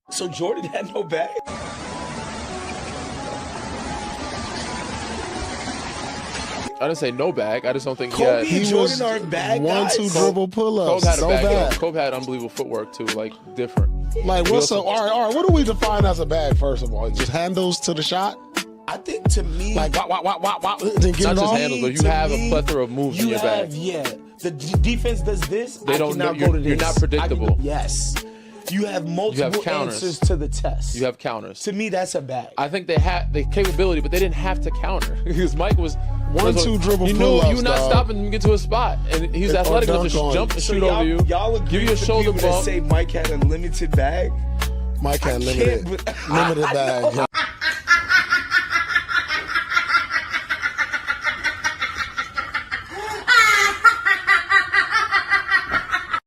So Jordan had no bag? I didn't say no bag. I just don't think Kobe he and Jordan are bad guys. 1-2 dribble pull-ups. Kobe had a So bag. bad. Kobe had unbelievable footwork too, like different. Like what's up? All right. What do we define as a bag? First of all, just handles to the shot. I think to me, Like wop, then get Not it just off. handles, but you To have me, a plethora of moves in you your bag. Yeah, the defense does this. They I don't can know- now go to this. you're not predictable. Yes, you have multiple counters. answers to the test. You have counters. To me, that's a bag. I think they had the capability, but they didn't have to counter because Mike was 1-2 dribble You knew pull-ups, you not dog. stopping him to get to a spot, and he's Or athletic enough dunk to on jump you. and So shoot over you. Y'all agree give you a with the shoulder people that bump. say Mike had a limited bag? Mike had I limited can't, but- limited I bag. know.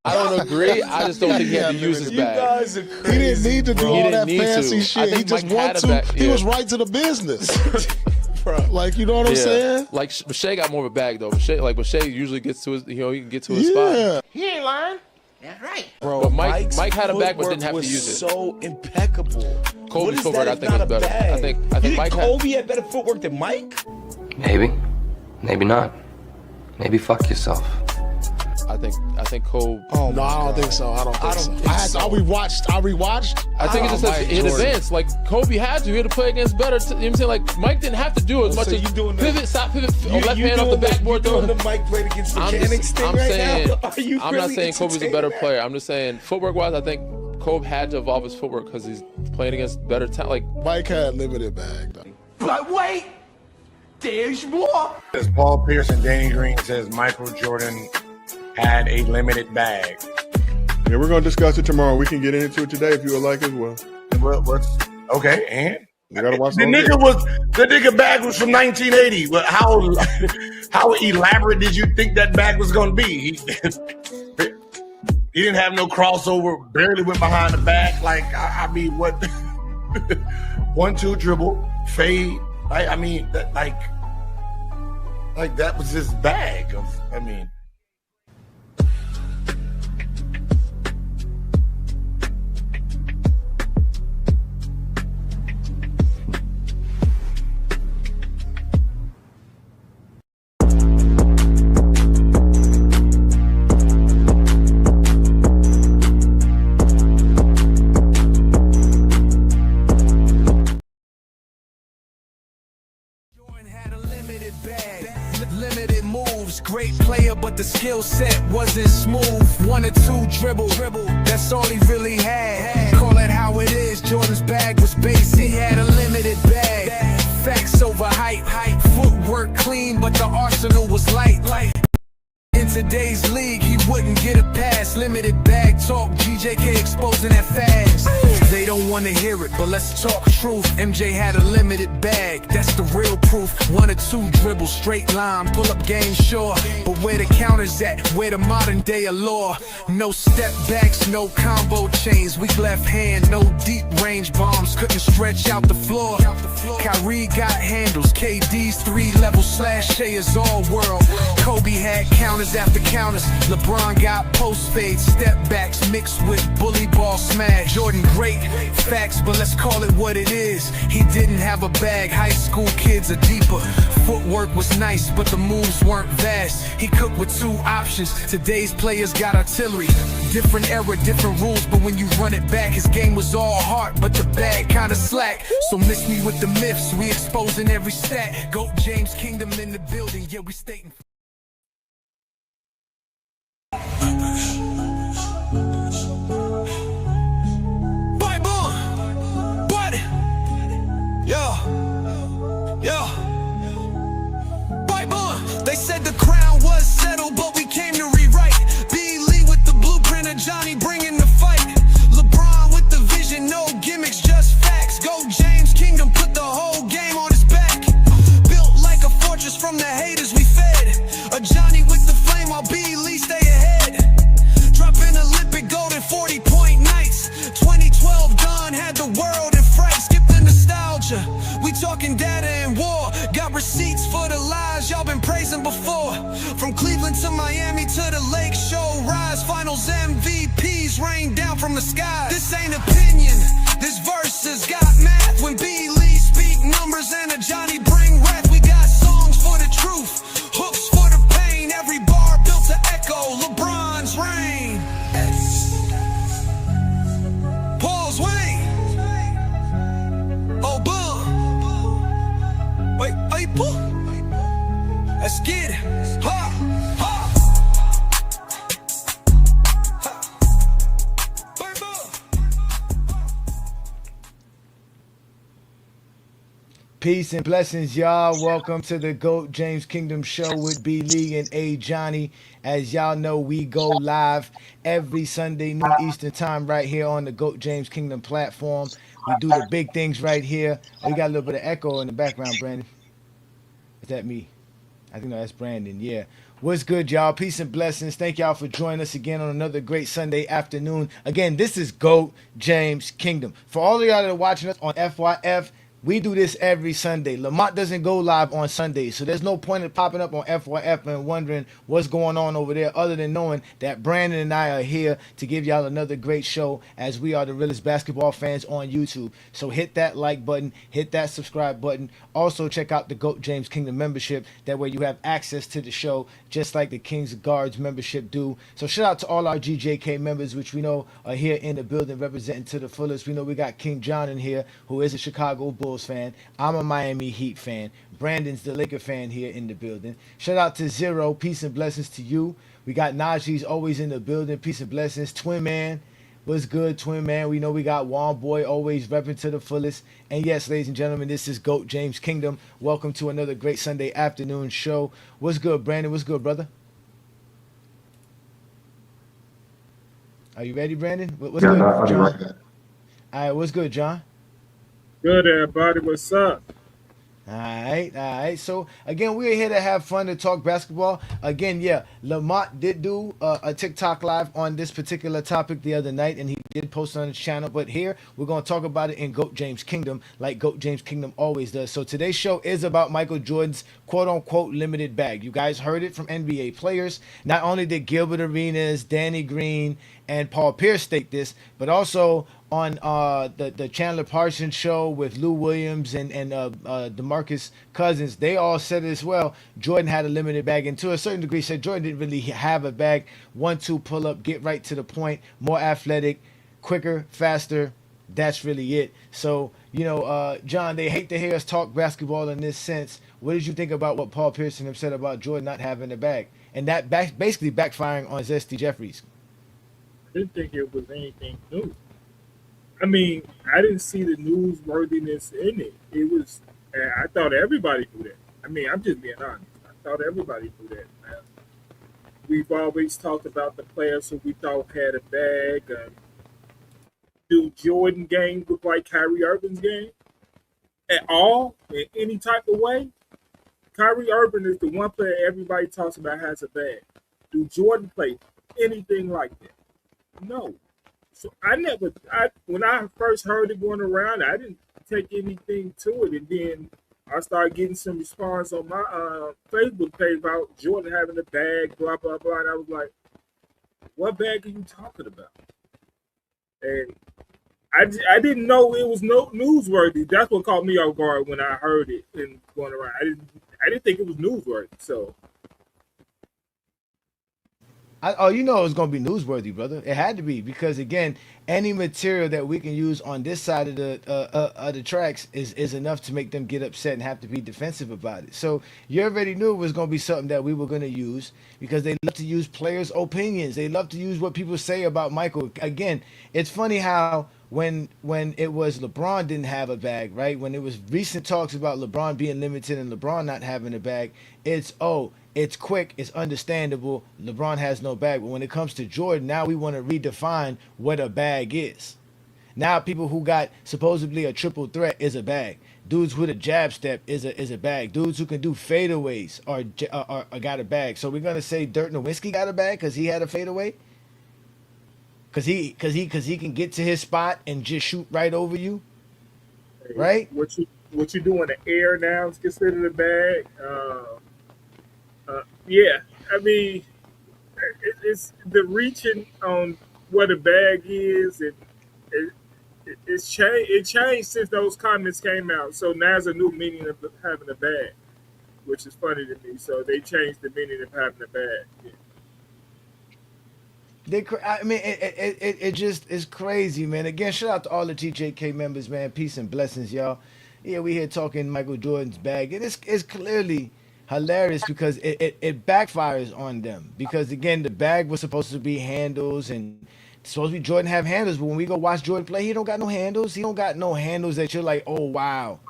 I don't agree. I just don't think he had to use his You bag. guys are He crazy. didn't need to do He all didn't that need to. fancy I shit. He think just Mike had wanted a to. bag, He yeah. was right to the business. Bro. Like, you know what I'm saying? Like Shai got more of a bag though. But Shai usually gets to his, he can get to his spot. Yeah. He ain't lying. That's right. Bro, But Mike's Mike had a bag but footwork didn't have to was use it. so impeccable. Kobe's What is footwork, that I if think, not is a better. bag? I think You think Mike had. Kobe had better footwork than Mike? Maybe. Maybe not. Maybe fuck yourself. I think Kobe. Oh No, I don't think so. I don't think so. think I so. rewatched. I think it's just Mike in Jordan. advance. Like Kobe had to. He had to play against better. You know what I'm saying? Like Mike didn't have to do as much So as you doing the- pivot, stop, pivot, left You hand off the doing backboard. You doing throwing. the Mike played against I'm mechanics thing right saying, now? Are you I'm really not saying Kobe's a entertaining better that? player. I'm just saying footwork wise, I think Kobe had to evolve his footwork because he's playing against better talent. Like Mike had limited bag though. But wait, there's more. As Paul Pierce and Danny Green says, Michael Jordan had a limited bag. Yeah, we're gonna discuss it tomorrow. We can get into it today if you would like as well. What's okay? And You gotta watch the nigga bag was from 1980. But how elaborate did you think that bag was gonna be? He didn't have no crossover. Barely went behind the back. Like I mean, what? 1-2 dribble, fade. I mean, that like that was his bag of. I mean. Limited moves, great player, but the skill set wasn't smooth. 1 or 2 dribble, that's all he really had. Call it how it is, Jordan's bag was base, he had a limited bag. Facts over hype, footwork clean, but the arsenal was light. In today's league, he wouldn't get a pass. Limited bag talk, GJK exposing that fast. They don't want to hear it, but let's talk truth. MJ had a limited bag, that's the real proof. 1 or 2 dribbles, straight line, pull up game, sure. But where the counters at, where the modern day allure? No step backs, no combo chains, weak left hand, no deep range bombs, couldn't stretch out the floor. Kyrie got handles, KD's 3-level slash, Shai is all world. Kobe had counters after counters, LeBron got post fades, step backs mixed with bully ball smash. Jordan great, facts, but let's call it what it is. He didn't have a bag, high school kids are deeper. Footwork was nice, but the moves weren't vast. He cooked with 2 options, today's players got artillery. Different era, different rules, but when you run it back, his game was all heart, but the bag kinda slack. So miss me with the myths, we exposing every stat. Go James Kingdom in the building, yeah, we stating. They said the crown was settled, but we came to rewrite. B. Lee with the blueprint of Johnny bringing the fight. LeBron with the vision, no gimmicks, just facts. Go James Kingdom, put the whole game on his back. Built like a fortress from the haters we fed. A Johnny with the flame while B. Lee stay ahead. Dropping Olympic gold in 40-point nights. 2012 done, had the world in fright. Skip the nostalgia, we talking data and war. Got receipts for the lies y'all been praising before. From Cleveland to Miami to the Lake Show rise, finals MVPs rain down from the sky. This ain't opinion, this verse has got math. When B. Lee speak numbers and a Johnny bring wrath, we got songs for the truth, hooks for the pain. Every bar built to echo LeBron's reign. Paul's Wayne. Oh, boom. Wait, boom. Let's get it. Ha, ha. Peace and blessings, y'all. Welcome to the GOAT James Kingdom Show with B. Lee and A. Johnny. As y'all know, we go live every Sunday noon Eastern time right here on the GOAT James Kingdom platform. We do the big things right here. Oh, you got a little bit of echo in the background, Brandon. Is that me? I think no, that's Brandon. Yeah. What's good, y'all? Peace and blessings. Thank y'all for joining us again on another great Sunday afternoon. Again, this is GOAT James Kingdom. For all of y'all that are watching us on FYF, we do this every Sunday. Lamont doesn't go live on Sundays, so there's no point in popping up on FYF and wondering what's going on over there other than knowing that Brandon and I are here to give y'all another great show as we are the realest basketball fans on YouTube. So hit that like button, hit that subscribe button. Also check out the GOAT James Kingdom membership. That way you have access to the show just like the Kings of Guards membership do. So shout out to all our GJK members, which we know are here in the building representing to the fullest. We know we got King John in here, who is a Chicago Bulls fan. I'm a Miami Heat fan. Brandon's the Laker fan here in the building. Shout out to Zero. Peace and blessings to you. We got Najee's always in the building. Peace and blessings. Twin Man. What's good, Twin Man? We know we got Juan Boy always repping to the fullest. And yes, ladies and gentlemen, this is GOAT James Kingdom. Welcome to another great Sunday afternoon show. What's good, Brandon? What's good, brother? Are you ready, Brandon? What's good, John? Right there. All right, what's good, John? Good, everybody. What's up? All right. So, again, we're here to have fun, to talk basketball. Again, yeah, Lamont did do a TikTok live on this particular topic the other night, and he did post on his channel. But here, we're going to talk about it in GOAT James Kingdom, like GOAT James Kingdom always does. So today's show is about Michael Jordan's quote-unquote limited bag. You guys heard it from NBA players. Not only did Gilbert Arenas, Danny Green, and Paul Pierce state this, but also on the Chandler Parsons show with Lou Williams and DeMarcus Cousins, they all said it as well. Jordan had a limited bag, and to a certain degree said Jordan didn't really have a bag. 1-2 pull up, get right to the point, more athletic, quicker, faster. That's really it. So, John, they hate to hear us talk basketball in this sense. What did you think about what Paul Pierce have said about Jordan not having a bag, and that basically backfiring on Zesty Jeffries? I didn't think it was anything new. I mean, I didn't see the newsworthiness in it. It was, I thought everybody knew that. I mean, I'm just being honest. I thought everybody knew that, man. We've always talked about the players who we thought had a bag. Do Jordan games look like Kyrie Irving's game at all, in any type of way? Kyrie Irving is the one player everybody talks about has a bag. Do Jordan play anything like that? No. So when I first heard it going around, I didn't take anything to it. And then I started getting some response on my Facebook page about Jordan having a bag, blah, blah, blah. And I was like, what bag are you talking about? And I didn't know it was no newsworthy. That's what caught me off guard when I heard it and going around. I didn't think it was newsworthy. So. It was going to be newsworthy, brother. It had to be, because again, any material that we can use on this side of the tracks is enough to make them get upset and have to be defensive about it. So you already knew it was going to be something that we were going to use, because they love to use players' opinions. They love to use what people say about Michael. Again, it's funny how when it was LeBron didn't have a bag, right? When it was recent talks about LeBron being limited and LeBron not having a bag, it's quick, it's understandable, LeBron has no bag. But when it comes to Jordan, now we want to redefine what a bag is. Now people who got supposedly a triple threat is a bag. Dudes with a jab step is a bag. Dudes who can do fadeaways are got a bag. So we're gonna say Dirk Nowitzki got a bag because he had a fadeaway? Cause he can get to his spot and just shoot right over you, right? What you do in the air now is considered a bag. Yeah, I mean, it's the reaching on what a bag is, and it's changed. It changed since those comments came out. So now there's a new meaning of having a bag, which is funny to me. So they changed the meaning of having a bag. Yeah. I mean, it just is crazy, man. Again, shout out to all the TJK members, man. Peace and blessings, y'all. Yeah, we here talking Michael Jordan's bag, and it's clearly hilarious because it backfires on them. Because again, the bag was supposed to be handles and supposed to be Jordan have handles, but when we go watch Jordan play, he don't got no handles. He don't got no handles that you're like, oh wow,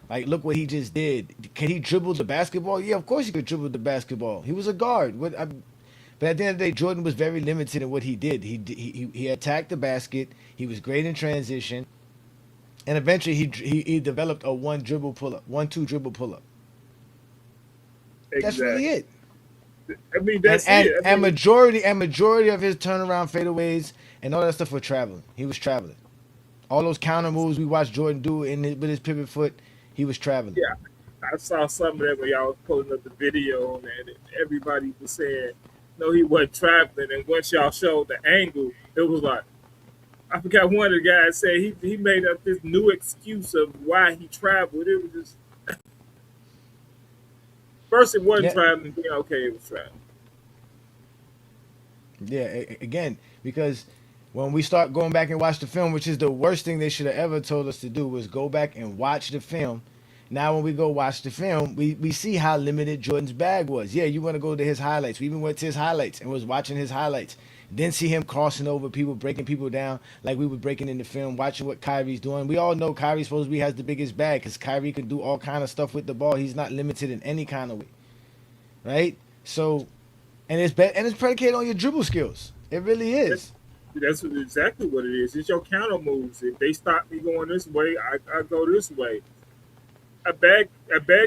like look what he just did. Can he dribble the basketball? Yeah, of course he could dribble the basketball. He was a guard. But at the end of the day, Jordan was very limited in what he did. He attacked the basket. He was great in transition, and eventually he developed a 1-2 dribble pull up. Exactly. That's really it. I mean, that's and, it. And majority of his turnaround fadeaways and all that stuff were traveling. He was traveling. All those counter moves we watched Jordan do with his pivot foot, he was traveling. Yeah, I saw some of that when y'all was pulling up the video on that, and everybody was saying, no, he wasn't traveling. And once y'all showed the angle, it was like, I forgot one of the guys said he made up this new excuse of why he traveled. It was just, first it wasn't traveling, then okay, it was traveling. Yeah, again, because when we start going back and watch the film, which is the worst thing they should have ever told us to do, was go back and watch the film. Now, when we go watch the film, we see how limited Jordan's bag was. Yeah, you want to go to his highlights. We even went to his highlights and was watching his highlights. Then see him crossing over people, breaking people down like we were breaking in the film, watching what Kyrie's doing. We all know Kyrie supposed to be has the biggest bag because Kyrie can do all kind of stuff with the ball. He's not limited in any kind of way, right? So, and it's predicated on your dribble skills. It really is. That's exactly what it is. It's your counter moves. If they stop me going this way, I go this way. A bag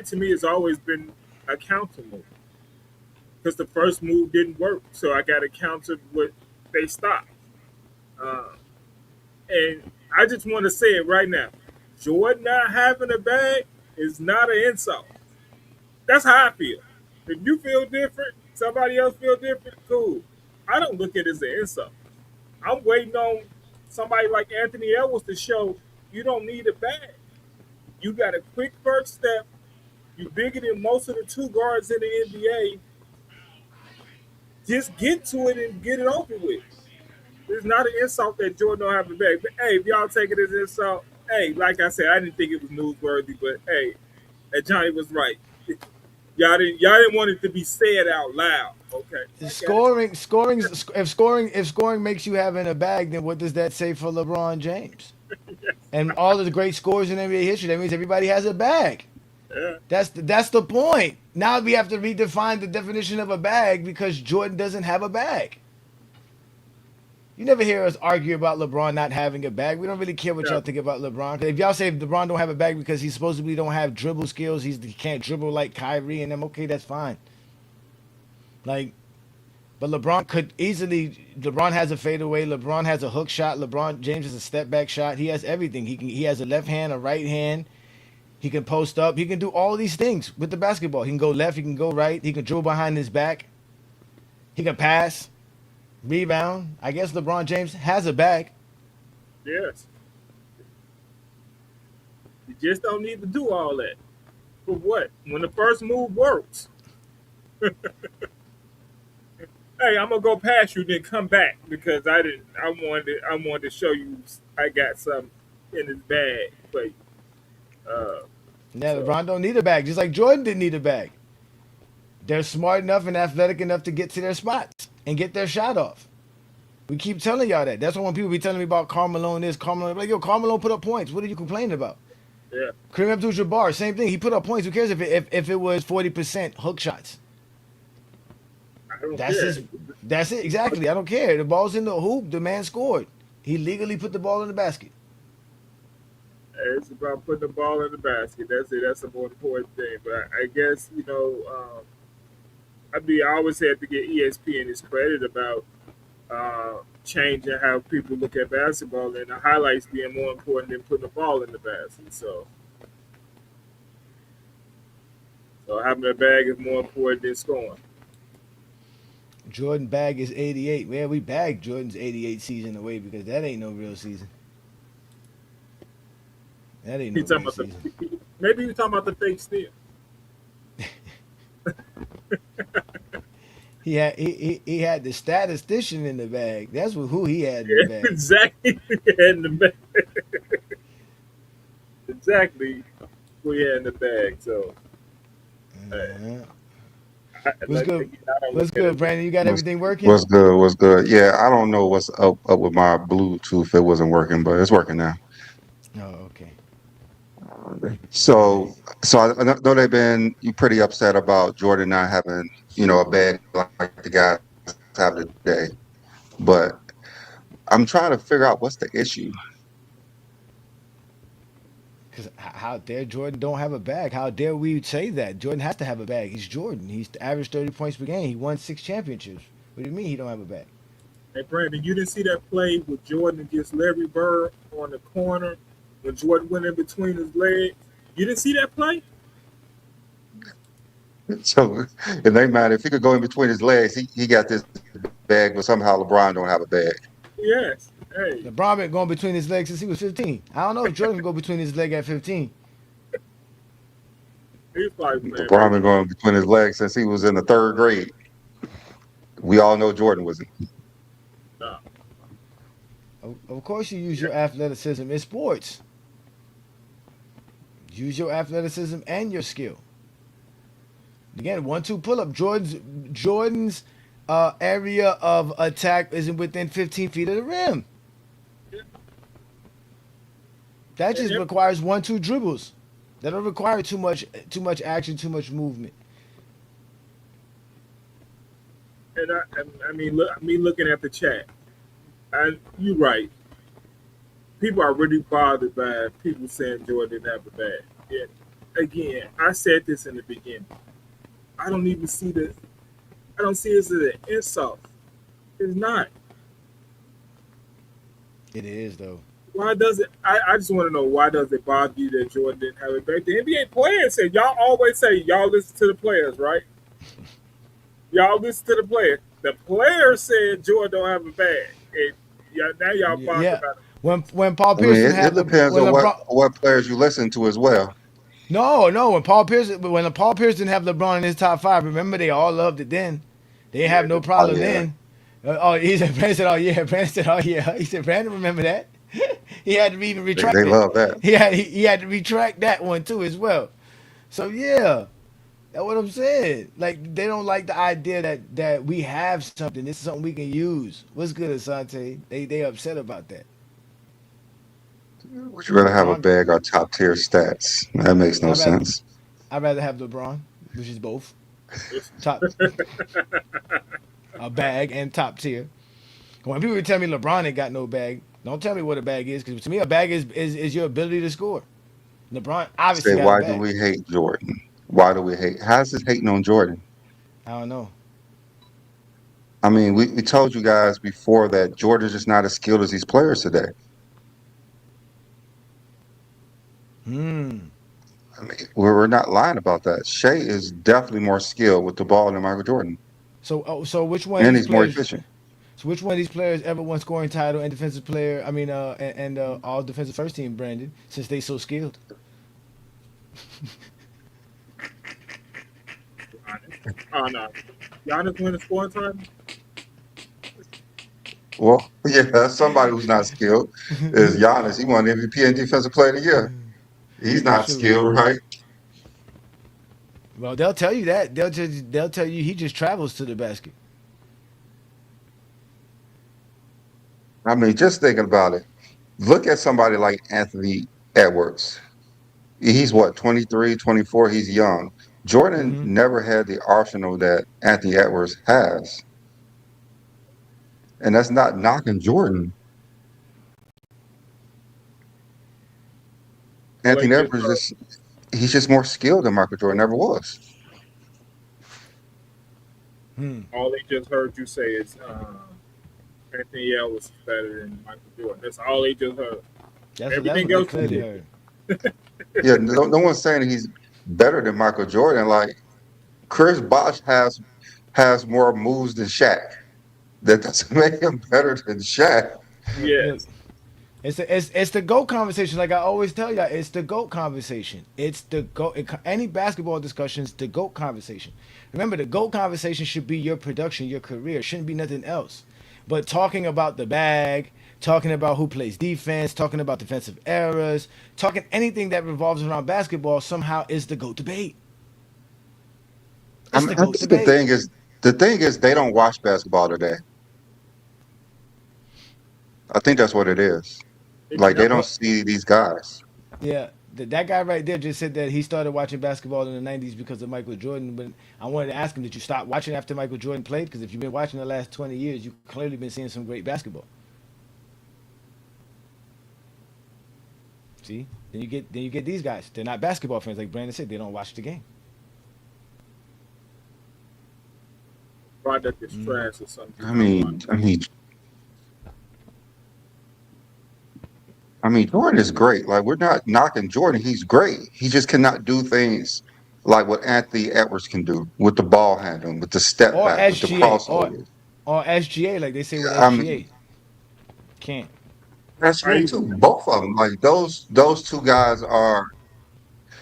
to me has always been a counter move because the first move didn't work, so I got to counter what they stopped. And I just want to say it right now: Jordan not having a bag is not an insult. That's how I feel. If you feel different, somebody else feel different, cool. I don't look at it as an insult. I'm waiting on somebody like Anthony Edwards to show you don't need a bag. You got a quick first step. You bigger than most of the two guards in the NBA. Just get to it and get it over with. It's not an insult that Jordan don't have a bag. But hey, if y'all take it as an insult, hey, like I said, I didn't think it was newsworthy, but hey, Johnny was right. Y'all didn't want it to be said out loud. Okay. Scoring. If scoring makes you having a bag, then what does that say for LeBron James? And all of the great scores in NBA history? That means everybody has a bag. Yeah. That's the point. Now we have to redefine the definition of a bag because Jordan doesn't have a bag. You never hear us argue about LeBron not having a bag. We don't really care what y'all think about LeBron. If y'all say LeBron don't have a bag because he's supposedly don't have dribble skills, he can't dribble like Kyrie and them, okay, that's fine. Like, but LeBron could easily. LeBron has a fadeaway. LeBron has a hook shot. LeBron James has a step back shot. He has everything. He has a left hand, a right hand. He can post up. He can do all these things with the basketball. He can go left. He can go right. He can dribble behind his back. He can pass, rebound. I guess LeBron James has a bag. Yes. You just don't need to do all that. For what? When the first move works. Hey, I'm gonna go past you, then come back because I wanted to show you I got something in his bag for you. LeBron don't need a bag, just like Jordan didn't need a bag. They're smart enough and athletic enough to get to their spots and get their shot off. We keep telling y'all that. That's why when people be telling me about Carmelo this, Carmelo, like, yo, Carmelo put up points. What are you complaining about? Yeah. Kareem Abdul-Jabbar, same thing. He put up points. Who cares if it was 40% hook shots? That's it, exactly. I don't care. The ball's in the hoop. The man scored. He legally put the ball in the basket. It's about putting the ball in the basket. That's it. That's the more important thing. But I guess, I always had to get ESPN his credit about changing how people look at basketball and the highlights being more important than putting the ball in the basket. So having a bag is more important than scoring. Jordan bag is 88. Well, we bagged Jordan's 88 season away because that ain't no real season. That ain't no He talking real about season. maybe you talking about the fake steal. He had the statistician in the bag. That's who he had in the bag. Exactly. In the bag. Exactly. We had in the bag. So What's good? What's good, Brandon? You got everything working? What's good? What's good? Yeah, I don't know what's up with my Bluetooth. It wasn't working, but it's working now. Oh, okay. So I know they've been pretty upset about Jordan not having, a bag like the guys have today. But I'm trying to figure out what's the issue. Because how dare Jordan don't have a bag? How dare we say that? Jordan has to have a bag. He's Jordan. He's averaged 30 points per game. He won 6 championships. What do you mean he don't have a bag? Hey, Brandon, you didn't see that play with Jordan against Larry Bird on the corner when Jordan went in between his legs? You didn't see that play? So it ain't matter if he could go in between his legs. He got this bag, but somehow LeBron don't have a bag. Yes. Hey. LeBron been going between his legs since he was 15. I don't know if Jordan can go between his leg at 15. LeBron been going between his legs since he was in the 3rd grade. We all know Jordan wasn't. No. Of course you use your athleticism in sports. Use your athleticism and your skill. Again, 1-2 pull-up. Jordan's area of attack isn't within 15 feet of the rim. That just requires 1-2 dribbles. That don't require too much action, too much movement. And I mean, looking at the chat, you're right. People are really bothered by people saying Jordan didn't have a bag. Yeah. Again, I said this in the beginning. I don't even see this. I don't see this as an insult. It's not. It is though. Why does it? I just want to know, why does it bother you that Jordan didn't have it back? The NBA players said, y'all always say y'all listen to the players, right? Y'all listen to the players. The players said Jordan don't have a bag. And now y'all bothered about it. When Paul Pierce had it depends on what players you listen to as well. No. When Paul Pierce didn't have LeBron in his top 5, remember they all loved it then. They have no problem then. He said, Brandon said, oh yeah. Brandon said, oh yeah. He said, Brandon, remember that? He had to even retract it. They love that. He had to retract that one too as well. So yeah, that's what I'm saying. Like they don't like the idea that we have something. This is something we can use. What's good, Asante? They upset about that. Would you rather have a bag or top tier stats? That makes no sense. I'd rather have LeBron, which is both. Top a bag and top tier. When people tell me LeBron ain't got no bag, don't tell me what a bag is, because to me a bag is your ability to score. LeBron obviously got why a bag. do we hate Jordan? Why do we hate? How's this hating on Jordan? I don't know. I mean, we told you guys before that Jordan's just not as skilled as these players today. I mean, we're not lying about that. Shai is definitely more skilled with the ball than Michael Jordan. So which one? And he's more efficient. So which one of these players ever won scoring title and defensive player? I mean, and all defensive first team, Brandon, since they so skilled. Oh no, Giannis win the scoring title. Well, yeah, somebody who's not skilled is Giannis. He won MVP and Defensive Player of the Year. He's not skilled, right? Well, they'll tell you that. They'll tell you he just travels to the basket. I mean, just thinking about it, look at somebody like Anthony Edwards. He's what, 23, 24? He's young. Jordan never had the arsenal that Anthony Edwards has. And that's not knocking Jordan. Anthony Edwards he's just more skilled than Michael Jordan ever was. All they just heard you say is Anthony Edwards is better than Michael Jordan. That's all they just heard. Everything else they heard. Yeah, no one's saying he's better than Michael Jordan. Like Chris Bosh has has more moves than Shaq. That doesn't make him better than Shaq. Yes. It's the GOAT conversation. Like I always tell y'all, it's the GOAT conversation. It's the GOAT. Any basketball discussions, the GOAT conversation. Remember, the GOAT conversation should be your production, your career. It shouldn't be nothing else. But talking about the bag, talking about who plays defense, talking about defensive errors, talking anything that revolves around basketball somehow is the GOAT debate. I It's mean, the I GOAT think the debate. thing is they don't watch basketball today. I think that's what it is. They Like they don't. don't Well, see these guys. yeah, that guy right there just said that he started watching basketball in the '90s because of Michael Jordan. But I wanted to ask him, did you stop watching after Michael Jordan played? Because if you've been watching the last 20 years, you've clearly been seeing some great basketball. See, then you get these guys. They're not basketball fans, like Brandon said. They don't watch the game. Product is trash or something. I mean, Jordan is great. Like we're not knocking Jordan. He's great. He just cannot do things like what Anthony Edwards can do with the ball handling, with the step Or back, with the SGA, crossovers. or SGA, like they say with I mean, SGA. Can't. that's Are me you? too. Both of them. Like those two guys are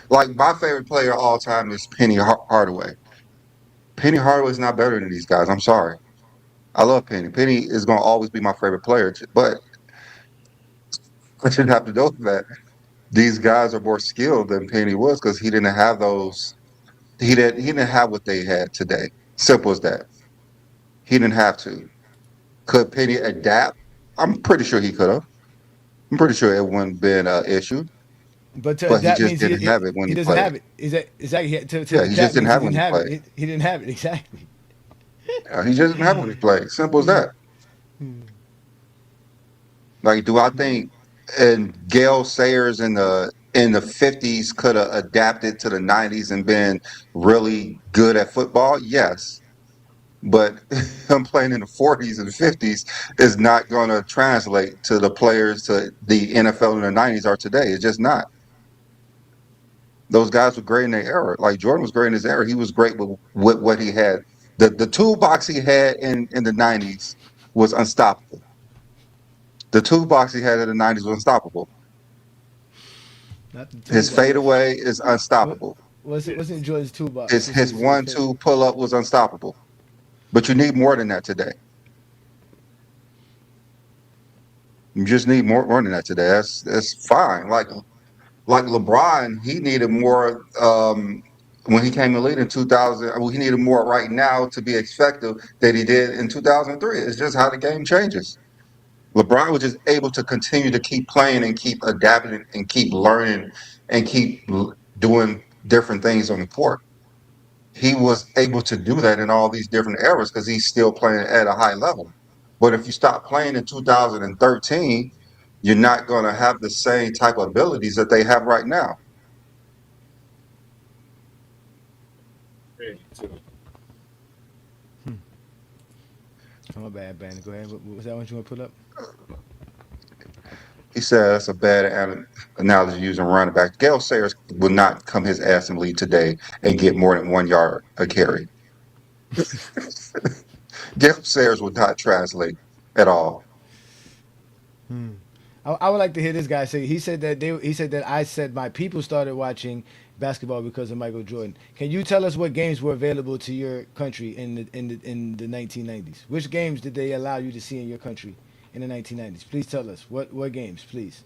like my favorite player of all time is Hardaway. Penny Hardaway is not better than these guys. I'm sorry. I love Penny. Penny is going to always be my favorite player, but I shouldn't have to know that these guys are more skilled than Penny was because he didn't have those. He didn't have what they had today. Simple as that. He didn't have to. Could Penny adapt? I'm pretty sure he could have. I'm pretty sure it wouldn't been an issue, But to but he adapt just means didn't have it when he he doesn't played. have it. Is that exactly to Yeah, he just adapt didn't means he have it when didn't he have it. played. He didn't have it exactly. He just didn't have it when he played. Simple as that. Like, do I think and Gale Sayers in the 50s could have adapted to the 90s and been really good at football? Yes. But him playing in the 40s and 50s is not going to translate to the players to the NFL in the 90s are today. It's just not. Those guys were great in their era. Like Jordan was great in his era. He was great with what he had. The toolbox he had in the 90s was unstoppable. The toolbox he had in the 90s was unstoppable. Not the His toolbox. fadeaway is What unstoppable. what's in Jordan's toolbox? His 1-2 pull up was unstoppable. But you need more than that today. You just need more than that today. That's fine. Like LeBron, he needed more when he came in lead in 2000. Well, he needed more right now to be effective than he did in 2003. It's just how the game changes. LeBron was just able to continue to keep playing and keep adapting and keep learning and keep doing different things on the court. He was able to do that in all these different eras because he's still playing at a high level. But if you stop playing in 2013, you're not going to have the same type of abilities that they have right now. Oh, my bad, Brandon. Go ahead. What was that one you want to put up? He said that's a bad analogy using running back. Gale Sayers will not come his ass in the league today and get more than 1 yard a carry. Gale Sayers would not translate at all. I would like to hear this guy say. He said that I said my people started watching basketball because of Michael Jordan. Can you tell us what games were available to your country in the 1990s? Which games did they allow you to see in your country in the 1990s? Please tell us what games, please.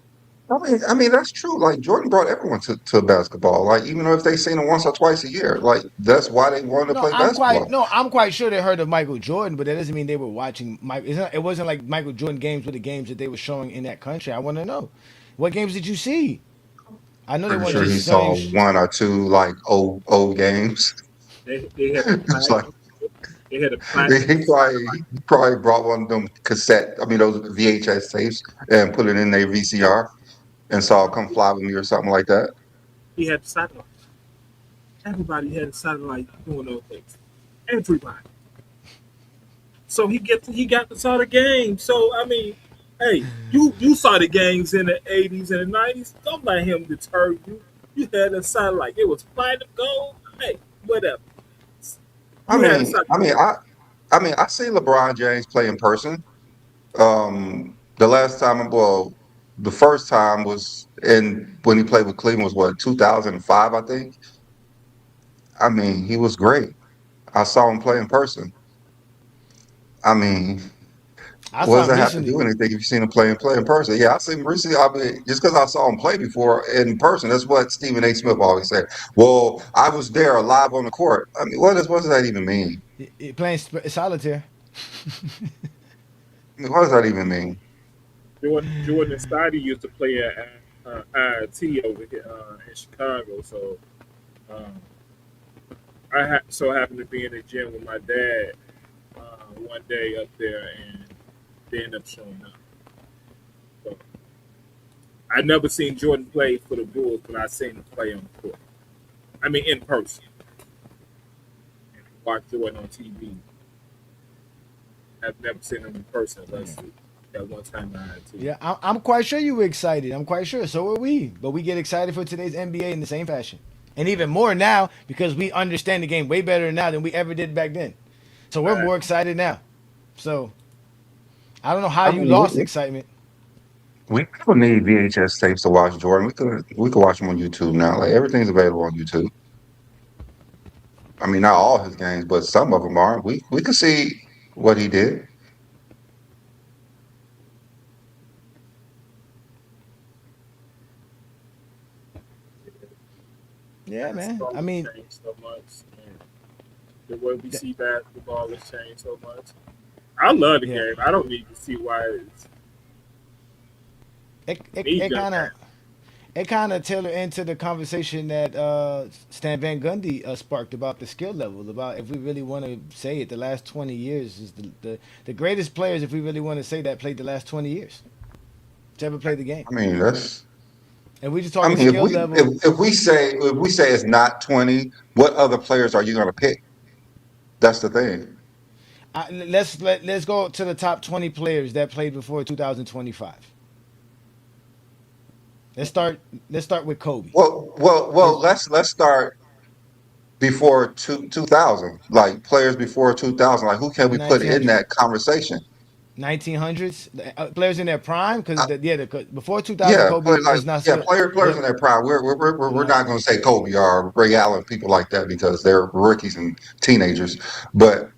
I mean that's true. Like Jordan brought everyone to basketball. Like even if they seen him once or twice a year, like that's why they wanted to No, play basketball. I'm quite sure they heard of Michael Jordan, but that doesn't mean they were watching Mike. It wasn't like Michael Jordan games were the games that they were showing in that country. I want to know what games did you see? I know they Pretty weren't sure just he the saw same. one or two like old games. They had It's like they had a he platinum. probably brought one of them those VHS tapes and put it in their VCR and saw "Come Fly with Me" or something like that. He had the satellite. Everybody had a satellite doing those things. Everybody. So he got to saw the game. So I mean, hey, you saw the games in the 80s and the 90s. Don't let him deter you. You had a satellite. It was platinum gold. Hey, whatever. I You had a mean, soccer I mean, team. I, I mean, I see LeBron James play in person. The last time, well, the first time was in when he played with Cleveland was what 2005, I think. I mean, he was great. I saw him play in person. I mean, I what saw does him that have to recently. do anything if you've seen him play in person? Yeah, I seen him recently. I mean, just because I saw him play before in person, that's what Stephen A. Smith always said. Well, I was there live on the court. I mean, what does that even mean? He playing solitaire. I mean, what does that even mean? Jordan and Scotty used to play at IIT over here in Chicago. So um, so happened to be in the gym with my dad one day up there, and they ended up showing up. So I never seen Jordan play for the Bulls, but I seen him play on the court. I mean, in person. And watched Jordan on TV. I've never seen him in person unless that one time I had to. Yeah, I'm quite sure you were excited. I'm quite sure. So were we. But we get excited for today's NBA in the same fashion. And even more now because we understand the game way better now than we ever did back then. So we're more excited now. So I don't know how I you mean, lost excitement. we don't need VHS tapes to watch Jordan. We could watch him on YouTube now. Like everything's available on YouTube. I mean, not all his games, but some of them are. We could see what he did. Yeah, man. Basketball I has mean, changed so much. And the way we see basketball has changed so much. I love the yeah. game. I don't need to see why it's It kind of tailored into the conversation that Stan Van Gundy sparked about the skill level. About if we really want to say it, the last 20 years is the greatest players. If we really want to say that, played the last 20 years to ever play the game. I mean, that's. And we just I talking mean, skill level. if we say it's not 20, what other players are you going to pick? That's the thing. Let's go to the top 20 players that played before 2025. Let's start. Let's start with Kobe. Well. Is Let's start before 2000. Like players before 2000. Like who can we put in 1900s, that conversation? 1900s players in their prime because before 2000 Yeah, Kobe like is not yeah, skill. players in their prime. We're No, not going to say Kobe or Ray Allen, people like that, because they're rookies and teenagers. But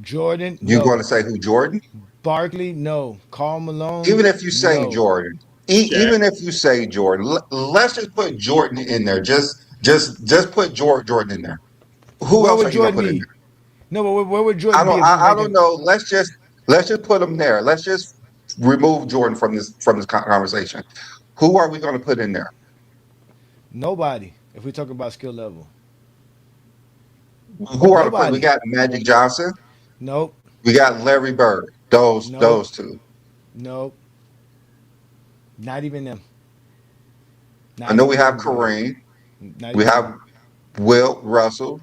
Jordan, you're going no. to say who? Jordan? Barkley, no. Karl Malone, Even if you say no. Jordan, Shaq. even if you say Jordan, let's just put Jordan in there. Just put Jordan in there. Who Where else would are you going to Jordan put in be? there? No, but where would Jordan be if I back don't then? know. Let's just put him there. Let's just remove Jordan from this conversation. Who are we going to put in there? Nobody. If we talk about skill level, Who are the players? We nobody. got Magic Johnson. Nope. We got Larry Bird. Those Nope. those two. Nope. Not even them. I Not know we even have them, bro. Kareem. Not We even have them. Will Russell.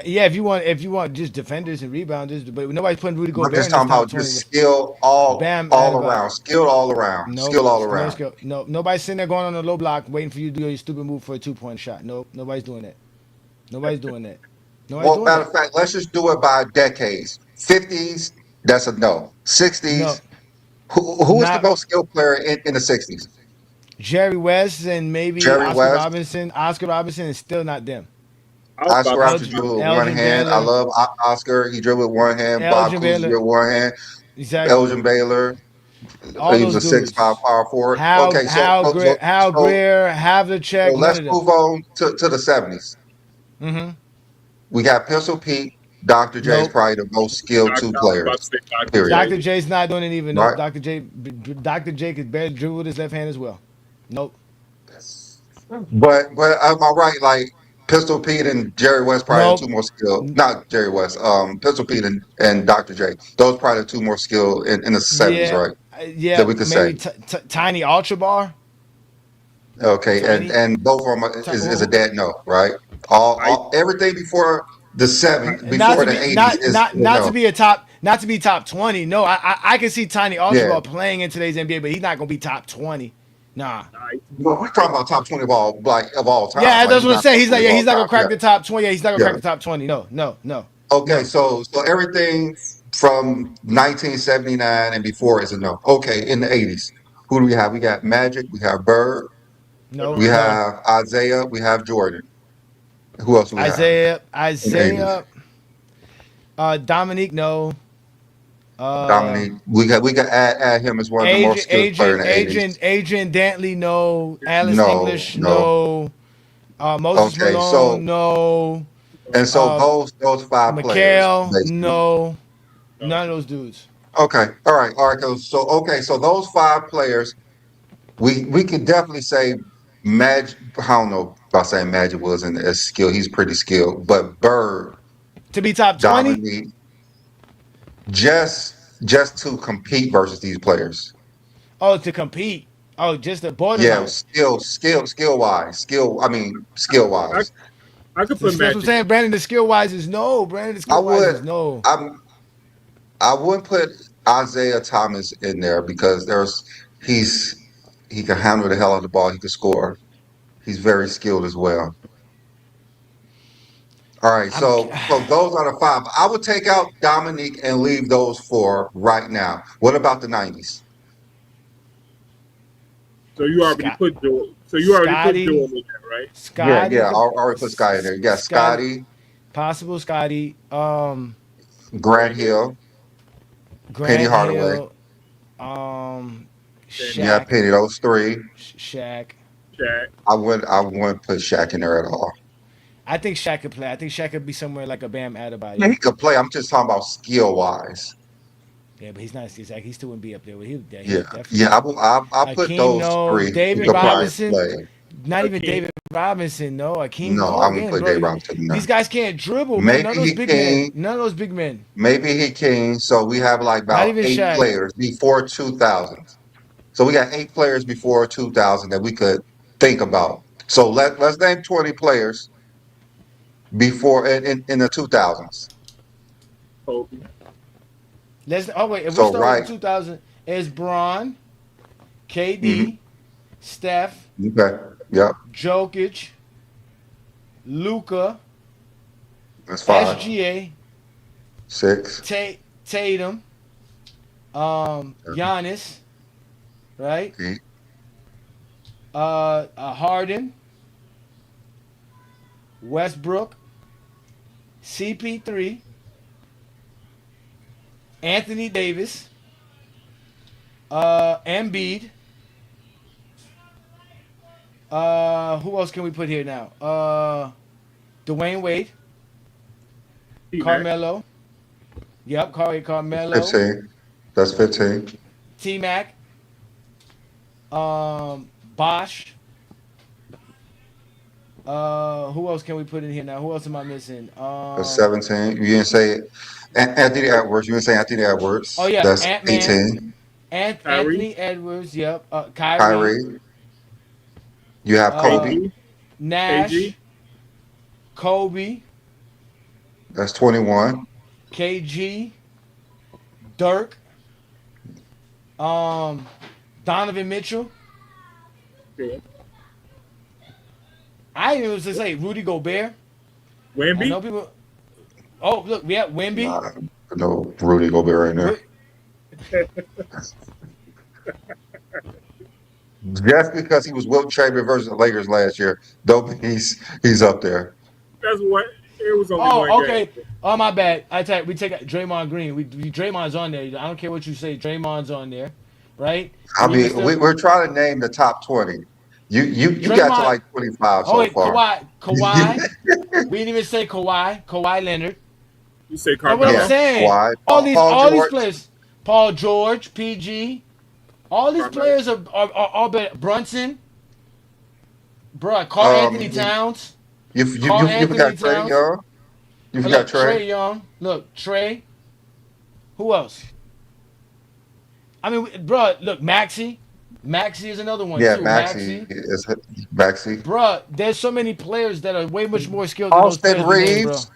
Yeah, if you want just defenders and rebounders, but nobody's putting Rudy I'm Gobert just in this talking top about 20 just list. skill Bam all Adebayo. around. Skill all around. Nope. Skill all No around. skill. No. Nobody's sitting there going on a low block waiting for you to do your stupid move for a 2-point shot. Nope. Nobody's doing that. Nobody's doing that. Nobody's Well, doing matter that. of fact, let's just do it by decades. 50s, that's a no. No. 60s, who is the Not most skilled player in the 60s? Jerry West and maybe Jerry Oscar West. Robinson. Oscar Robinson is still not them. I was Oscar about to Robertson say Elgin, dribbled with one Elgin hand. I Baylor, love Oscar. He dribbled with one hand. Bob Elgin Cousy Baylor. with one hand. Exactly. Elgin Baylor. All He was those a 6'5" dudes. power forward. Okay, Hal Greer, so Havlicek, none let's of them. move on to the 70s. Mm-hmm. We got Pistol Pete. Dr. J is Nope. probably the most skilled two I was about to players. say Dr. Period. Dr. J. J's not doing it even. Nope. Right? Dr. J could barely dribble with his left hand as well. Nope. But am I right? Like Pistol Pete and Jerry West probably the Nope. two more skilled. Not Jerry West. Pistol Pete and Dr. J. Those probably the two more skilled in the 70s, Yeah. right? That Yeah. we could say. Maybe Tiny Ultra Bar. Okay, Tiny. and both of them is a Who, dead no, right? I Everything before the not before to the be 80s is a not to no. be not to be top 20. No, I can see Tiny Yeah. Archibald playing in today's NBA, but he's not gonna be top 20. Nah. Well, we're talking about top 20 of all time. Yeah, Like, that's what I'm saying. He's not. Yeah, all he's not gonna time. crack the top 20. Yeah, he's not gonna Yeah. crack the top 20. No. Okay, so everything from 1979 and before is a no. Okay, in the 80s, who do we have? We got Magic, we have Bird, No. we have Isaiah, we have Jordan. Who else do we have? In the 80s? Dominique, no. Dominique, we got add him as one of the most skilled players in the 80s. Adrian Dantley, no. Alice No, English, no. no. Moses Okay, Malone, no. And so those five players. Mikhail, basically. no. None of those dudes. Okay, all right. So those five players, we could definitely say Magic. I don't know about saying Magic wasn't as skilled. He's pretty skilled, but Bird To be top 20? Dominique just to compete versus these players. Oh, to compete. Oh, just a borderline. Yeah, skill wise. I could put That's what I'm Magic. saying. Brandon, the skill wise is no. Brandon, the skill wise is no. I wouldn't put Isaiah Thomas in there because he can handle the hell out of the ball. He can score. He's very skilled as well. All right, so those are the five. I would take out Dominique and leave those four right now. What about the 90s? So you already put Joel. So you already put Joel in there, right? Scotty. Yeah. I already put Scotty in there. Yeah, Scotty. Possible Scotty. Grant Hill. Penny Hardaway. Shaq. Yeah, Penny. Those three. Shaq. I wouldn't put Shaq in there at all. I think Shaq could play. I think Shaq could be somewhere like a Bam Adebayo. Yeah, he could play. I'm just talking about skill wise. Yeah, but he's not. Zach. He still wouldn't be up there. I'll put those three. David Robinson. Not even David Robinson. No, Akeem. No, I wouldn't put David Robinson. No. These guys can't dribble. Maybe None of those big men. None of those big men. Maybe he can. So we have like about 8 players before 2000. So we got 8 players before 2000 that we could think about. So let's name 20 players before in the 2000s. Kobe. If we start with 2000, it's Bron, KD, Steph, Jokic, Luka, that's 5. SGA, 6, Tatum, Giannis, right? 8. Harden, Westbrook, CP3, Anthony Davis, Embiid. Who else can we put here now? Dwayne Wade, Carmelo. Yep, Carmelo. 15. That's 15. T-Mac. Bosh. Who else can we put in here now? Who else am I missing? That's 17. You didn't say Anthony Edwards. You didn't say Anthony Edwards. Oh yeah, that's Ant-Man. 18. Anthony Edwards. Yep. Kyrie. You have Kobe. Nash. KG. Kobe. That's 21. KG. Dirk. Donovan Mitchell. Yeah. I even was to say Rudy Gobert. Wemby. I know people. Oh, look, we have Wemby. No, Rudy Gobert in there. Just because he was Wilt Chamberlain versus the Lakers last year, don't mean he's up there. That's what it was. Only one okay. game. Oh, my bad. We take Draymond Green. We Draymond's on there. I don't care what you say. Draymond's on there, right? I mean, we're trying to name the top 20. You got to like 25 so far. Kawhi. We didn't even say Kawhi. Kawhi Leonard. You say That's Carmelo. what I'm saying. Kawhi, all these players. Paul George, PG. All these players are all better. Brunson. Carl Anthony Towns. You forgot Trey Young. You forgot Trey Young. Look, Trey. Who else? I mean, look, Maxey. Maxey is another one. Yeah, too. Maxey. Bro, there's so many players that are way much more skilled than those players.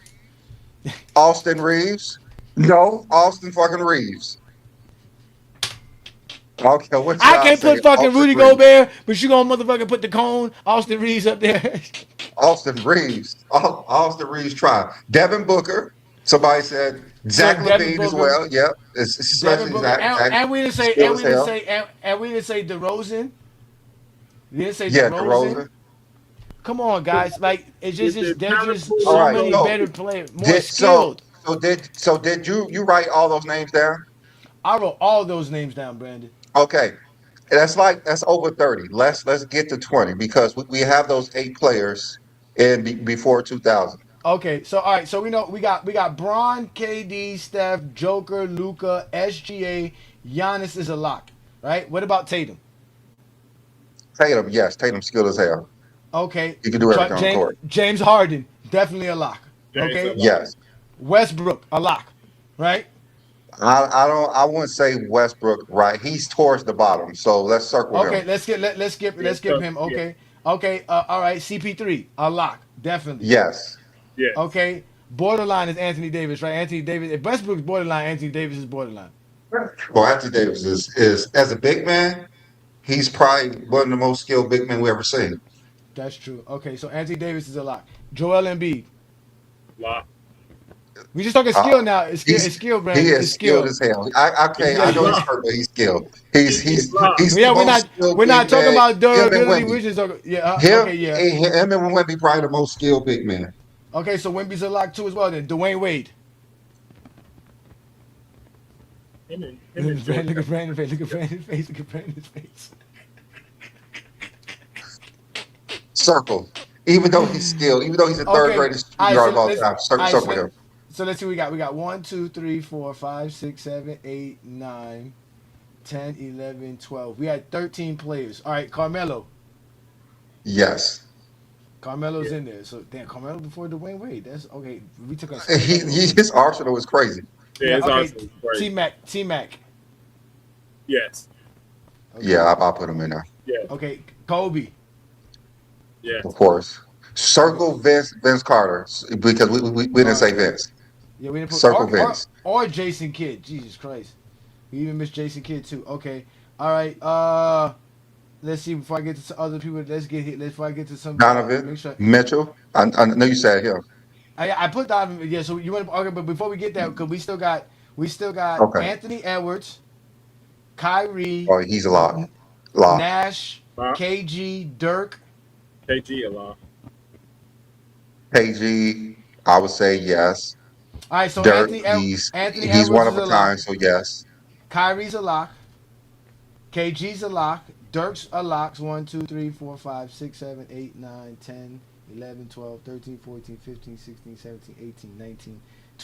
Austin Reeves. No, Austin fucking Reeves. Okay, what I y'all can't say? put fucking Austin Rudy Reeves. Gobert, but you gonna motherfucking put the cone, Austin Reeves up there. Austin Reeves. Austin Reeves try. Devin Booker. Somebody said So Zach Devin Levine as Booker, well. Yep. Devin Especially Booker, Zach. Zach and we didn't say, skilled as hell. and we didn't say DeRozan. We didn't say Yeah, DeRozan. DeRozan. Come on, guys. Like it's Is just the there's talent just pool so All right. many So better players, more did skilled. did you write all those names down? I wrote all those names down, Brandon. Okay. That's over 30. Let's get to 20 because we have those 8 players before 2000. Okay, so all right, so we know we got Bron, KD, Steph, Joker, Luka, SGA, Giannis is a lock, right? What about Tatum? Tatum, yes, Tatum skilled as hell. Okay, He can do everything on the court. James Harden, definitely a lock. Okay, Yes. Westbrook, a lock, right? I wouldn't say Westbrook, right? He's towards the bottom, so let's circle Okay, him. let's skip him. Okay, okay, all right, CP3, a lock, definitely. Yes. Yeah. Okay, borderline is Anthony Davis, right? Anthony Davis. If Westbrook's borderline, Anthony Davis is borderline. Well, Anthony Davis is as a big man, he's probably one of the most skilled big men we ever seen. That's true. Okay, so Anthony Davis is a lock. Joel Embiid. Lock. We just talking skill now. It's skill, Brandon. He It's is skilled as hell. I know he's hurt, but he's skilled. He's Yeah, the we're most skilled not big talking man. about Him and durability. Wemby. We're just talking. Yeah. Him, Okay. Yeah. him and Wemby probably the most skilled big man. Okay. So Wemby's a lock too as well. Then Dwayne Wade. Him and Look at Brandon's face. Look at Brandon's face. Look at Brandon's face. Circle. Even though he's skilled, even though he's the third greatest All right, guard so of all let's- time, all right, circle him. So let's see what we got. We got 1, 2, 3, 4, 5, 6, 7, 8, 9, 10, 11, 12. We had 13 players. All right, Carmelo. Yes. Carmelo's in there. So damn, Carmelo before Dwayne Wade. That's okay. We took a His arsenal is crazy. Yeah, it's okay. awesome. Right. T Mac. Yes. Okay. Yeah, I'll put him in there. Yeah. Okay, Kobe. Yeah. Of course. Circle Vince Carter because we didn't say Vince. Yeah, we didn't put Circle Vince. or Jason Kidd. Jesus Christ, we even missed Jason Kidd too. Okay, all right. Let's see before I get to some other people. Let's get here. Before I get to some Donovan Mitchell. I know you said him. I put Donovan. Yeah. So you want to? Okay, but before we get there, because we still got Okay. Anthony Edwards, Kyrie. Oh, he's a lot. Nash, KG, Dirk. KG a lot. KG, I would say yes. All right, so Dirk, Anthony he's Edwards one of is a a kind, lock. so yes. Kyrie's a lock. KG's a lock. Dirk's a lock. 1, 2, 3, 4, 5, 6, 7, 8, 9, 10, 11, 12, 13, 14, 15, 16, 17, 18, 19.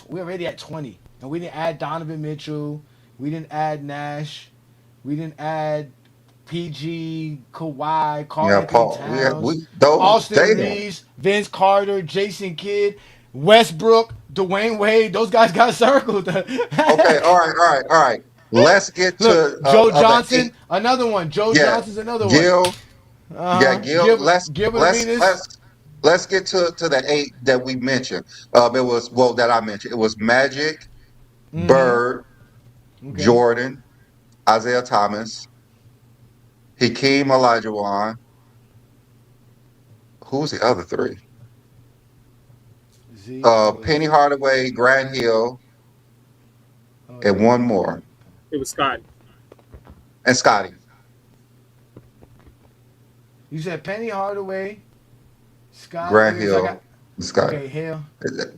We're already at 20. And we didn't add Donovan Mitchell. We didn't add Nash. We didn't add PG, Kawhi, Carl Paul. Towns, Those Austin Dayton. Reeves, Vince Carter, Jason Kidd, Westbrook, Dwayne Wade. Those guys got circled. Okay, all right. Let's get Look, to Joe Johnson, another one. Johnson's another Gil. one. Yeah, Gil. Let's Arenas. let's get to the 8 that we mentioned. That I mentioned. It was Magic, Bird, Okay. Jordan, Isaiah Thomas, Hakeem Olajuwon. Who's the other 3? Penny Hardaway, Grant Hill, and one more. It was Scotty. And Scotty. You said Penny Hardaway, Scott, Grant Hill, Scotty. Okay, Hill.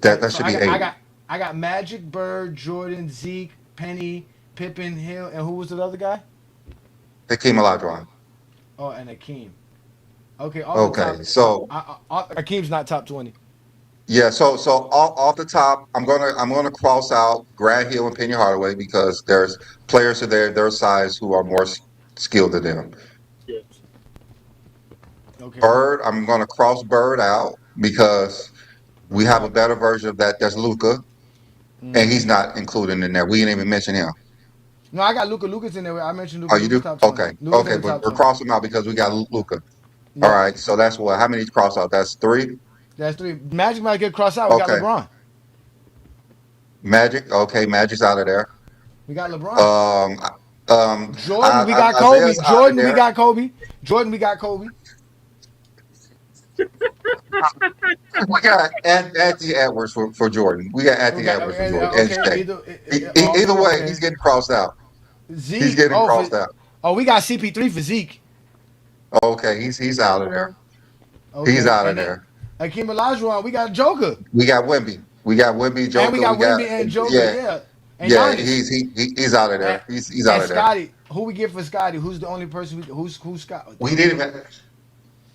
That should be 8. I got Magic, Bird, Jordan, Zeke, Penny, Pippen, Hill, and who was the other guy? Hakeem Olajuwon. Oh, and Akeem. Okay. Okay, so Akeem's not top 20. yeah, so off the top, I'm gonna cross out Grant Hill and Penny Hardaway because there's players of their size who are more skilled than them. Yes. Okay. Bird, I'm gonna cross Bird out because we have a better version of that. That's Luka, and he's not included in there. We didn't even mention him. No, I got Luka. Luka's in there. I mentioned Luka. Oh, you do? Top 20. Okay, Luka's okay, in the top but we're 20. crossing him out because we got Luka. Yeah. All right, so that's what? How many cross out? That's 3. That's 3. Magic might get crossed out. We got Okay. LeBron. Magic, okay, Magic's out of there. We got LeBron. Jordan, we got Kobe. Isaiah's out of Jordan, we there. got Kobe. Jordan, we got Kobe. We got Anthony Edwards for Jordan. We got Anthony Edwards for Jordan. And Okay, Shai. Either way, he's getting crossed out. Zeke. He's getting crossed out. We got CP3 for Zeke. Okay, he's out of there. Okay. He's out of there. Hakeem Olajuwon, we got Joker. We got Wemby. We got Wemby, Joker. And we got Wemby and Joker. Yeah. And yeah. Giannis. He's out of there. He's out of there. Scotty, who we get for Scotty? Who's the only person? Who's Scott? We didn't even.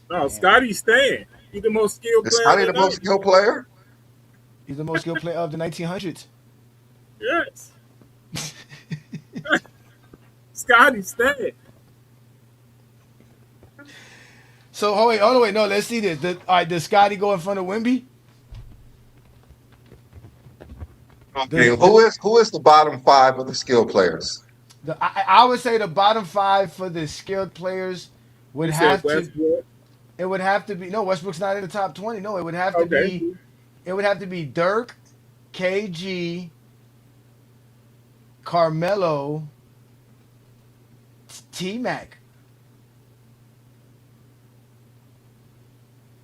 No, Scotty's staying. He's the most skilled Is player. Scotty the most skilled player? He's the most skilled player of the 1900s. Yes. Scotty's staying. So hold on, wait, no, let's see this. All right, does Scotty go in front of Wemby? Okay, who is the bottom 5 of the skilled players? I would say the bottom 5 for the skilled players would have to. It would have to be Westbrook's not in the top 20. No, it would have to be. It would have to be Dirk, KG, Carmelo, T-Mac.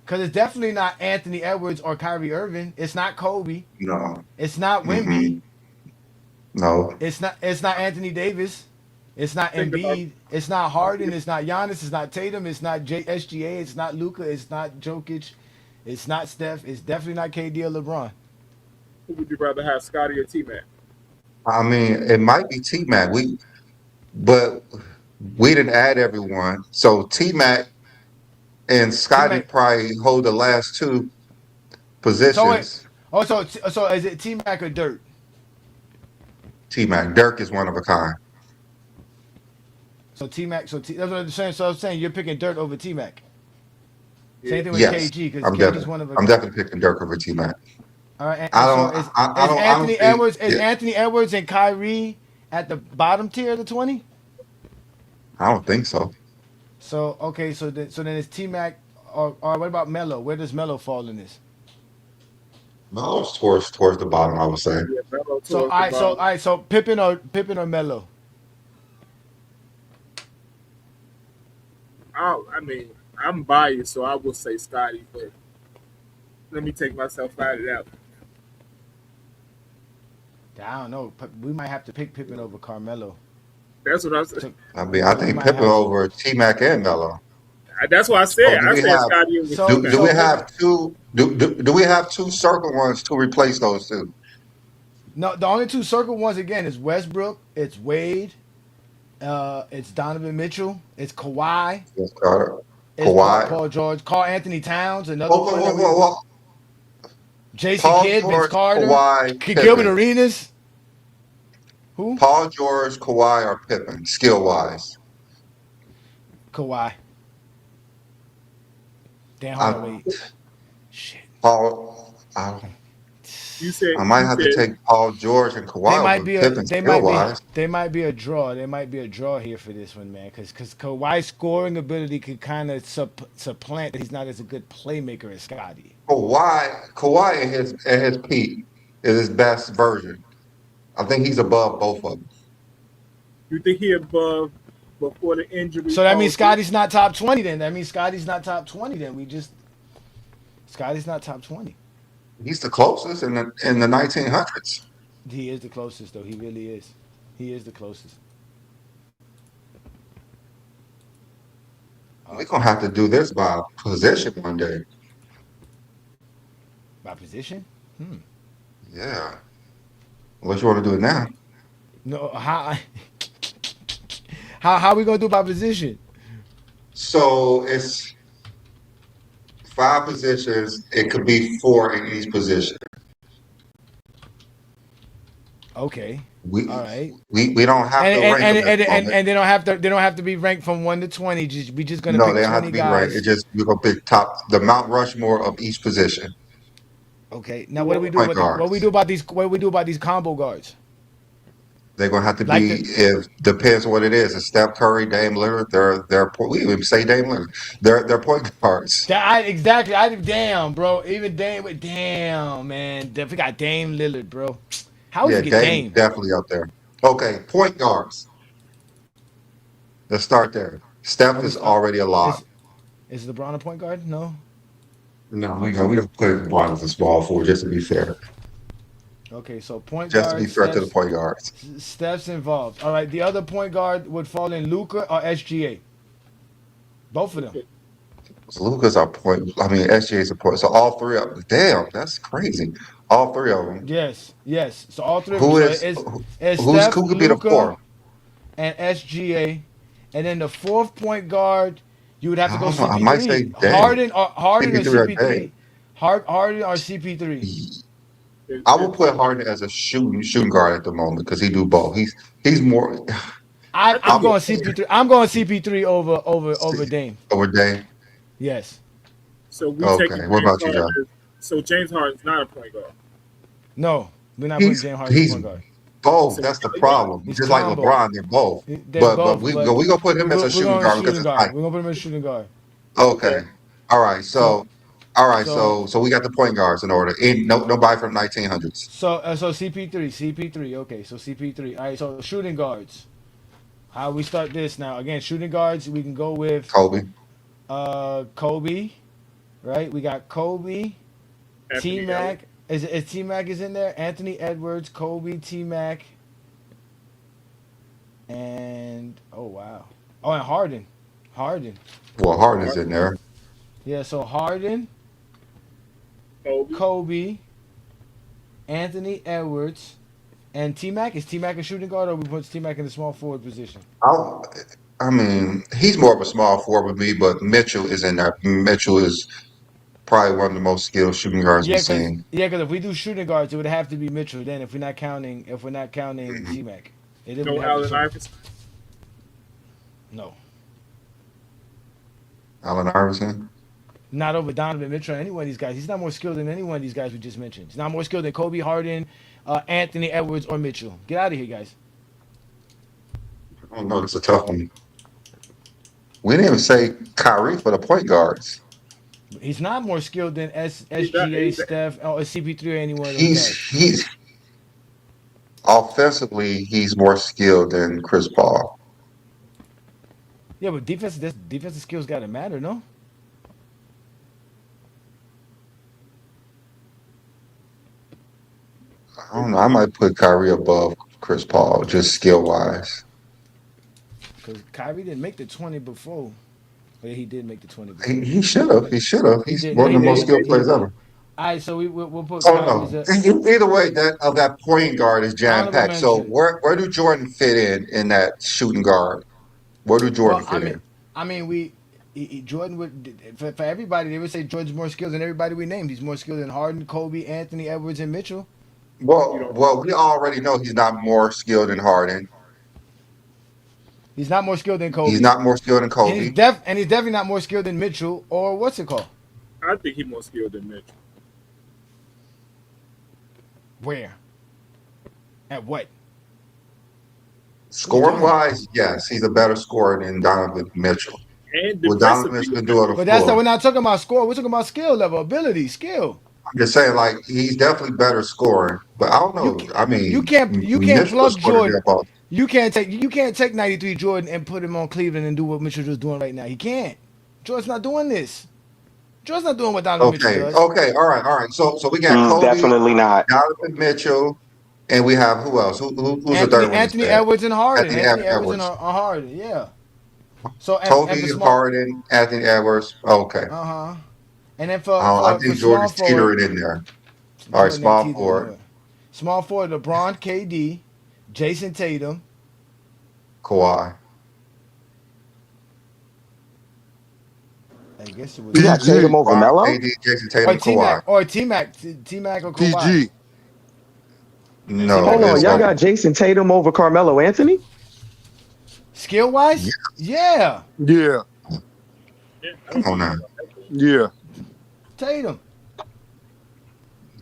Because it's definitely not Anthony Edwards or Kyrie Irving. It's not Kobe. No. It's not Wemby. No. It's not Anthony Davis. It's not Embiid. It's not Harden. It's not Giannis. It's not Tatum. It's not SGA. It's not Luka. It's not Jokic. It's not Steph. It's definitely not KD or LeBron. Who would you rather have, Scotty or T-Mac? I mean, it might be T-Mac. But we didn't add everyone. So T-Mac and Scotty T-Mac probably hold the last 2 positions. So is it T-Mac or Dirk? T-Mac. Dirk is one of a kind. So T-Mac. That's what I'm saying. So I'm saying you're picking Dirk over T-Mac. Same thing with Yes, KG because I'm KG's one of a. I'm definitely picking Dirk over T-Mac. All right. I don't. Anthony think- Edwards is Anthony Edwards and Kyrie at the bottom tier of the 20? I don't think so. So okay, so then it's T-Mac or what about Melo? Where does Melo fall in this? Melo's towards the bottom, I would say. So so Pippen or Melo? I mean, I'm biased, so I will say Scotty, but let me take myself out of that. I don't know. We might have to pick Pippen over Carmelo. That's what I said. I mean, I think Pippen over T-Mac and Melo. That's what I said. Oh, I said Scotty over do we have two? Do we have 2 circle ones to replace those 2? No, the only 2 circle ones again is Westbrook, it's Wade, it's Donovan Mitchell, it's Kawhi, Yes, Carter. it's Kawhi. Paul George, Carl Anthony Towns, another Whoa. one. Jason Paul Kidd, Vince George, Carter, Kawhi, Gilbert Pippen. Arenas. Who? Paul George, Kawhi, or Pippen, skill wise. Kawhi. Damn, hold on, wait. Shit. Paul. I might have to take Paul George and Kawhi over Pippen skill wise. They might be a draw. There might be a draw here for this one, man. Because Kawhi's scoring ability could kind of supplant that he's not as a good playmaker as Scotty. Kawhi at his peak is his best version. I think he's above both of them. You think he above before the injury? So that means Scotty's not top 20 then. That means Scotty's not top 20 then. Scotty's not top 20. He's the closest in the 1900s. He is the closest though. He really is. He is the closest. We're gonna have to do this by position one day. By position? Yeah. Unless you want to do it now. No, how we gonna do by position? So it's 5 positions. It could be 4 in each position. Okay. All right. We don't have to rank them and they don't have to be ranked from 1 to 20. We just gonna no, pick they don't 20 have to be guys. ranked. It's just we're gonna pick the Mount Rushmore of each position. Okay. Now what do we do? What we do about these combo guards? They're gonna have to be. It depends on what it is. It's Steph Curry, Dame Lillard. We even say Dame Lillard. They're point guards. Exactly. Damn, bro. Even Dame. Damn, man. We got Dame Lillard, bro. How would you get Dame? Definitely up there. Okay, point guards. Let's start there. Steph is already a lock. Is LeBron a point guard? No. No, we don't put LeBron as a small forward, just to be fair. Okay, so point Just to guard. be fair to the point guards. Steph's involved. All right, the other point guard would fall in Luka or SGA. Both of them. So Luka's our point. I mean, SGA's a point. So all three of them. Damn, that's crazy. All three of them. Yes. So all three of them. Who So is it's who Steph, could be the Luka, four? and SGA, and then the fourth point guard, you would have to go CP3. I might say Dame. Harden or CP3 CP3. Harden or CP3. I would put Harden as a shooting guard at the moment because he do both. He's more. I'm going CP3. I'm going CP3 over Dame. Over Dame. Yes. So we Okay. taking What about you, John? So James Harden's not a point guard. No, we're not putting James Harden as point guard. Both. That's the problem. He's Just combo. like LeBron, they're both. But we gonna put him as a shooting guard because it's We're gonna put him as a shooting guard. Okay. All right. So we got the point guards in order. Nobody from 1900s. So CP3. Okay, so CP3. All right. So shooting guards. How we start this now? Again, shooting guards. We can go with Kobe. Kobe. Right. We got Kobe. T Mac. Is T Mac is in there? Anthony Edwards, Kobe, T Mac, and oh wow. Oh, and Harden. Well, Harden's in there. Yeah. So Harden. Kobe, Anthony Edwards, and T-Mac. Is T-Mac a shooting guard, or we put T-Mac in the small forward position? I mean, he's more of a small forward with me, but Mitchell is in there. Mitchell is probably one of the most skilled shooting guards we've seen. Yeah, because if we do shooting guards, it would have to be Mitchell. Then, if we're not counting T-Mac, No Allen Iverson. No. Allen Iverson. Not over Donovan Mitchell or any one of these guys. He's not more skilled than any one of these guys we just mentioned. He's not more skilled than Kobe, Harden, Anthony Edwards, or Mitchell. Get out of here, guys. I don't know. It's a tough one. We didn't even say Kyrie for the point guards. He's not more skilled than SGA, Steph, or CP3 or any one of those guys. He's offensively, he's more skilled than Chris Paul. Yeah, but defensive skills got to matter, no? I don't know. I might put Kyrie above Chris Paul, just skill wise. Because Kyrie didn't make the 20 before. Yeah, he did make the 20 before. He should have. He's one of the most skilled players ever. All right, so we'll put. Oh no! Either way, that point guard is jam packed. So where do Jordan fit in that shooting guard? Where do Jordan fit in? I mean, Jordan would for everybody. They would say Jordan's more skilled than everybody we named. He's more skilled than Harden, Kobe, Anthony Edwards, and Mitchell. Well, we already know he's not more skilled than Harden. He's not more skilled than Kobe. He's not more skilled than Kobe. And he's definitely not more skilled than Mitchell or what's it called? I think he's more skilled than Mitchell. Where? At what? Scoring wise, yes, he's a better scorer than Donovan Mitchell. And what Donovan Mitchell can do on the floor. But we're not talking about score. We're talking about skill level, ability, skill. I'm just saying, like, he's definitely better scoring, but I don't know. You can't plug Jordan. You can't take 93 Jordan and put him on Cleveland and do what Mitchell's just doing right now. He can't. Jordan's not doing this. Jordan's not doing what Donovan Mitchell does. Okay, all right. So we got Kobe, definitely not Donovan Mitchell, and we have who else? Who's the third one? Anthony Edwards and Harden. Anthony Edwards and Harden. Yeah. So Kobe, Harden, Anthony Edwards. Okay. And then for I think Jordan's teetering in there. All right, small forward. Small forward, LeBron, KD, Jason Tatum, Kawhi. I guess it was. You got Tatum over Melo? KD, Jason Tatum, Kawhi. Or T-Mac or Kawhi. PG. No. Hold on, y'all got Jason Tatum over Carmelo Anthony? Skill wise? Yeah. Yeah. Come on now. Yeah. Tatum.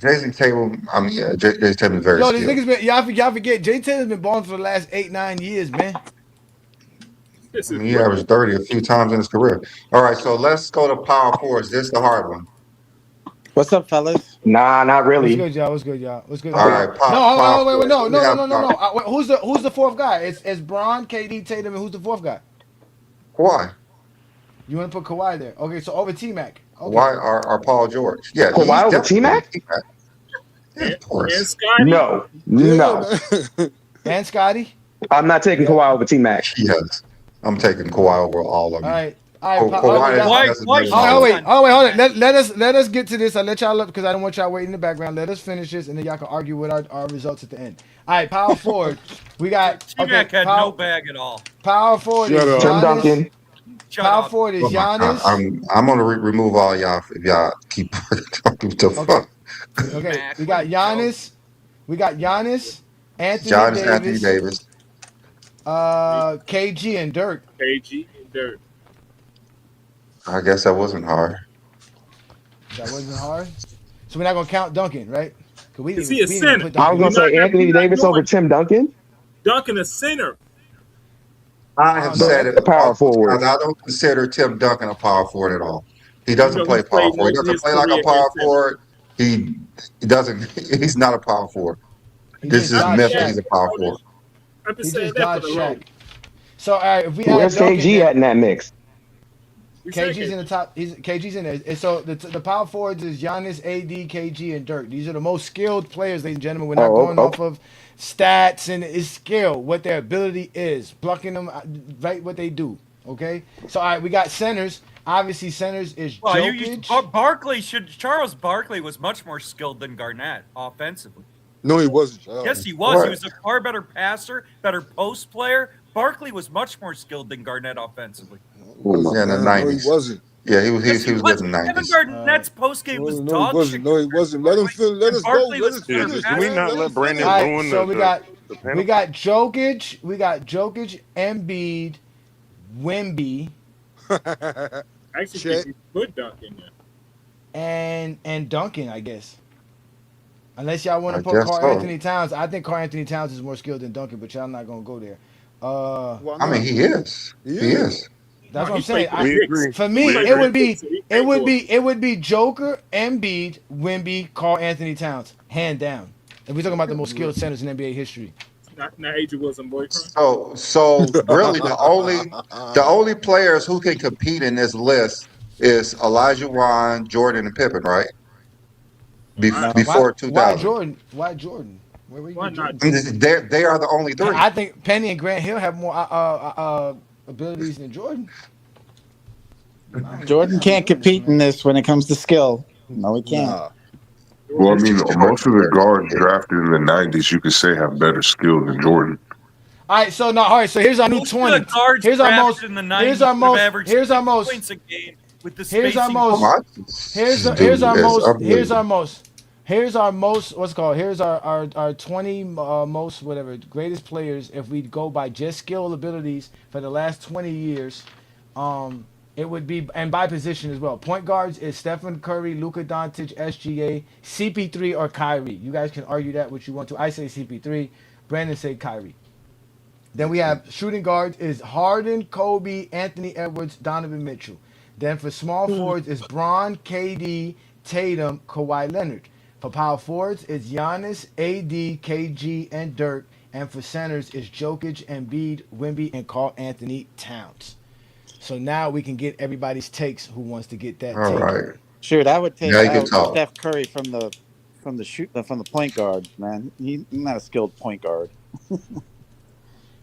Jason Tatum, Jason Tatum is very skilled. These niggas been, y'all forget, Jay Tatum's been balling for the last 8-9 years, man. He averaged 30 a few times in his career. All right, so let's go to power forwards. This is the hard one. What's up, fellas? Nah, not really. What's good, y'all? All right, no. Who's the fourth guy? It's Bron, KD, Tatum, and who's the fourth guy? Kawhi. You want to put Kawhi there? Okay, so over T-Mac. Okay. Kawhi or Paul George. Yeah, Kawhi over T-Mac? Yeah, of course. And Scotty. No. And Scotty. I'm not taking Kawhi over T-Mac. Yes, I'm taking Kawhi over all of them. All right. Wait. Hold on. Let us get to this. I'll let y'all up because I don't want y'all waiting in the background. Let us finish this, and then y'all can argue with our results at the end. All right, power forward. We got T-Mac had no bag at all. Power forward is Shut up. Tim Duncan. Power forward is Giannis. I'm gonna remove all y'all if y'all keep talking the fuck. Okay, we got Giannis. Anthony Davis. KG and Dirk. I guess that wasn't hard. That wasn't hard. So we're not gonna count Duncan, right? Is he a center? I was gonna say Anthony Davis over Tim Duncan. Duncan a center. I have said it. Power forward. I don't consider Tim Duncan a power forward at all. He doesn't play power forward. He doesn't play like a power forward. He doesn't. He's not a power forward. This is myth. He's a power forward. He just dodged Shaq. So all right, if we where's KG at in that mix? KG's in the top. KG's in there. And so the power forwards is Giannis, AD, KG, and Dirk. These are the most skilled players, ladies and gentlemen. We're not going off of stats and it's skill, what their ability is, plucking them right, what they do. Okay. So all right, we got centers. Obviously, centers is Jokic. Charles Barkley was much more skilled than Garnett offensively. No, he wasn't. Yes, he was. Right. He was a far better passer, better post player. Barkley was much more skilled than Garnett offensively. Yeah, in the 90s. No, he wasn't. Yeah, he was good in the 90s. Kevin Garnett's post game was dog shit. No, he wasn't. Let him finish. Let us go. Let us finish. Can we not let Brandon ruin so the we got Jokic, Embiid, Wemby. Actually, put Duncan there. And Duncan, I guess. Unless y'all want to put Karl-Anthony Towns. I think Karl-Anthony Towns is more skilled than Duncan, but y'all not going to go there. I mean, he is. He is. That's what I'm saying. For me, it would be Joker, Embiid, Wemby, Karl-Anthony Towns, hand down. If we're talking about the most skilled centers in NBA history. Not Adrian Wilson boyfriend. So really, the only players who can compete in this list is Elijah Wan, Jordan, and Pippen, right? Before 2000. Why Jordan? Where were you? Why not? They are the only three. I think Penny and Grant Hill have more abilities than Jordan. Jordan can't compete in this when it comes to skill. No, he can't. Well, I mean, most of the guards drafted in the 90s, you could say, have better skill than Jordan. All right, so here's our new 20. Here's our most what's called? Here's our 20 most whatever greatest players if we go by just skill abilities for the last 20 years. It would be, and by position as well. Point guards is Stephen Curry, Luka Dončić, SGA, CP3 or Kyrie. You guys can argue that what you want to. I say CP3. Brandon said Kyrie. Then we have shooting guards is Harden, Kobe, Anthony Edwards, Donovan Mitchell. Then for small forwards is Bron, KD, Tatum, Kawhi Leonard. For power forwards is Giannis, AD, KG, and Dirk. And for centers is Jokic, Embiid, Wemby, and Karl-Anthony Towns. So now we can get everybody's takes who wants to get that. All right. Sure, that would take out Steph Curry from the point guard, man. He's not a skilled point guard.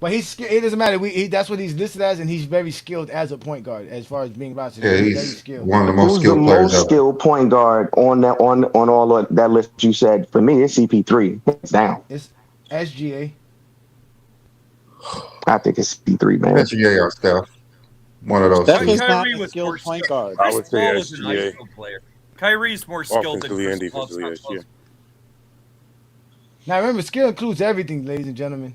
But it doesn't matter. That's what he's listed as, and he's very skilled as a point guard as far as being rostered. Yeah, he's very skilled. One of the most skilled players. Who's the most skilled point guard on all of that list you said? For me, it's CP3. It's down. It's SGA. I think it's CP3, man. SGA or Steph. One of those. Steph is not a skilled point guard. I would say SGA. Kyrie's more skilled than offensively and Chris Paul. defensively. Now remember, skill includes everything, ladies and gentlemen.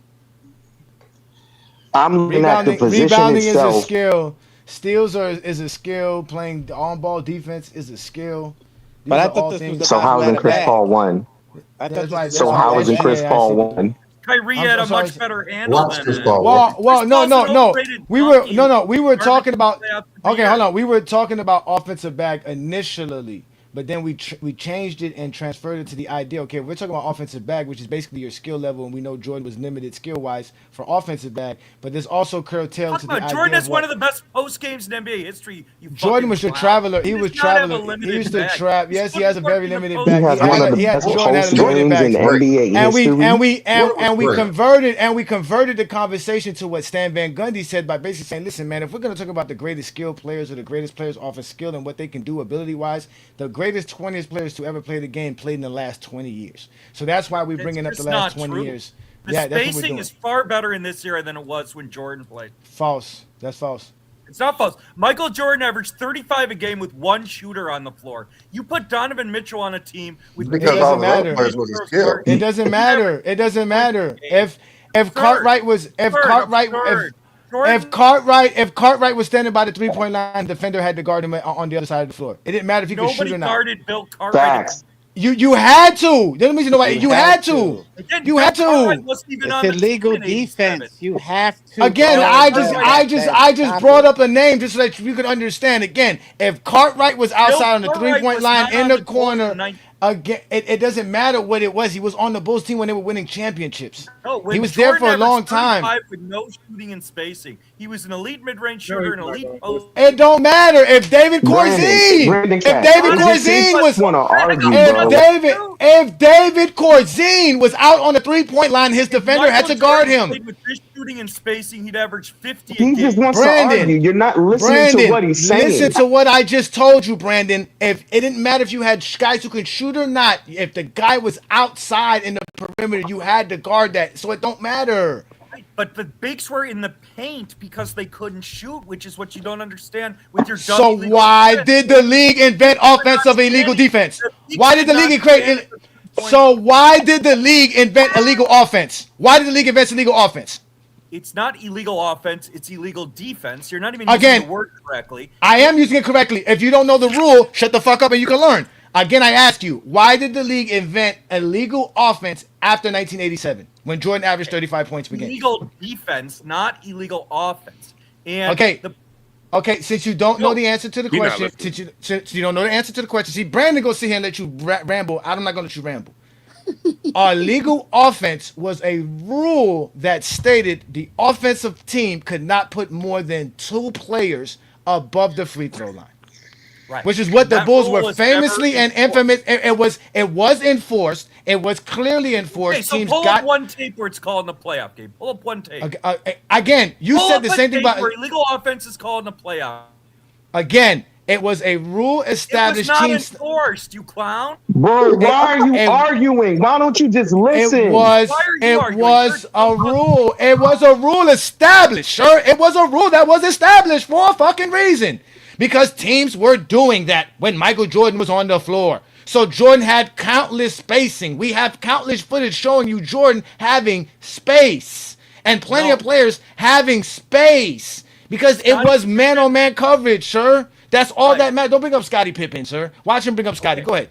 I'm looking at the position rebounding itself. Is a skill. Steals is a skill. Playing on-ball defense is a skill. But I thought this was so how isn't Chris Paul one? So how isn't Chris Paul one? Kyrie had a much better handle than Chris Paul. Well, no. We were talking about. Okay, hold on. We were talking about offensive bag initially. But then we changed it and transferred it to the idea. Okay, we're talking about offensive bag, which is basically your skill level, and we know Jordan was limited skill wise for offensive bag. But there's also curtailed to the idea. Jordan is one of the best post games in NBA history. Jordan was the traveler. He was traveling. He used to trap. Yes, he has a very limited bag. He has one of the best post games in NBA history. And we converted the conversation to what Stan Van Gundy said by basically saying, listen, man, if we're going to talk about the greatest skilled players or the greatest players off of skill and what they can do ability wise, the greatest 20th players to ever play the game played in the last 20 years. So that's why we're bringing up the last 20 years. The spacing is far better in this era than it was when Jordan played. False. That's false. It's not false. Michael Jordan averaged 35 a game with one shooter on the floor. You put Donovan Mitchell on a team with because all the other players was a skill. It doesn't matter. It doesn't matter. If Cartwright was was standing by the 3-point line, the defender had to guard him on the other side of the floor. It didn't matter if he could shoot or not. Nobody guarded Bill Cartwright. Facts. You had to. That means you know what? You had to. You had to. It's illegal defense. You have to. Again, I just brought up a name just so that you could understand. Again, if Cartwright was outside on the 3-point line in the corner, again, it doesn't matter what it was. He was on the Bulls team when they were winning championships. No, he was there for a long time. With no shooting and spacing, he was an elite mid-range shooter, an elite post. It don't matter if David Corzine was out on the 3-point line, his defender had to guard him. With this shooting and spacing, he'd average 50 a He game. just wants to argue. You're not listening to what he's saying. Listen to what I just told you, Brandon. If it didn't matter if you had guys who could shoot or not, if the guy was outside in the perimeter, you had to guard that. So it don't matter. But the bigs were in the paint because they couldn't shoot, which is what you don't understand with your. So why did the league invent offensive illegal defense? Why did the league create? So why did the league invent illegal offense? Why did the league invent illegal offense? It's not illegal offense. It's illegal defense. You're not even using the word correctly. I am using it correctly. If you don't know the rule, shut the fuck up and you can learn. Again, I ask you, why did the league invent illegal offense after 1987 when Jordan averaged 35 points per game? Illegal defense, not illegal offense. And Okay, since you don't know the answer to the question, since you don't know the answer to the question, see, Brandon go sit here and let you ramble. I'm not going to let you ramble. Our legal offense was a rule that stated the offensive team could not put more than 2 players above the free throw line. Right. Which is what the Bulls were famously and infamous. It was enforced. It was clearly enforced. Okay, so Teams pull up one tape where it's called in the playoff game. Pull up one tape. Again, you said the same thing about where illegal offense is called in the playoff. Again, it was a rule established. It was not enforced, you clown. Bro, why are you arguing? Why don't you just listen? It was a rule. It was a rule established. Sure, it was a rule that was established for a fucking reason. Because teams were doing that when Michael Jordan was on the floor. So Jordan had countless spacing. We have countless footage showing you Jordan having space. And plenty of players having space. Because it was man-on-man coverage, sir. That's all that matters. Don't bring up Scottie Pippen, sir. Watch him bring up Scottie. Go ahead.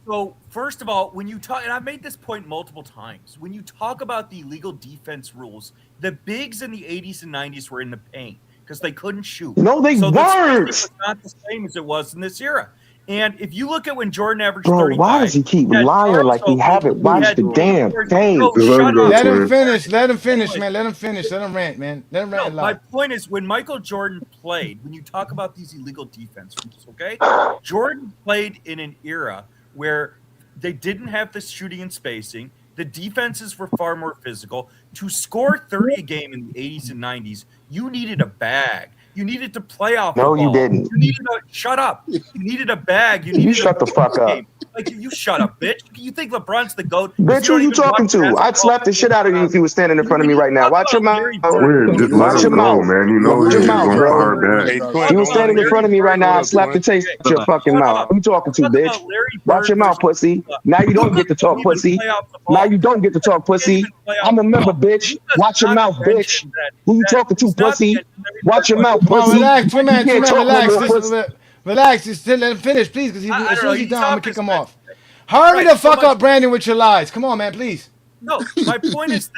So, first of all, when you talk, and I've made this point multiple times, when you talk about the illegal defense rules, the bigs in the 80s and 90s were in the paint. Because they couldn't shoot. No, they weren't. Was not the same as it was in this era. And if you look at when Jordan averaged 35, why does he keep lying like he haven't watched the damn thing? Let him finish. Let him finish, man. Let him finish. Let him rant, man. Let him rant. My point is, when Michael Jordan played, when you talk about these illegal defense rules, okay, Jordan played in an era where they didn't have the shooting and spacing. The defenses were far more physical. To score 30 a game in the 80s and 90s, you needed a bag. You needed to play off. No, you didn't. You needed shut up. You needed a bag. You shut the fuck up. Like you shut up, bitch. You think LeBron's the GOAT? Bitch, who you talking to? I'd slap the shit out of you if you were standing in front of me right now. Watch your mouth. Watch your mouth, man. You know your mouth, bro. If you were standing in front of me right now, I'd slap the taste out your fucking mouth. Who you talking to, bitch? Watch your mouth, pussy. Now you don't get to talk, pussy. Now you don't get to talk, pussy. I'm a member, bitch. Watch your mouth, bitch. Who you talking to, pussy? Watch your mouth, pussy. Relax, relax. Just let him finish, please, because as soon as he's done, I'm gonna kick him off. Hurry the fuck up, Brandon, with your lies. Come on, man, please. No, my point is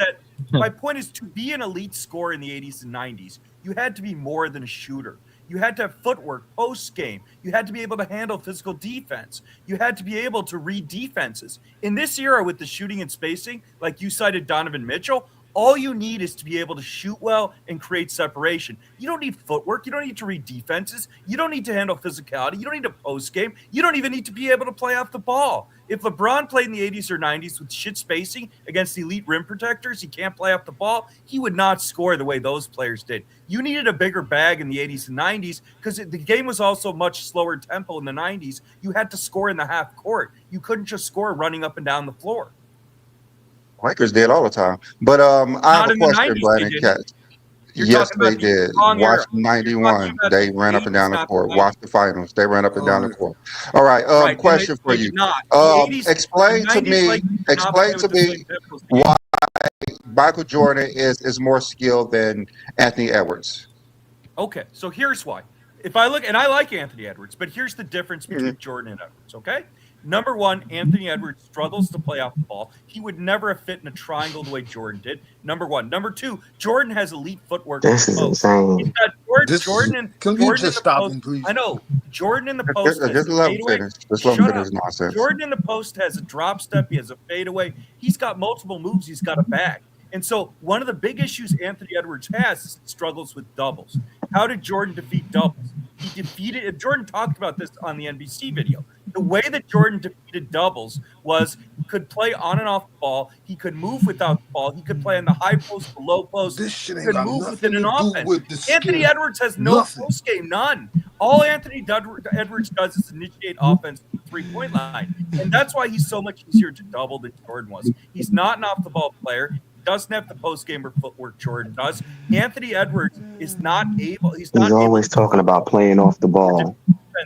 to be an elite scorer in the 80s and 90s, you had to be more than a shooter. You had to have footwork post game. You had to be able to handle physical defense. You had to be able to read defenses. In this era with the shooting and spacing, like you cited Donovan Mitchell, all you need is to be able to shoot well and create separation. You don't need footwork. You don't need to read defenses. You don't need to handle physicality. You don't need to post game. You don't even need to be able to play off the ball. If LeBron played in the 80s or 90s with shit spacing against elite rim protectors, he can't play off the ball, he would not score the way those players did. You needed a bigger bag in the 80s and 90s because the game was also much slower tempo in the 90s. You had to score in the half court. You couldn't just score running up and down the floor. Lakers did all the time. But I have a question, Brandon Katz. Yes, they did. Watch 91. They ran up and down the court. Watch the finals. They ran up and down the court. All right. Question for you. Explain to me why Michael Jordan is more skilled than Anthony Edwards. Okay, so here's why. If I look, and I like Anthony Edwards, but here's the difference between Jordan and Edwards, okay? Number one, Anthony Edwards struggles to play off the ball. He would never have fit in a triangle the way Jordan did. Number one. Number two, Jordan has elite footwork. This is insane. He's got Can you just stop him, please? I know. Jordan in the post. Just let him finish. Just let him finish nonsense. Jordan in the post has a drop step. He has a fadeaway. He's got multiple moves. He's got a bag. And so one of the big issues Anthony Edwards has is he struggles with doubles. How did Jordan defeat doubles? He defeated, Jordan talked about this on the NBC video. The way that Jordan defeated doubles was he could play on and off the ball. He could move without the ball. He could play in the high post, the low post. He could move within an offense. Anthony Edwards has no post game, none. All Anthony Edwards does is initiate offense from the three-point line. And that's why he's so much easier to double than Jordan was. He's not an off-the-ball player. Doesn't have the post game or footwork Jordan does. Anthony Edwards is not able. He's always talking about playing off the ball,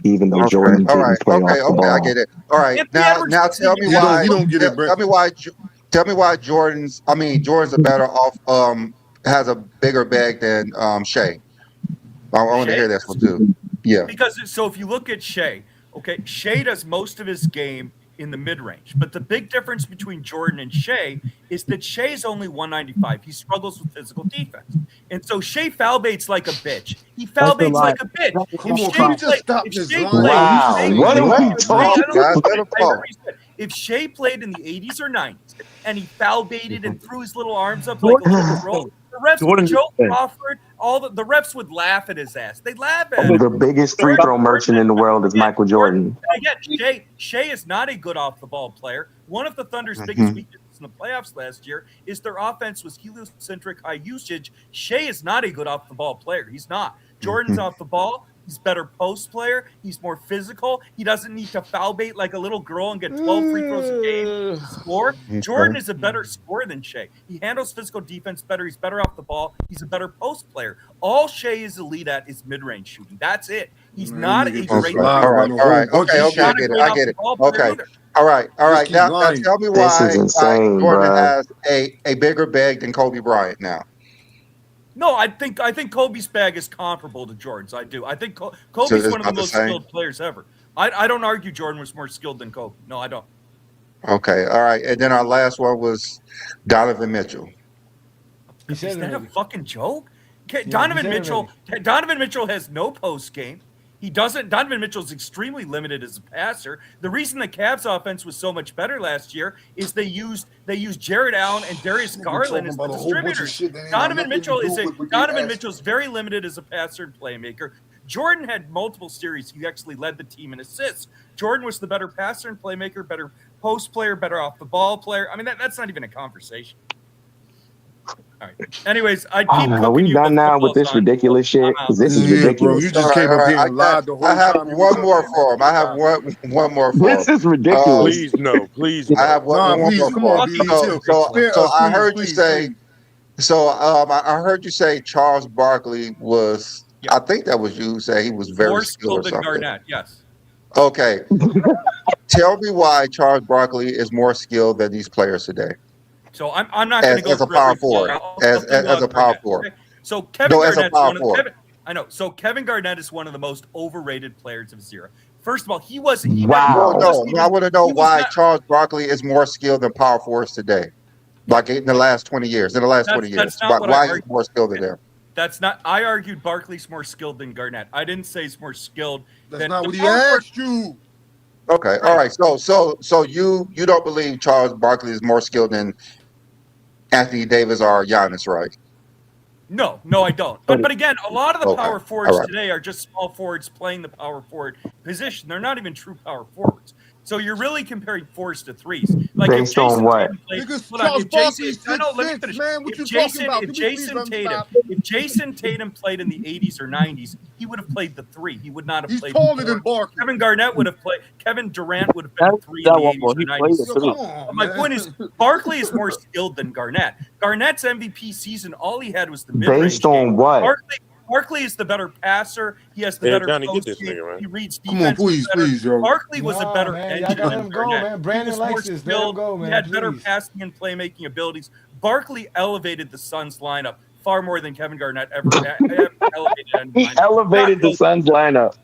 even though Jordan didn't play off the ball. I get it. All right, now tell me why. You don't get it, Brett. Tell me why Jordan's a better off. Has a bigger bag than Shai. I want to hear that one too. Yeah. Because if you look at Shai, okay, Shai does most of his game in the mid-range. But the big difference between Jordan and Shai is that Shai's only 195. He struggles with physical defense. And so Shai foul baits like a bitch. He foul baits like a bitch. If Shai played in the 80s or 90s and he foul baited and threw his little arms up like a little girl, the refs would Joe Crawford, the refs would laugh at his ass. They'd laugh at him. The biggest free throw merchant in the world is Michael Jordan. Again, Shai is not a good off-the-ball player. One of the Thunder's biggest weaknesses in the playoffs last year is their offense was heliocentric, high usage. Shai is not a good off-the-ball player. He's not. Jordan's off the ball. He's a better post player. He's more physical. He doesn't need to foul bait like a little girl and get 12 free throws a game to score. Jordan is a better scorer than Shai. He handles physical defense better. He's better off the ball. He's a better post player. All Shai is elite at is mid-range shooting. That's it. He's not a great. All right. Okay, I get it. Okay. All right. Now tell me why Jordan has a bigger bag than Kobe Bryant now. No, I think Kobe's bag is comparable to Jordan's. I do. I think Kobe's one of the most skilled players ever. I don't argue Jordan was more skilled than Kobe. No, I don't. Okay, all right. And then our last one was Donovan Mitchell. Is that a fucking joke? Donovan Mitchell has no post game. He doesn't. Donovan Mitchell's extremely limited as a passer. The reason the Cavs offense was so much better last year is they used Jared Allen and Darius Garland as the distributors. Donovan Mitchell's very limited as a passer and playmaker. Jordan had multiple series. He actually led the team in assists. Jordan was the better passer and playmaker, better post player, better off the ball player. I mean, that's not even a conversation. All right. Anyways, are we done now with this ridiculous shit? Because this is ridiculous. Bro, you just came up here and lied the whole time. I have one more for him. I have one more for him. This is ridiculous. Please no, please. I have one more for him. So I heard you say. So I heard you say Charles Barkley was. I think that was you who said he was very more skilled or something. Garnett, yes. Okay. Tell me why Charles Barkley is more skilled than these players today. So I'm not going to go as a power forward. As a power forward. Okay. So Kevin Garnett is one of the most overrated players of his era. First of all, he wasn't. I want to know why Charles Barkley is more skilled than power forwards today. Like in the last 20 years. Why he's more skilled than them. That's not. I argued Barkley's more skilled than Garnett. I didn't say he's more skilled. That's not what he asked you. Okay, all right. So you don't believe Charles Barkley is more skilled than Anthony Davis or Giannis, right? No, I don't. But again, a lot of the Okay, power forwards all right. today are just small forwards playing the power forward position. They're not even true power forwards. So you're really comparing fours to threes. Like Based on what? Charles Barkley's 6'6", man. What you talking about? If Jason Tatum played in the 80s or 90s, he would have played the three. He would not have played. He's taller than Barkley. Kevin Garnett would have played. Kevin Durant would have been three in the 80s or 90s. But my point is, Barkley is more skilled than Garnett. Garnett's MVP season, all he had was the mid-range. Based on what? Barkley is the better passer. He has the better Johnny, post get this game. nigga, man. He reads Come defense. on, please, yo. Barkley was a better man, y'all engine gotta than let him go, Garnett. man. Brandon He was likes more this. Let him skilled. go, man, He had better please. passing and playmaking abilities. Barkley elevated the Suns lineup far more than Kevin Garnett ever elevated. He elevated the Suns lineup.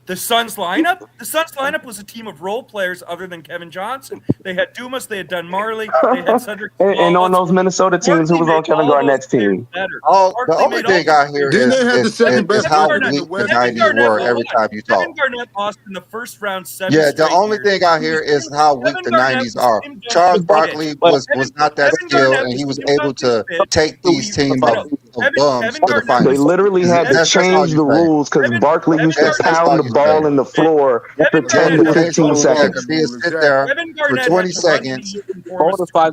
The Suns lineup? The Suns lineup was a team of role players other than Kevin Johnson. They had Dumas, they had Dunn Marley, they had Cedric. And on those Minnesota teams, who was on Kevin Garnett's team? The only thing I hear is how weak the 90s were every time you talk. Kevin Garnett lost in the first round 7 Yeah, the straight only years. thing I hear is how weak Kevin the Garnett 90s was are. Tim Charles Duncan Barkley fit. was not that Kevin skilled, Garnett and he was was Tim able Duncan to fit. take these teams of bums to the They finals. literally had to change the rules because Barkley used to pound the ball in the floor for 10 to 15 seconds. He'd sit there for 20 seconds,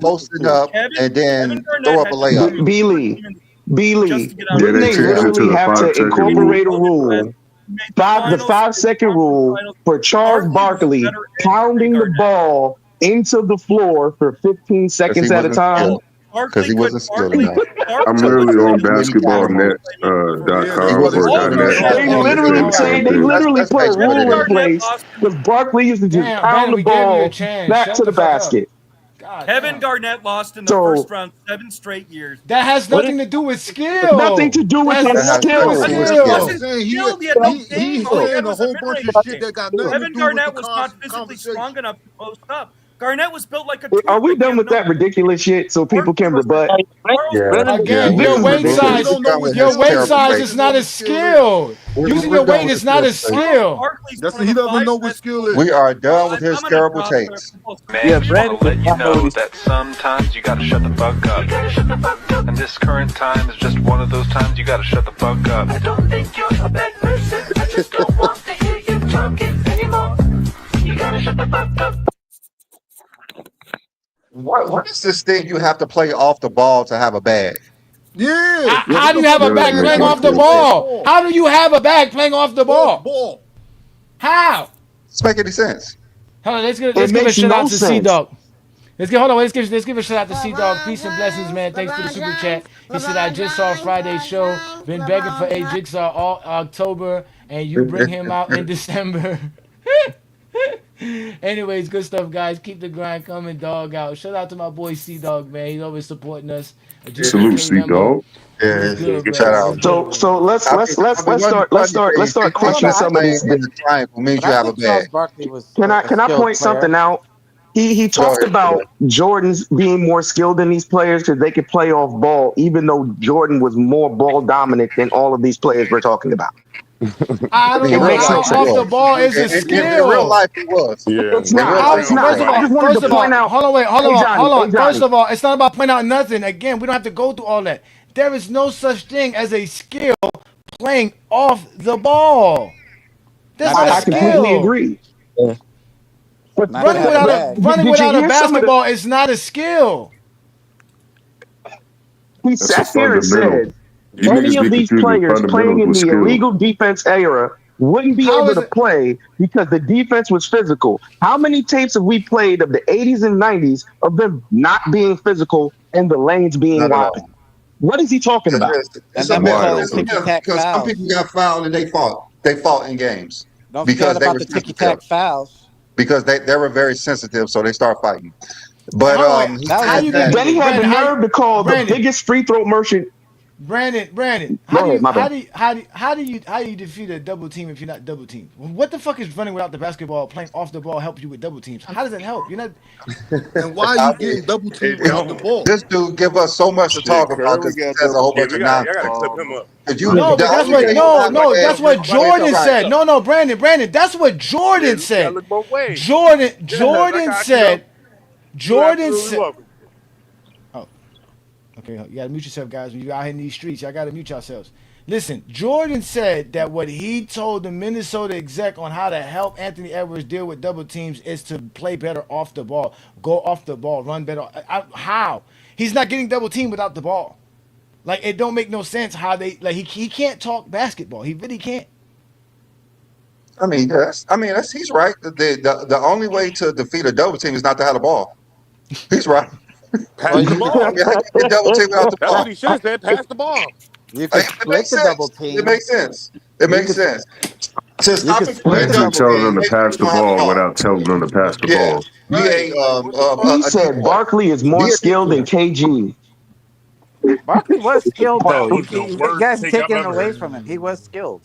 posting up, and then throw up a layup. Beasley, didn't they they changed it to literally the have to 5-second incorporate a rule, the 5-second rule for Charles Barkley pounding the ball into the floor for 15 seconds at a time? Because he wasn't skilled enough. I'm literally on basketballnet.com for .net. They literally put a rule in place because Barkley used to just pound the ball back to the basket. Kevin Garnett lost in the first round 7 straight years. That has nothing to do with skill. Nothing to do with his skill. He's saying a whole bunch of shit that got nothing to Kevin do Garnett with was the not physically strong enough to post up. Garnett was built like a. Are we done with that ridiculous shit so people can rebut? Again, your weight size is not a skill. Using your weight is not a skill. He doesn't know what skill is. We are done with his terrible takes. Man, Brandon, let you know that sometimes you gotta shut the fuck up. And this current time is just one of those times you gotta shut the fuck up. I don't think you're a bad person. I just don't want to hear you talking anymore. You gotta shut the fuck up. What is this thing you have to play off the ball to have a bag? Yeah. How do you have a bag playing off the ball? How do you have a bag playing off the ball? How? Does make any sense? Hold on, let's give a shout out to C-Dog. Let's give a shout out to C-Dog. Peace and blessings, man. Thanks for the super chat. He said, I just saw Friday's show. Been begging for a Jigsaw all October, and you bring him out in December. Anyways, good stuff, guys. Keep the grind coming, dog out. Shout out to my boy C-Dog, man. He's always supporting us. Salute, C-Dog. Yeah, good, shout out. So let's start crushing some of these. Means you have a bag. Can I point something out? He talked about Jordan's being more skilled than these players because they could play off ball, even though Jordan was more ball dominant than all of these players we're talking about. I don't know how off the ball is a skill. In real life, it was. Yeah. It's not. First of all, hold on. First of all, it's not about pointing out nothing. Again, we don't have to go through all that. There is no such thing as a skill playing off the ball. That's a skill. I completely agree. Yeah. Running without a basketball is not a skill. He sat there and said, any of these players playing in the illegal defense era wouldn't be able to play because the defense was physical. How many tapes have we played of the 80s and 90s of them not being physical and the lanes being wide? What is he talking about? Because some people got fouled and they fought in games. Because they were ticky-tack fouls. Because they were very sensitive, so they start fighting. But then he had the nerve to call the biggest free throw merchant Brandon, Go ahead, my bad. how do you defeat a double team if you're not double teamed? What the fuck is running without the basketball, playing off the ball help you with double teams? How does that help? You're not. And why are you getting double teamed without the ball? This dude give us so much to talk about because he says a whole bunch of nonsense. No, but that's what that's what Jordan said. No, Brandon, that's what Jordan said. Jordan said. Oh, okay. You gotta mute yourself, guys. When you out here in these streets, y'all gotta mute yourselves. Listen, Jordan said that what he told the Minnesota exec on how to help Anthony Edwards deal with double teams is to play better off the ball, go off the ball, run better. How? He's not getting double teamed without the ball. Like, it don't make no sense how they he can't talk basketball. He really can't. He's right. The only way to defeat a double team is not to have the ball. He's right. Pass the ball. Double team without the That's ball. what he should have said. Pass the ball. You can split the double team. It makes sense. It makes sense. Imagine telling them to pass the ball without telling them to pass the ball. He said Barkley is more skilled than KG. Barkley was skilled though. You guys taking it away from him. He was skilled.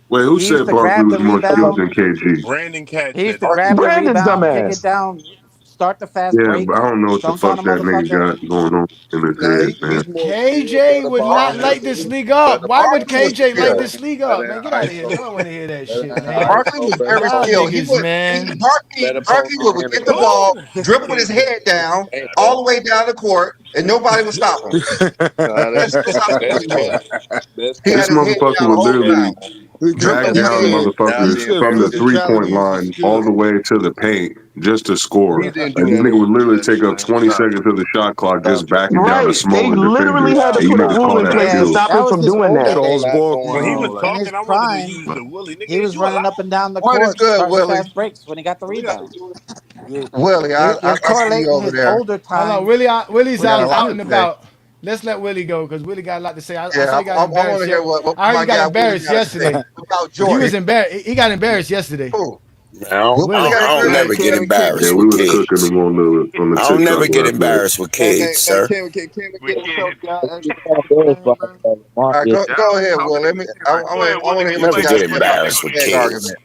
Wait, who said Barkley was more skilled than KG? Brandon Cat. He used to grab the rebound, kick it down, start the fast break. But I don't know what the fuck that nigga got going on in his head, man. KJ would not light this league up. Why would KJ light this league up? Man, get out of here. I don't want to hear that shit, man. Barkley was very skilled. Barkley would get the ball, dribble with his head down, all the way down the court, and nobody would stop him. This motherfucker would literally drag down motherfuckers from the 3-point line all the way to the paint just to score. And this nigga would literally take up 20 seconds of the shot clock just backing down the smaller defenders. They literally had to put a rule in place to stop him from doing that. When he was talking, I wanted to use the Willie. He was running up and down the court, starting fast breaks when he got the rebound. Willie, I see you over there. Older time. Hold on, Willie's out and about. Let's let Willie go because Willie got a lot to say. I saw he got embarrassed. I heard he got embarrassed yesterday. He was embarrassed. He got embarrassed yesterday. I don't never get embarrassed with kids. I don't never get embarrassed with kids, sir. All right, go ahead, Will. I want to hear never get embarrassed with kids.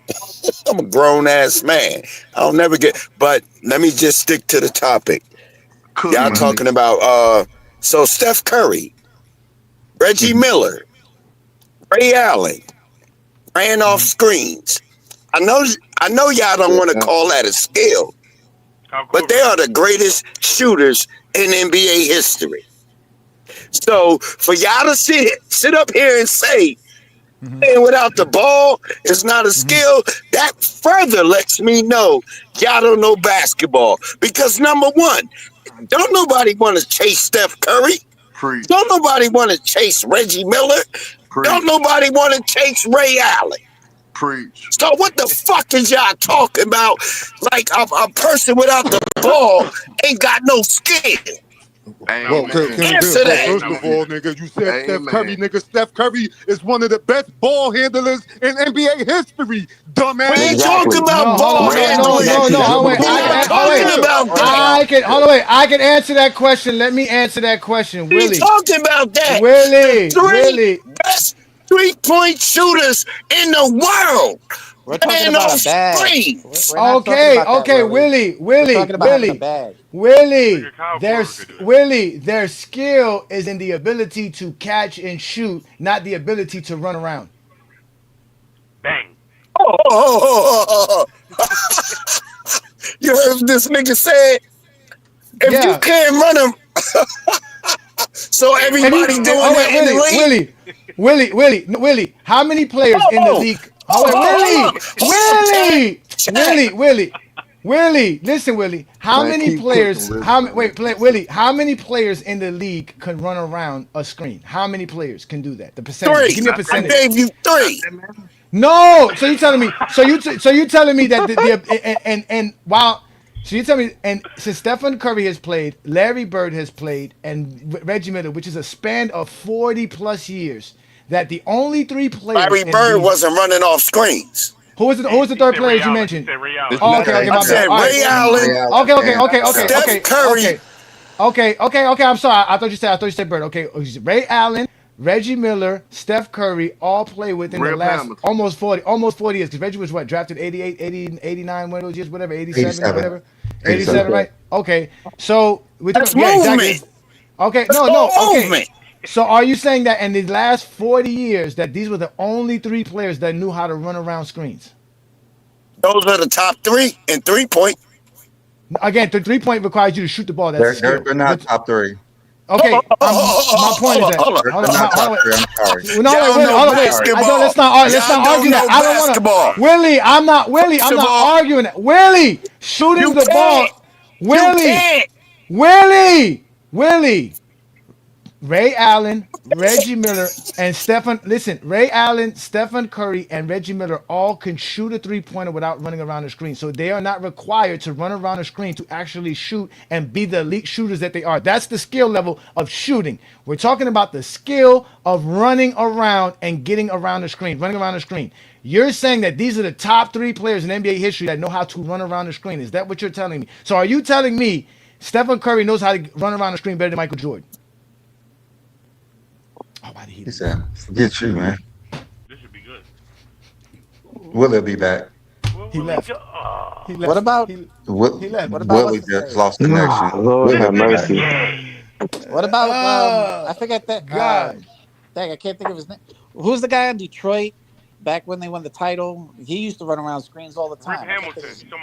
I'm a grown ass man. I don't never get. But let me just stick to the topic. Y'all talking about so Steph Curry, Reggie Miller, Ray Allen ran off screens. I know y'all don't want to call that a skill, but they are the greatest shooters in NBA history. So for y'all to sit up here and say playing without the ball is not a skill, that further lets me know y'all don't know basketball. Because number one, don't nobody want to chase Steph Curry. Don't nobody want to chase Reggie Miller. Don't nobody want to chase Ray Allen. So what the fuck is y'all talking about? Like a person without the ball ain't got no skill. Well, Answer that. first of all, nigga, you said Steph Curry, nigga. Steph Curry is one of the best ball handlers in NBA history, dumbass. We ain't talking about ball handling. I can answer that question. Let me answer that question, Willie. We talking about that. Willie. Best 3-point shooters in the world. We're talking about a bag. Okay, Willie. Their skill is in the ability to catch and shoot, not the ability to run around. Bang. You heard this nigga say, if you can't run him, so everybody doing that in the league. Willie, how many players in the league? Willie, listen, Willie. How many players? How many players in the league can run around a screen? How many players can do that? The percentage. 3. Give me a percentage. I gave you 3. No. So you telling me? So you telling me that and while. So you tell me, and since Stephen Curry has played, Larry Bird has played, and Reggie Miller, which is a span of 40 plus years, that the only 3 players. Larry Bird wasn't running off screens. Who was the third player you mentioned? Ray Allen. Okay. Steph Curry. Okay. I'm sorry. I thought you said Bird. Okay, Ray Allen, Reggie Miller, Steph Curry, all play within the last almost 40 years. Because Reggie was what, drafted 88, 80, 89, one of those years, whatever, 87, whatever. 87, right? Okay. So we're talking, exactly. Okay, okay. So are you saying that in the last 40 years that these were the only 3 players that knew how to run around screens? Those are the top 3 in 3-point. Again, the 3-point requires you to shoot the ball. That's they're not top 3. Okay, my point is that. Hold on, let's not argue that. I don't want to. Willie, I'm not arguing that. Willie, shooting the ball. Willie. Ray Allen, Reggie Miller, and Ray Allen, Stephen Curry, and Reggie Miller all can shoot a 3-pointer without running around the screen. So they are not required to run around the screen to actually shoot and be the elite shooters that they are. That's the skill level of shooting. We're talking about the skill of running around and getting around the screen, running around the screen. You're saying that these are the top 3 players in NBA history that know how to run around the screen. Is that what you're telling me? So are you telling me Stephen Curry knows how to run around the screen better than Michael Jordan? Oh, why did he said, forget you, man. This should be good. Will it be back? He left. What about Willie just lost connection. Lord have mercy. What about I forget that God. Dang, I can't think of his name. Who's the guy in Detroit back when they won the title? He used to run around screens all the time.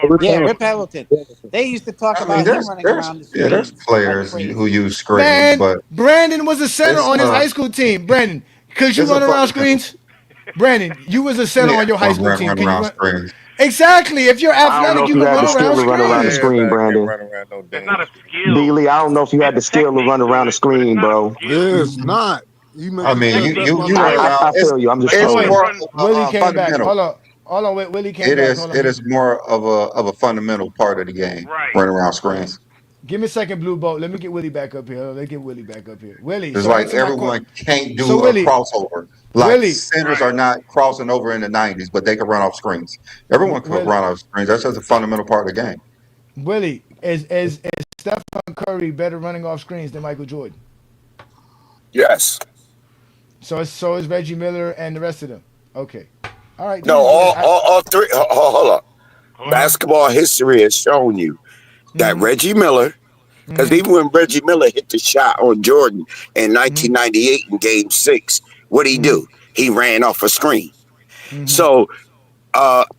Rip Hamilton. They used to talk about him running around the screens. Yeah, there's players who use screens, but Brandon was a center on his high school team. Brandon, could you run around screens? Brandon, you was a center on your high school team. Can you run screens? Exactly. If you're athletic, you can run around the screen, Brandon. It's not a skill. D-Lee, I don't know if you had the skill to run around the screen, bro. It's not. You run around. I feel you. I'm just Willie came back. Hold on. Willie came back. It is more of a fundamental part of the game. Running around screens. Give me a second, Blue Boat. Let me get Willie back up here. Willie. It's like everyone can't do a crossover. Like centers are not crossing over in the 90s, but they can run off screens. Everyone can run off screens. That's just a fundamental part of the game. Willie, is Stephen Curry better running off screens than Michael Jordan? Yes. So is Reggie Miller and the rest of them. Okay. All right. No, all 3. Hold on. Basketball history has shown you that Reggie Miller, because even when Reggie Miller hit the shot on Jordan in 1998 in Game 6, what'd he do? He ran off a screen. So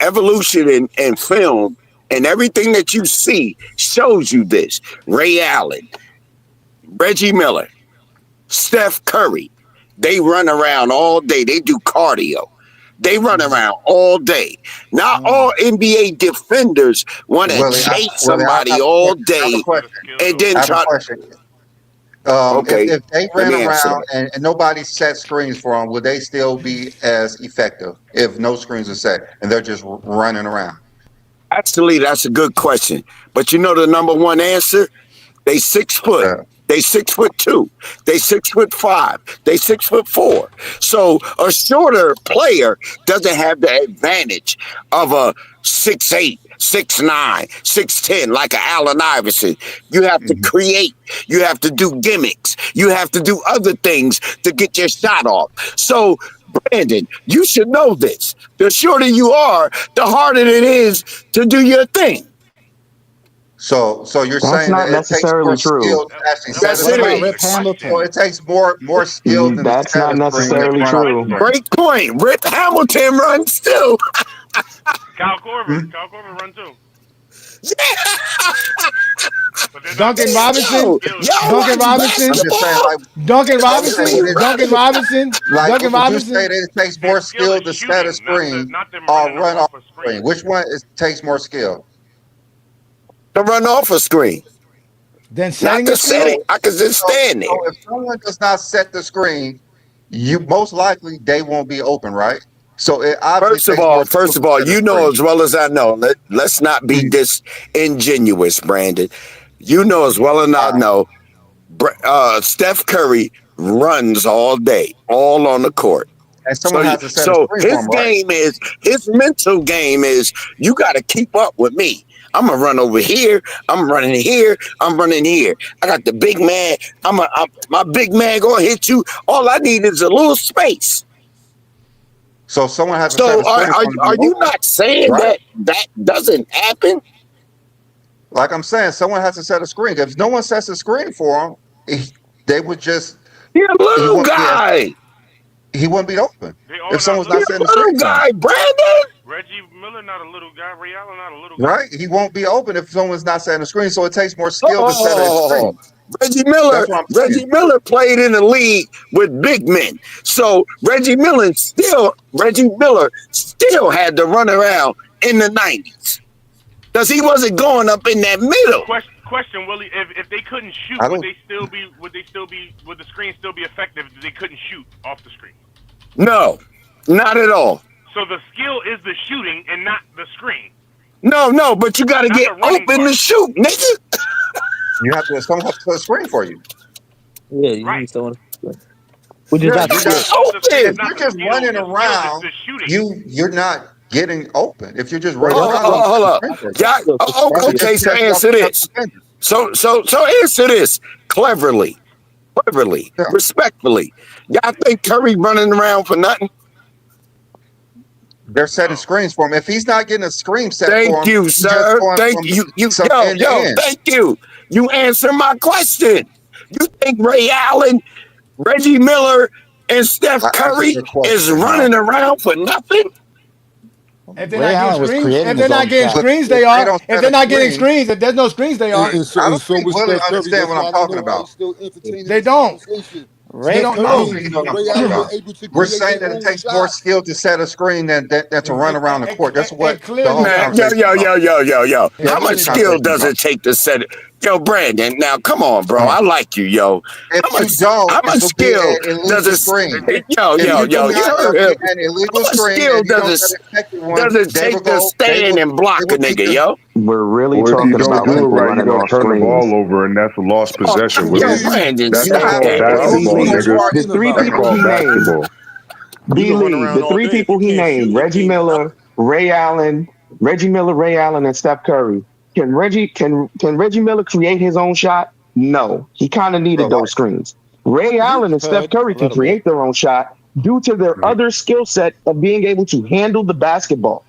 evolution in film and everything that you see shows you this. Ray Allen, Reggie Miller, Steph Curry, they run around all day. They do cardio. They run around all day. Not all NBA defenders want to chase somebody all day and then try to. If they ran around and nobody set screens for them, would they still be as effective if no screens are set and they're just running around? Actually, that's a good question. But you know the number one answer? They 6 foot. Yeah. They 6'2". They 6'5". They 6'4". So a shorter player doesn't have the advantage of a 6'8", 6'9", 6'10", like an Allen Iverson. You have to create. You have to do gimmicks. You have to do other things to get your shot off. So, Brandon, you should know this. The shorter you are, the harder it is to do your thing. So you're saying that it takes more skill to actually set a screen. So it takes more skill than that's not necessarily true. Great point. Rip Hamilton runs too. Kyle Korver run too. Duncan Robinson. Would you say that it takes more skill to set a screen or run off a screen? Which one takes more skill? To run off a screen. Then not to set it. I can just stand there. So if someone does not set the screen, you most likely they won't be open, right? So it first of all, you know as well as I know. Let's not be disingenuous, Brandon. You know as well as I know. Steph Curry runs all day, all on the court. And someone has to set a screen his game is his mental game is you got to keep up with me. I'm gonna run over here. I'm running here. I'm running here. I got the big man. My big man gonna hit you. All I need is a little space. So someone has to So set a screen for him to be are you open, not saying right? that doesn't happen? Like I'm saying, someone has to set a screen. If no one sets a screen for him, they would just. You're a little guy. He wouldn't be open if someone's not setting the little screen. Guy, Brandon. Reggie Miller not a little guy. Ray Allen not a little guy. Right? He won't be open if someone's not setting a screen. So it takes more skill to set a screen. Reggie Miller played in the league with big men. So Reggie Miller still had to run around in the 90s. Because he wasn't going up in that middle. Question, Willie, if they couldn't shoot, would the screen still be effective if they couldn't shoot off the screen? No, not at all. So the skill is the shooting and not the screen. No, but you got to get open to shoot, nigga. You have to. Someone has to set a screen for you. Yeah, you need someone. If you're just running around, you're not getting open. If you're just running around, hold up. Okay, so answer this. So answer this cleverly, respectfully. Y'all think Curry running around for nothing? They're setting screens for him. If he's not getting a screen set for him, thank you, sir. Thank you. Thank you. You answer my question. You think Ray Allen, Reggie Miller, and Steph Curry is running around for nothing? If they're not getting screens, they are. If they're not getting screens, if there's no screens, they are. I don't think Willie understand what I'm talking about. They don't. They don't know. We're saying that it takes more skill to set a screen than to run around the court. That's what the whole conversation is yo. How much skill does it take to set it? Yo, Brandon, now come on, bro. I like you, yo. How much skill does it? Yo. Does it take to stand and block a nigga, yo? We're really talking about people running off turn the ball over, and that's a lost possession. Brandon, that's called basketball, nigga. The three people he named. The three people he named: Reggie Miller, Ray Allen, and Steph Curry. Can Reggie Miller create his own shot? No, he kind of needed those screens. Ray Allen and Steph Curry can create their own shot due to their other skill set of being able to handle the basketball.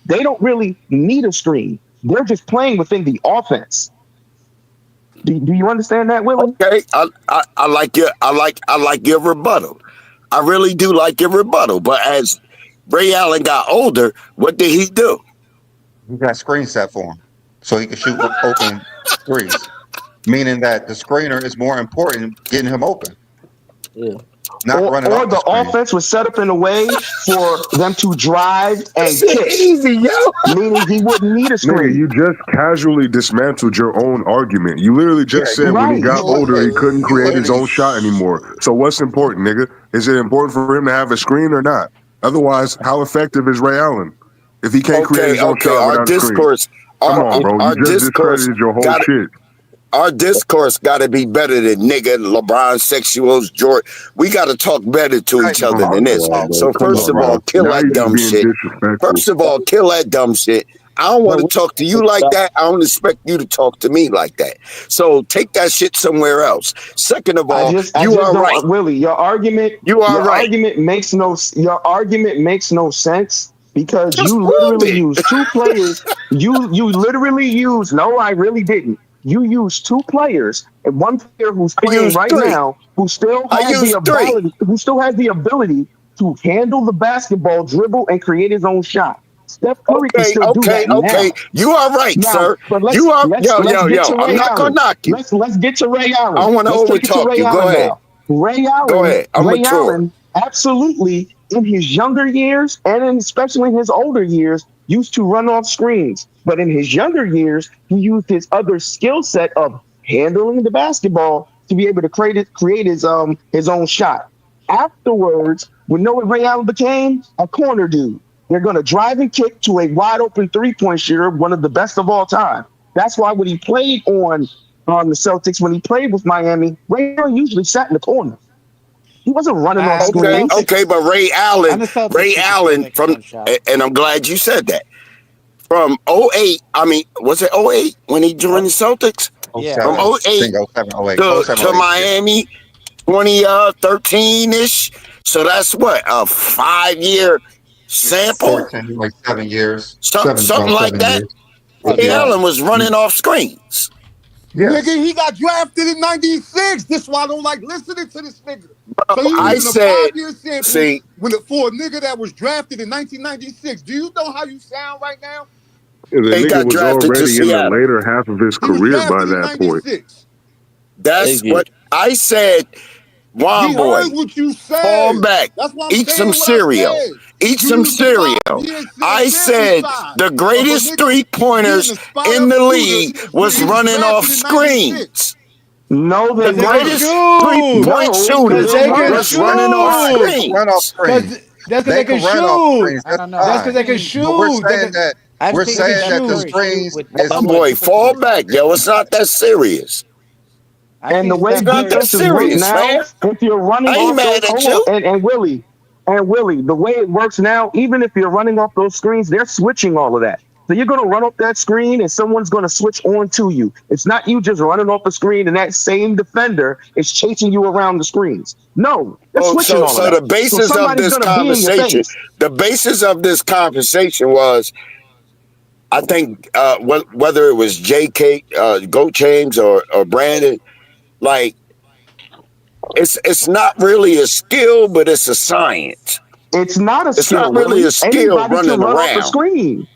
They don't really need a screen. They're just playing within the offense. Do you understand that, Willie? Okay, I like your rebuttal. I really do like your rebuttal. But as Ray Allen got older, what did he do? He got screen set for him, so he could shoot open threes. Meaning that the screener is more important getting him open. Yeah. Or the offense was set up in a way for them to drive and kick. Easy, yo. Meaning he wouldn't need a screen. Nigga, you just casually dismantled your own argument. You literally just said when he got older, he couldn't create his own shot anymore. So what's important, nigga? Is it important for him to have a screen or not? Otherwise, how effective is Ray Allen if he can't create his own shot without a screen? Come on, bro. You just discredited your whole shit. Our discourse got to be better than nigga, LeBron, sexuals, Jordan. We got to talk better to each other than this. So first of all, kill that dumb shit. First of all, kill that dumb shit. I don't want to talk to you like that. I don't expect you to talk to me like that. So take that shit somewhere else. Second of all, you are right, Willie. Your argument makes no sense because you literally used two players. You literally used. No, I really didn't. You use two players and one player who's playing right now who still has the ability to handle the basketball, dribble, and create his own shot. Steph Curry can still do that now. You are right, sir. You are I'm not gonna knock you. Let's get to Ray Allen. I want to overtalk you. Go ahead. Ray Allen. Go ahead. Ray Allen, absolutely, in his younger years and especially in his older years, used to run off screens. But in his younger years, he used his other skill set of handling the basketball to be able to create his own shot. Afterwards, we know what Ray Allen became? A corner dude. They're going to drive and kick to a wide open three-point shooter, one of the best of all time. That's why when he played on the Celtics, when he played with Miami, Ray Allen usually sat in the corner. He wasn't running off screens. Okay, but Ray Allen, and I'm glad you said that. from 08. I mean, was it 08 when he joined the Celtics? Yeah. From 08 to Miami, 2013-ish. So that's what, a 5-year sample? 14, like 7 years. Something like that. Ray Allen was running off screens. Yes. Nigga, he got drafted in 96. That's why I don't like listening to this nigga. So you I using said, a 5-year sample see, for a nigga that was drafted in 1996. Do you know how you sound right now? The They nigga got was drafted to already in the Seattle. later half of his He was career by drafted in that point. 96. That's what I said. Juan We boy, heard what you said. fall back, That's why I'm eat saying some what I cereal. said. Eat You some used the cereal. 5-year I sample said size the of a greatest nigga three-pointers being a spot in up the shooter league when was he was running off drafted in 96. screens. No, they The Cause they can weren't. greatest shoot. three-point No, shooters Cause they can was running off Fine, they can shoot. run off screens. screens. Cause that's cause They they can can run off shoot. screens. I That's don't know. That's fine. cause they can But we're shoot. saying that I've we're seen They can saying that the Steph shoot. Curry shoot screens with is Juan boy, fall back, yo. It's not that serious. I've And seen the way It's Steph not Curry that defenses shoot. work serious, now, man. if you're running I ain't off those, mad at hold you. on, and Willie, the way it works now, even if you're running off those screens, they're switching all of that. So you're gonna run off that screen, and someone's gonna switch on to you. It's not you just running off the screen, and that same defender is chasing you around the screens. No, they're Oh, switching all of so that. the So basis of somebody's this gonna be in your conversation, face. was, I think, whether it was J.K., Goat James, or Brandon, like it's not really a skill, but it's a science. It's not a It's skill, not really Willie. a skill Anybody can running run off a around, screen.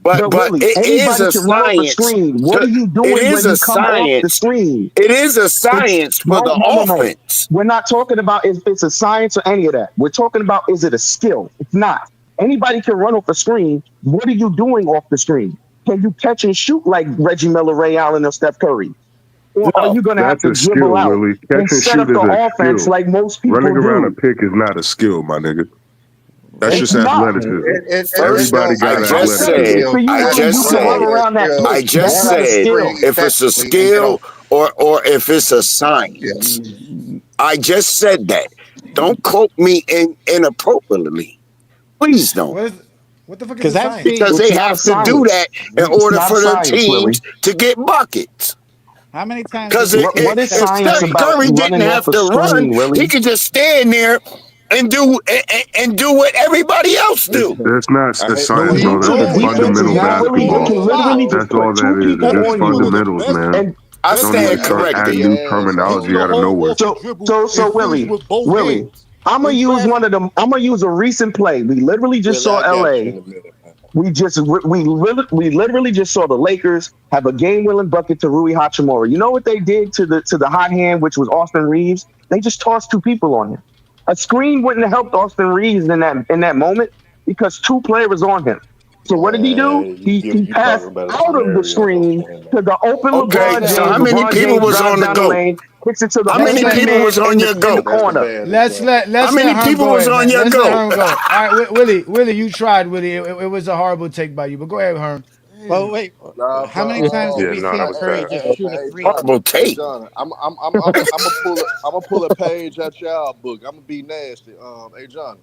but Willie, it is anybody a can run off a science. screen. What are you It doing is when a you come off the science. screen? It is a science for the No. offense. We're not talking about if it's a science or any of that. We're talking about, is it a skill? It's not. Anybody can run off a screen. What are you doing off the screen? Can you catch and shoot like Reggie Miller, Ray Allen, or Steph Curry? Or are No, you going to have That's to a dribble skill, out Willie. Catch and and set up shoot the is a offense skill. like most people Running around a do? pick is not a skill, my nigga. That's It's just not. athleticism. First, Everybody I got just Good said, for you, Willie. You can run around that I pitch. just That's not a said, skill. if it's a skill or if it's a science. I just said that. Don't quote me inappropriately. Please don't. What the fuck is Because the I've science? seen. Because It's they not a have to do science. that in It's order not a for their science, teams Willie. to get buckets. How many times? Because What is if science Steph about Curry didn't running have off a to run, screen, Willie? he could just stand there and do what everybody else do. That's not a No, science, he bro. To the That's don't. He defenses fundamental literally now, has to Willie, they run basketball. can on literally shots. just That's all put that two is. people It's Steph just on Curry, you. one of the fundamentals, best. man. I Steph Don't stand even Curry add corrected. new terminology ain't a out of whole nowhere. off the dribble So and finish Willie, with both Willie, hands. I'm gonna In use traffic. one of them. I'm gonna use a recent play. We literally just Willie, saw I got you LA. in a minute, man. We literally just saw the Lakers have a game-winning bucket to Rui Hachimura. You know what they did to the hot hand, which was Austin Reeves? They just tossed two people on him. A screen wouldn't have helped Austin Reeves in that moment because two players on him. So what did he do? Man, He you talking passed about a out of the scenario though, screen man. to the open Okay, LeBron so James. how many LeBron people James was drives on the down the GOAT? lane, kicks it to the How many open people man was on your in the GOAT? That's the corner. bad Let's example. let How many Herm people go was ahead, on man. your Let's let Herm GOAT? go. All right, Willie, you tried, Willie. It was a horrible take by you, but go ahead, Herm. Well, wait. Nah, How but many times have Yeah, we no, that seen was Curry bad. just shoot a hey, three? John, Horrible take. I'm gonna pull a page at y'all book. I'm gonna be nasty. Hey, John,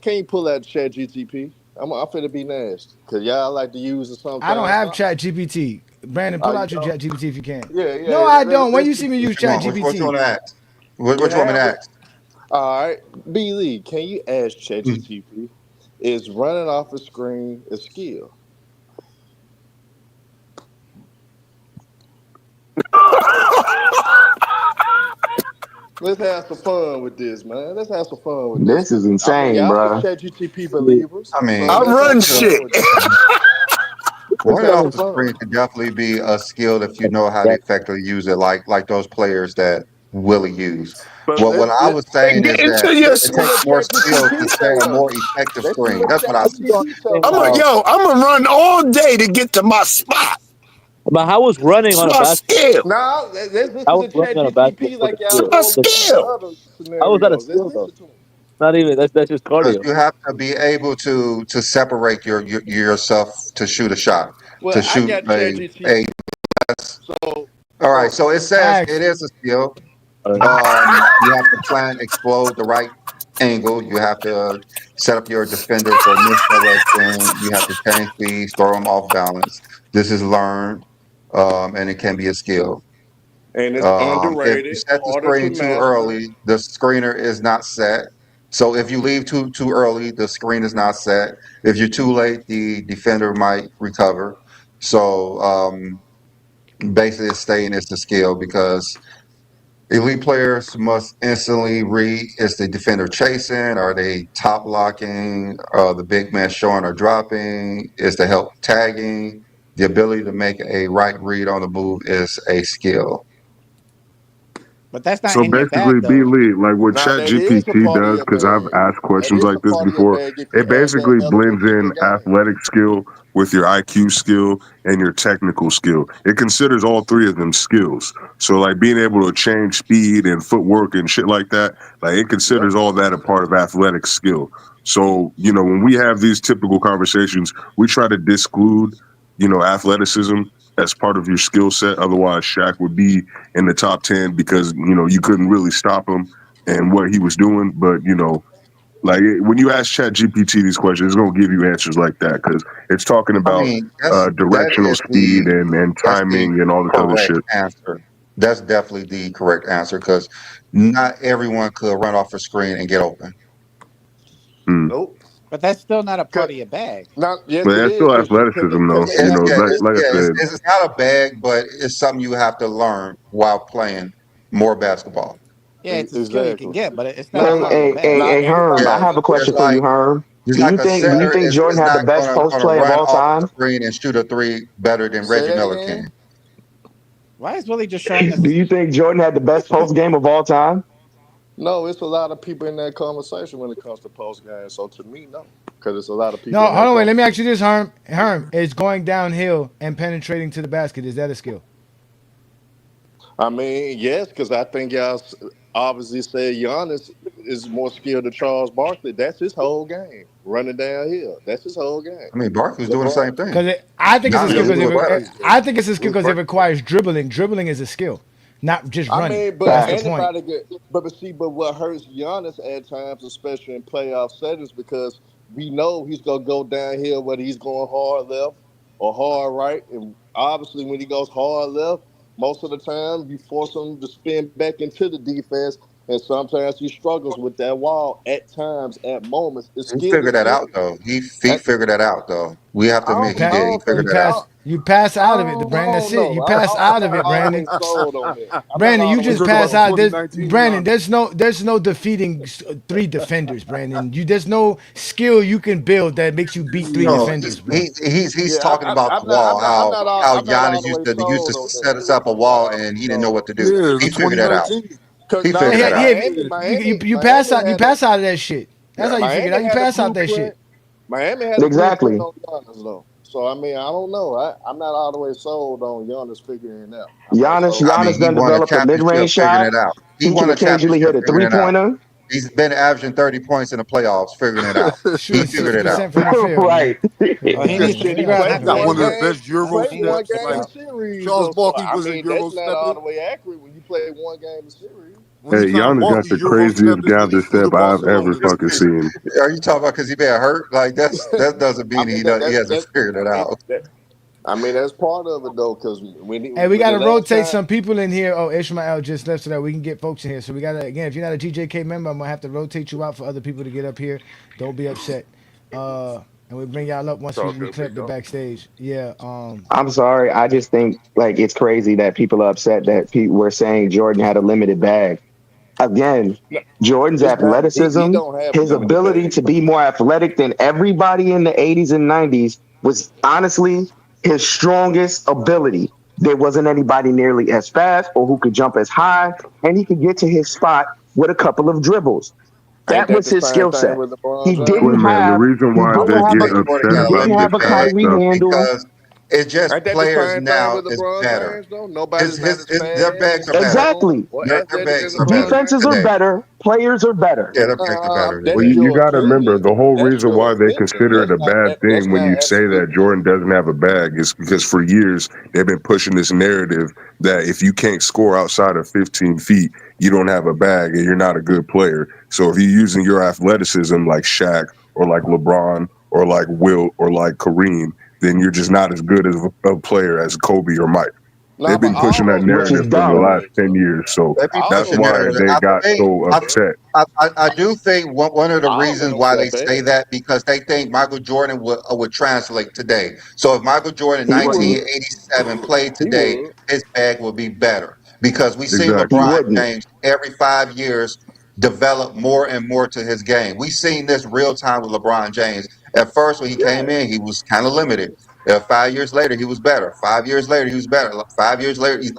can you pull that Chat GTP? I'm finna be nasty because y'all like to use it I don't sometimes. have Chat GPT. Brandon, pull You out your don't? Chat GPT if you can. Yeah. No, I don't. When Let's you see me use Come Chat on, what you want GPT, to ask? What you you want me to have it. ask? All right, B Lee, can you ask Chat Hmm. GTP? Is running off a screen a skill? Let's have some fun with this, man. Let's have some fun with this. This is I mean, insane, y'all is bro. ChatGPT believers, I mean, so I let's have run some fun shit. with this. Let's running have off some the screen fun. can definitely be a skill if you know how to effectively use it, like those players that Willie use. But Well, what I was Hey, saying get is that into your. let's it see takes what more skills to ChatGPT set say a though. more effective Let's see screen. what That's what I said. ChatGPT tell us. I'm gonna run all day to get to my spot. But how was running It's on a my basketball? skill. Now let's How listen was to running on a basketball ChatGPT court a like y'all It's skill? my normally do in skill. other How was that a scenarios. Let's skill though? listen to him. Not even. That's just Because cardio. you have to be able to separate yourself to shoot a shot, Well, to I shoot got a. ChatGPT, so All right, so it says ask. it is a skill. You have to plan, explode the right angle. You have to set up your defender for misdirection. You have to change speeds, throw them off balance. This is learned, and it can be a skill. And it's If you underrated, set the harder to screen too master. early, the screener is not set. So if you leave too early, the screen is not set. If you're too late, the defender might recover. So basically, staying is the skill because elite players must instantly read: is the defender chasing? Are they top blocking? The big man showing or dropping? Is the help tagging? The ability to make a right read on the move is a skill. But that's not So in your basically, bag, B though. League, like what Now Chat that is a GPT part of does, your because I've bag. asked That questions is like a this part of your before. bag if you It have that basically element blends in in your game. athletic skill with your IQ skill and your technical skill. It considers all three of them skills. So like being able to change speed and footwork and shit like that, like it considers all that a part of athletic skill. So, you know, when we have these typical conversations, we try to disclude, you know, athleticism as part of your skill set. Otherwise, Shaq would be in the top 10 because, you know, you couldn't really stop him and what he was doing. But, you know, like when you ask Chat GPT these questions, it's going to give you answers like that because it's talking I about mean, that directional is speed and that's the timing and all this other correct shit. answer. That's definitely the correct answer because not everyone could run off a screen and get open. Nope. But that's still not a part of your bag. Yes, But it that's is. still athleticism, though. Because You know, like I said, It's not a bag, but it's something you have to learn while playing more basketball. Yeah, it's a skill you can Exactly. get, but it's not a Hey, part of your hey, bag. hey, Not hey, Herm, I everybody. have a question Just for you, like Herm. just Do you like a think center Jordan is had the not best post gonna play of run all off the time? screen and shoot a three better than Say Reggie that Miller again. can. Why is Willie just showing us? Do you think Jordan had the best post game of all time? No, it's a lot of people in that conversation when it comes to post game. So to me, no, because it's a lot of people No, in hold that on, wait. Let me ask you conversation. this, Herm. Herm, is going downhill and penetrating to the basket, is that a skill? I mean, yes, because I think y'all obviously said Giannis is more skilled than Charles Barkley. That's his whole game, running downhill. That's his whole game. I mean, Barkley's doing the LeBron. same thing. Because I think it's a skill Giannis is because doing better. I think it's a skill What's because it Barkley? requires dribbling. Dribbling is a skill, not just I running. mean, but That's the point. anybody get, but what hurts Giannis at times, especially in playoff settings, because we know he's gonna go downhill whether he's going hard left or hard right, and obviously when he goes hard left, most of the time you force him to spin back into the defense, and sometimes he struggles with that wall at times, at moments. It's He skill to figured that skill. out though. He figured that out though. We have to I You admit don't, he I pass, did. He don't figured think that out. you pass I out of it, don't, I Brandon. That's don't it. You know. pass out I'm of it, not all the Brandon. way sold on that. I'm not Brandon, all you the way just talking pass about sold. out. the There's 2019 Brandon. Giannis. There's no defeating three defenders, Brandon. There's no skill you can build that makes you beat three No, defenders, bro. he's Yeah, talking about the wall. How Giannis used to set us up a wall and he didn't know what to do. Yeah, it's He the figured that out. 2019. Cause He now figured that out. You pass out. You pass out of that shit. That's how you figure it out. Miami You had a pass out that blueprint. shit. Miami had a blueprint Exactly. on Giannis though. So I mean, I don't know. I'm not all the way sold on Giannis figuring it out. I'm not Giannis, sold. I mean, Giannis he done won a developed a championship mid-range figuring shot. it out. He He can won a occasionally championship hit a figuring it out. three-pointer. He's been averaging 30 points in the playoffs figuring it out. He Shooting figured six it out. percent from the field, man. Right. Oh, he needs to Shit, he figure out how played to Got make one one of the game. best shots. He Euro played one steps. game Like a series Charles though. So Barkley I was a mean, Euro that's not all stepping. the way accurate when you play one game a series. When he hey, trying to Giannis got Barkley the Euro craziest stepping when he gather flew to step I've ever Barcelona. fucking seen. Are you talking about because he been hurt? Like that doesn't I mean mean he hasn't figured it out. I mean that's part of it though, because Hey, we when the gotta last rotate time. some people in here. Oh, Ishmael just left so that we can get folks in here. So we gotta again, if you're not a GJK member, I'm gonna have to rotate you out for other people to get up here. Don't be upset. And we bring y'all up once we clear up the backstage. Yeah. I'm sorry. I just think like it's crazy that people are upset that people were saying Jordan had a limited bag. Again, Jordan's It's not. He athleticism, don't have a his limited ability bag, to bro. be more athletic than everybody in the 80s and 90s was honestly his strongest ability. There wasn't anybody nearly as fast or who could jump as high, and he could get to his spot with a couple of dribbles. Ain't That that was the his same skill thing set. with LeBron He James? didn't Wait a minute. The have reason he why I didn't they wouldn't have get say a Jordan he upset got a about didn't limited have a bag Kyrie handle. because it's just Ain't that the players same thing now with is LeBron better. James though? Nobody's not as Their fast, bags as are better. strong, Exactly. or Their athletic as bags are LeBron better Defenses James. are today. better, players are better. Yeah, their bags are better That's Well, today. you your got to remember opinion. the whole That's reason your why they opinion. consider it a bad That's thing when not you say that absolute. Jordan doesn't have a bag is because for years they've been pushing this narrative that if you can't score outside of 15 feet, you don't have a bag and you're not a good player. So if you're using your athleticism like Shaq or like LeBron or like Wilt or like Kareem, then you're just not as good as a player as Kobe or Mike. They've been pushing that narrative for the last 10 years, so that's why they got so upset. I do think one of the reasons why they say that because they think Michael Jordan would translate today. So if Michael Jordan in 1987 played today, his bag would be better because we see LeBron James every 5 years develop more and more to his game. We seen this real time with LeBron James. At first, when he came in, he was kind of limited. 5 years later, he was better. 5 years later, he was better. 5 years later, he keep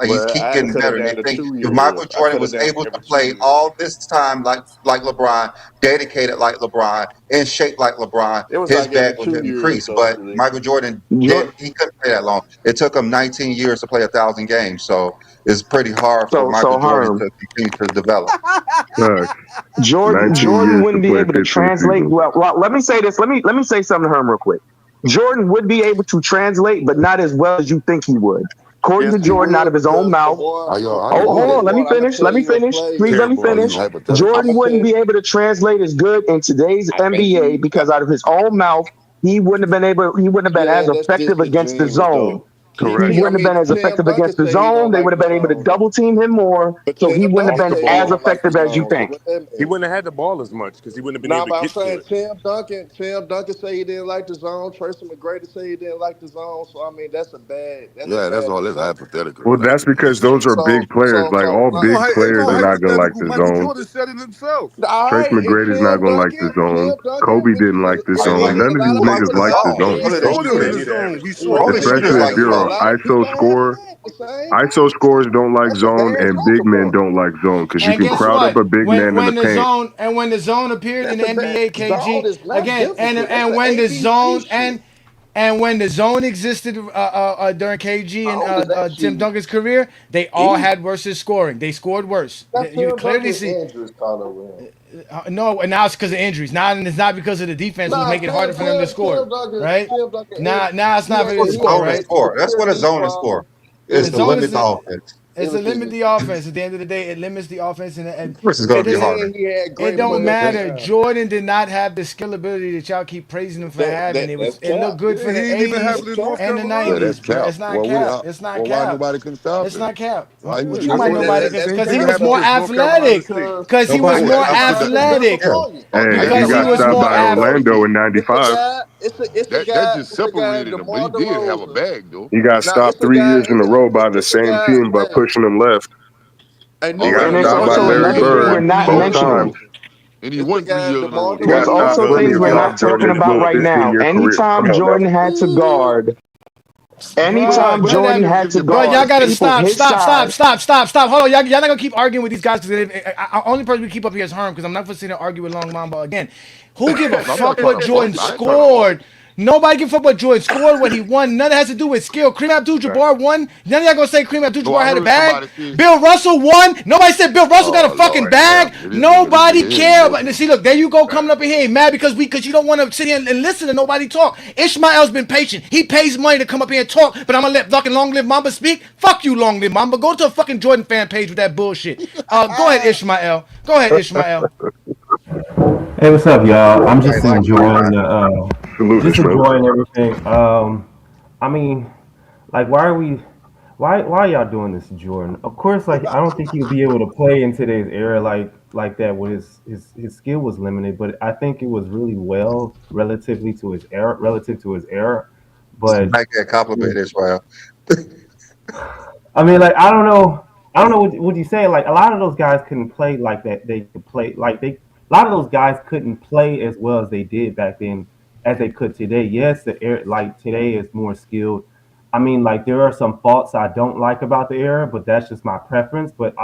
getting better. And they think if Michael Jordan was able to play all this time like LeBron, dedicated like LeBron, in shape like LeBron, his back would increase. But Michael Jordan didn't. He couldn't play that long. It took him 19 years to play 1,000 games. So it's pretty hard for Michael Jordan to continue to develop. Jordan wouldn't be able to translate. Well, let me say this. Let me say something to Herm real quick. Jordan would be able to translate, but not as well as you think he would. According to Jordan, out of his own mouth. Hold on, let me finish. Please let me finish. Jordan wouldn't be able to translate as good in today's NBA because out of his own mouth, he wouldn't have been as effective against the zone. Correct. He wouldn't have been as effective against the zone. They would have been able to double team him more, so he wouldn't have been as effective as you think. He wouldn't have had the ball as much because he wouldn't have been able to get to it. Tim Duncan said he didn't like the zone. Tracy McGrady said he didn't like the zone. So I mean, that's a bad. That's all. That's hypothetical. Well, that's because those are big players. Like all big players are not gonna like the zone. Jordan said it himself. Trace McGrady's not gonna like the zone. Kobe didn't like the zone. None of these niggas like the zone. Especially if you're an ISO scorer. ISO scorers don't like zone, and big men don't like zone because you can crowd up a big man in the paint. And when the zone appeared in the NBA, KG again, and when the zone and when the zone existed during KG and Tim Duncan's career, they all had worse scoring. They scored worse. You clearly see. No, and now it's because of injuries. Now it's not because of the defense was making it harder for them to score, right? Now it's not for the score, right? That's what a zone is for. It's to limit the offense. It's to limit the offense. At the end of the day, it limits the offense, and it don't matter. Jordan did not have the skill ability that y'all keep praising him for having. It looked good for the 80s and the 90s. It's not cap. It's not cap. Why nobody can stop it? It's not cap. What you might nobody? Because he was more athletic. Because he was more athletic. Hey, he got stopped by Orlando in '95. That just separated him, but he did have a bag, though. He got stopped 3 years in a row by the same team by pushing him left. He got stopped by Larry Bird both times. And he won 3 years in a row. There's also things we're not talking about right now. Anytime Jordan had to guard, Bro, y'all gotta stop. Hold on, y'all not gonna keep arguing with these guys because only person we keep up here is Herm because I'm not gonna sit there and argue with Long Mamba again. Who give a fuck what Jordan scored? Nobody give a fuck what Jordan scored, what he won. None of it has to do with skill. Kareem Abdul-Jabbar won. None of y'all gonna say Kareem Abdul-Jabbar had a bag. Bill Russell won. Nobody said Bill Russell got a fucking bag. Nobody care about. See, look, there you go, coming up in here mad because you don't want to sit here and listen to nobody talk. Ishmael's been patient. He pays money to come up here and talk, but I'm gonna let fucking Long Live Mamba speak. Fuck you, Long Live Mamba. Go to a fucking Jordan fan page with that bullshit. Go ahead, Ishmael. Hey, what's up, y'all? I'm just enjoying everything. I mean, like, why are y'all doing this to Jordan? Of course, like, I don't think he'll be able to play in today's era like that when his skill was limited, but I think it was really well relative to his era. But I can't compliment Israel. I mean, like, I don't know what you say. Like, a lot of those guys couldn't play like that. They could play like a lot of those guys couldn't play as well as they did back then as they could today. Yes, the era like today is more skilled. I mean, like, there are some faults I don't like about the era, but that's just my preference. But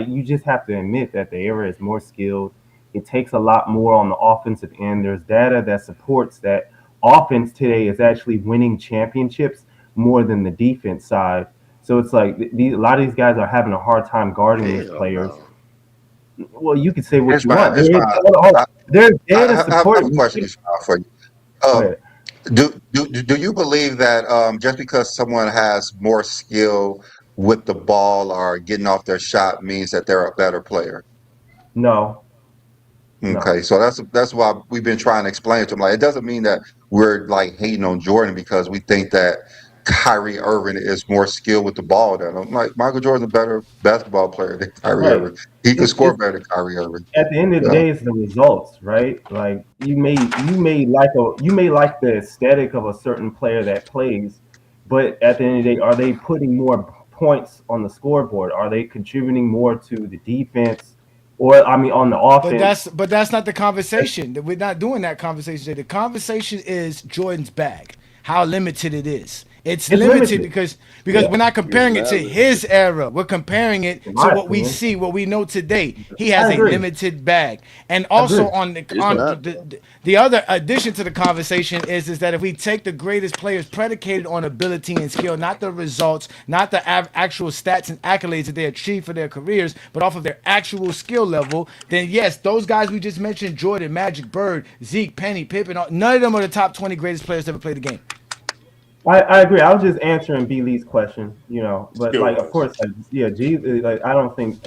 you just have to admit that the era is more skilled. It takes a lot more on the offensive end. There's data that supports that offense today is actually winning championships more than the defense side. So it's like a lot of these guys are having a hard time guarding these players. Well, you can say what you want. There's data supporting. I have a question for you. Do you believe that just because someone has more skill with the ball or getting off their shot means that they're a better player? No. Okay, so that's why we've been trying to explain to him. Like, it doesn't mean that we're like hating on Jordan because we think that Kyrie Irving is more skilled with the ball than him. Like, Michael Jordan's a better basketball player than Kyrie Irving. He can score better than Kyrie Irving. At the end of the day, it's the results, right? Like you may like the aesthetic of a certain player that plays, but at the end of the day, are they putting more points on the scoreboard? Are they contributing more to the defense? Or I mean, on the offense. But that's not the conversation. We're not doing that conversation today. The conversation is Jordan's bag, how limited it is. It's limited because we're not comparing it to his era. We're comparing it to what we see, what we know today. He has a limited bag, and also on the other addition to the conversation is that if we take the greatest players predicated on ability and skill, not the results, not the actual stats and accolades that they achieve for their careers, but off of their actual skill level, then yes, those guys we just mentioned, Jordan, Magic, Bird, Zeke, Penny, Pippen, none of them are the top 20 greatest players to ever play the game. I agree. I was just answering B. Lee's question, but like, of course, like, I don't think,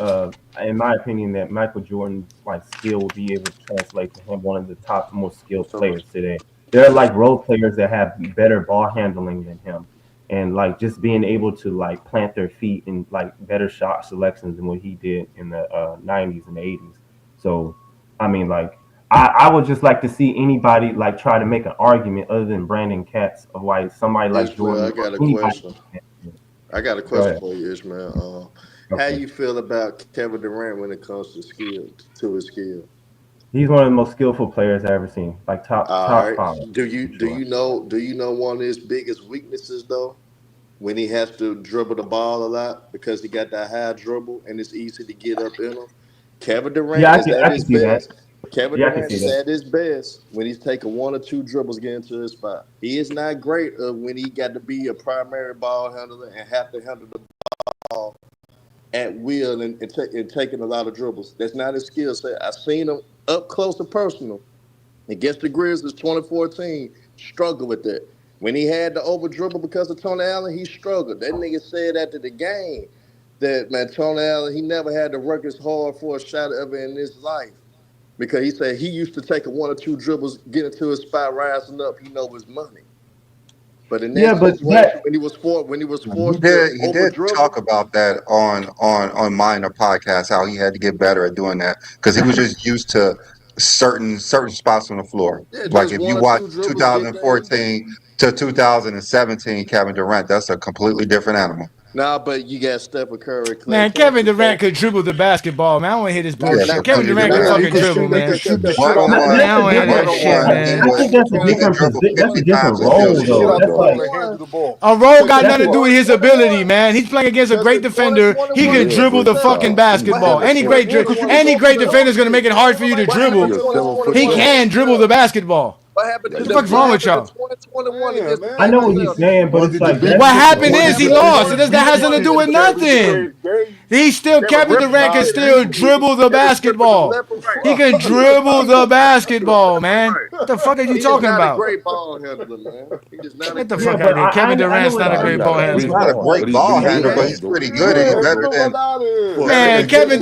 in my opinion, that Michael Jordan's like skill will be able to translate to him one of the top most skilled players today. There are like role players that have better ball handling than him, and like just being able to like plant their feet in like better shot selections than what he did in the 90s and 80s. So, I mean, like, I would just like to see anybody like try to make an argument other than Brandon Katz of why somebody like Jordan. I got a question. I got a question for you, Ishmael. How you feel about Kevin Durant when it comes to his skill? He's one of the most skillful players I've ever seen. Like top five. Do you know one of his biggest weaknesses though? When he has to dribble the ball a lot because he got that high dribble and it's easy to get up in him. Kevin Durant is at his best. Kevin Durant is at his best when he's taking one or two dribbles getting to his spot. He is not great when he got to be a primary ball handler and have to handle the ball at will and taking a lot of dribbles. That's not his skill set. I've seen him up close and personal against the Grizzlies 2014 struggle with that. When he had to over dribble because of Tony Allen, he struggled. That nigga said after the game that, man, Tony Allen, he never had to work as hard for a shot ever in his life. Because he said he used to take one or two dribbles, get into his spot, rising up. He know his money. But in that situation, when he was forced, he did talk about that on Minor podcast, how he had to get better at doing that because he was just used to certain spots on the floor. Like if you watch 2014 to 2017, Kevin Durant, that's a completely different animal. Nah, but you got Stephen Curry. Man, Kevin Durant could dribble the basketball, man. I don't want to hear this bullshit. Kevin Durant can fucking dribble, man. I don't want to hear that shit, man. I think that's a different role, though. That's like, a role got nothing to do with his ability, man. He's playing against a great defender. He can dribble the fucking basketball. Any great defender is going to make it hard for you to dribble. He can dribble the basketball. What happened what the fuck's wrong with y'all? I know what you're saying, but it's like what happened is he lost. That has nothing to do with nothing. He's still Kevin Durant can still dribble the basketball. He can dribble the basketball, man. What the fuck are you talking about? Great ball handler, man. Get the fuck out of here. Kevin Durant's not a great ball handler. He's not a great ball handler, but he's pretty good. He's better than. Man, Kevin